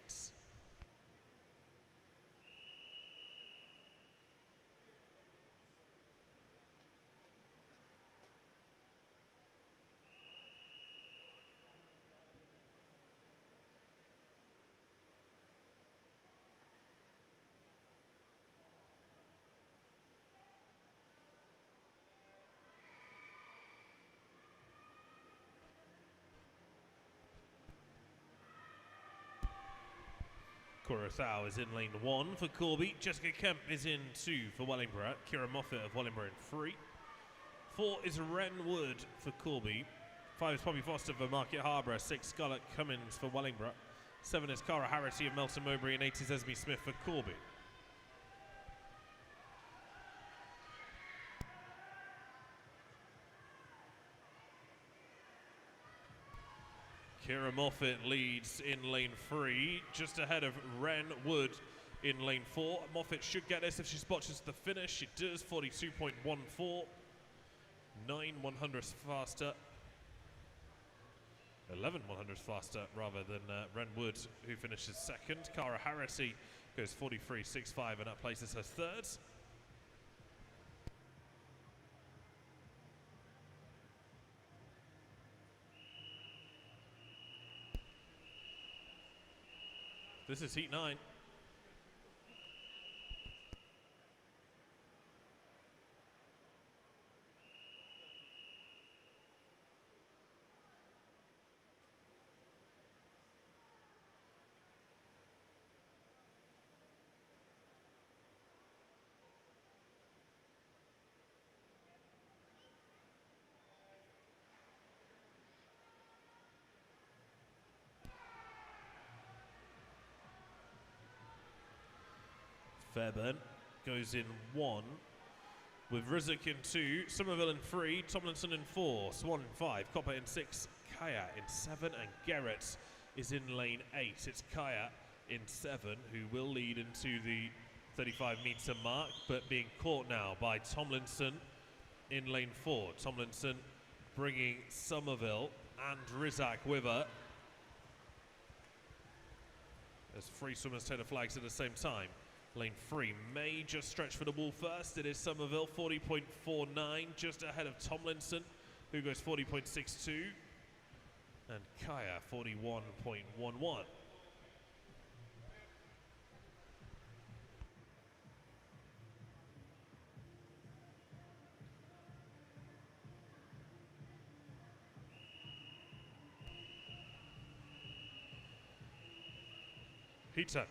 Kurosawa is in lane 1 for Corby. Jessica Kemp is in 2 for Wellingborough. Kira Moffat of Wellingborough in 3. 4 is Ren Wood for Corby. 5 is Poppy Foster for Market Harbour. 6 Scarlett Cummins for Wellingborough. 7 is Cara Harity of Melton Mowbray. And 8 is Esme Smith for Corby. Kira Moffat leads in lane 3, just ahead of Ren Wood in lane 4. Moffat should get this if she spots the finish. She does, 42.14. 9/100ths faster. 11/100ths faster, rather, than Ren Wood, who finishes second. Cara Harity goes 43.65, and that places her third. This is heat 9. Fairburn goes in 1, with Rizek in 2, Somerville in 3, Tomlinson in 4, Swan in 5, Copper in 6, Kaya in 7, and Garrett is in lane 8. It's Kaya in 7 who will lead into the 35-metre mark, but being caught now by Tomlinson in lane 4. Tomlinson bringing Somerville and Rizak with her, as 3 swimmers take the flags at the same time. Lane 3, major stretch for the wall first. It is Somerville, 40.49, just ahead of Tomlinson, who goes 40.62, and Kaya, 41.11. Heat 10.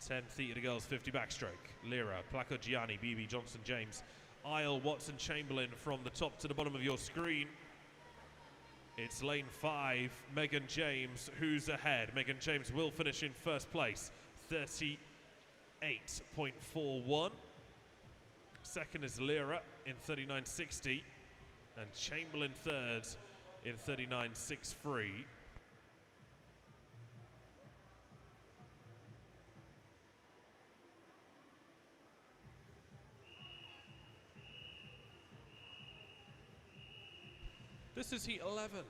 Ten Theta the girls, 50 backstroke. Lira, Placo Gianni, BB Johnson James, Isle, Watson Chamberlain from the top to the bottom of your screen. It's lane 5, Megan James, who's ahead. Megan James will finish in first place, 38.41. Second is Lira in 39.60, and Chamberlain third in 39.63. This is heat 11.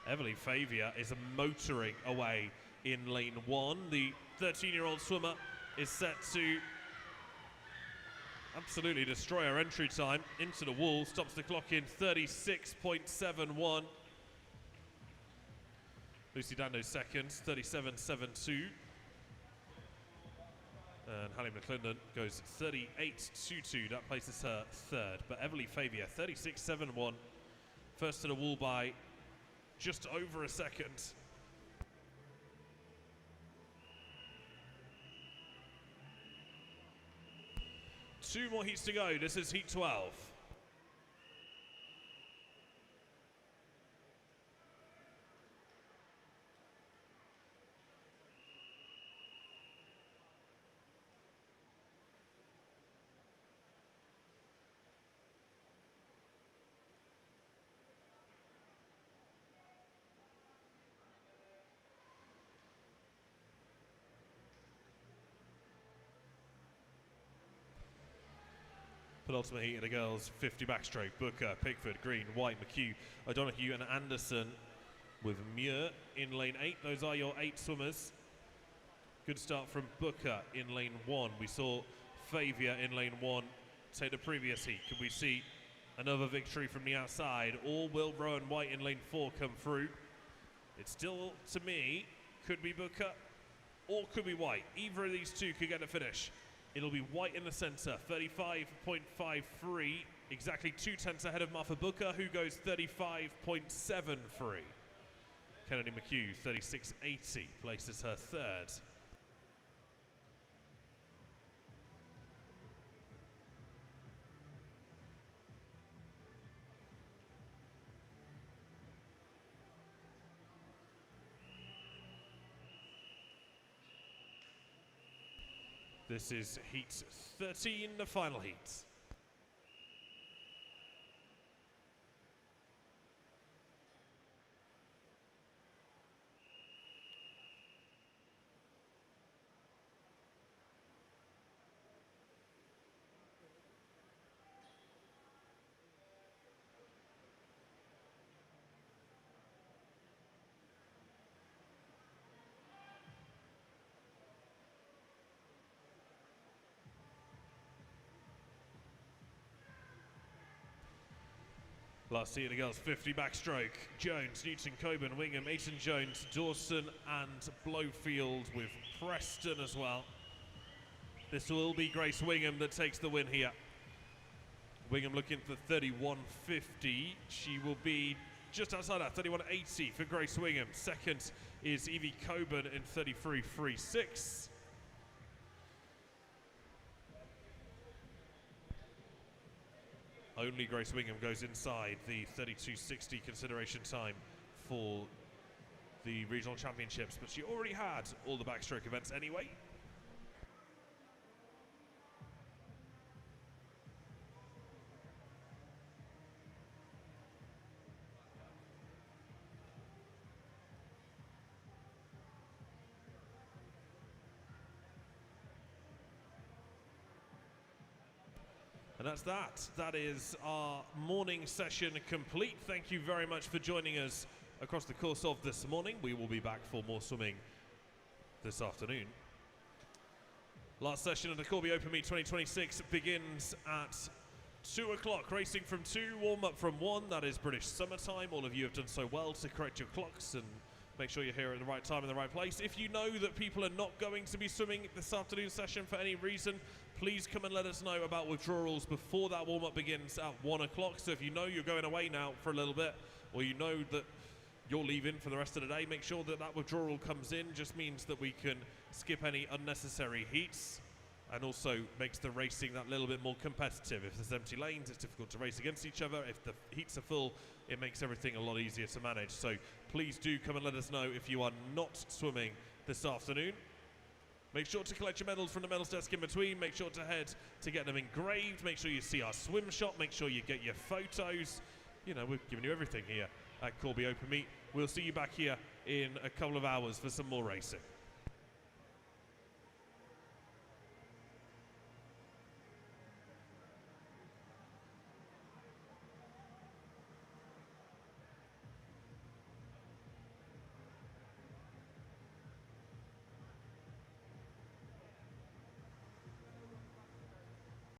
Everly Favia is motoring away in lane 1. The 13-year-old swimmer is set to absolutely destroy her entry time into the wall. Stops the clock in 36.71. Lucy Dando second, 37.72. And Hallie McClendon goes 38.22. That places her third. But Everly Favia, 36.71. First to the wall by just over a second. Two more heats to go. This is heat 12. Penultimate heat of the girls, 50 backstroke. Booker, Pickford, Green, White, McHugh, O'Donoghue and Anderson with Muir in lane 8. Those are your 8 swimmers. Good start from Booker in lane 1. We saw Favia in lane 1 take the previous heat. Could we see another victory from the outside? Or will Rowan White in lane 4 come through? It still, to me, could be Booker or could be White. Either of these two could get a finish. It'll be White in the centre, 35.53, exactly 2 tenths ahead of Martha Booker, who goes 35.73. Kennedy McHugh, 36.80, places her third. This is heat 13, the final heat. Last heat of the girls, 50 backstroke. Jones, Newton, Coburn, Wingham, Aiton Jones, Dawson and Blowfield with Preston as well. This will be Grace Wingham that takes the win here. Wingham looking for 31.50. She will be just outside that, 31.80 for Grace Wingham. Second is Evie Coburn in 33.36. Only Grace Wingham goes inside the 32.60 consideration time for the regional championships, but she already had all the backstroke events anyway. And that's that. That is our morning session complete. Thank you very much for joining us across the course of this morning. We will be back for more swimming this afternoon. Last session of the Corby Open Meet 2026 begins at 2 o'clock. Racing from 2, warm up from 1. That is British summertime. All of you have done so well to correct your clocks and make sure you're here at the right time in the right place. If you know that people are not going to be swimming this afternoon session for any reason, please come and let us know about withdrawals before that warm-up begins at 1 o'clock. So if you know you're going away now for a little bit, or you know that you're leaving for the rest of the day, make sure that that withdrawal comes in. Just means that we can skip any unnecessary heats, and also makes the racing that little bit more competitive. If there's empty lanes, it's difficult to race against each other. If the heats are full, it makes everything a lot easier to manage. So please do come and let us know if you are not swimming this afternoon. Make sure to collect your medals from the medals desk in between. Make sure to head to get them engraved. Make sure you see our swim shot. Make sure you get your photos. You know, we've given you everything here at Corby Open Meet. We'll see you back here in a couple of hours for some more racing.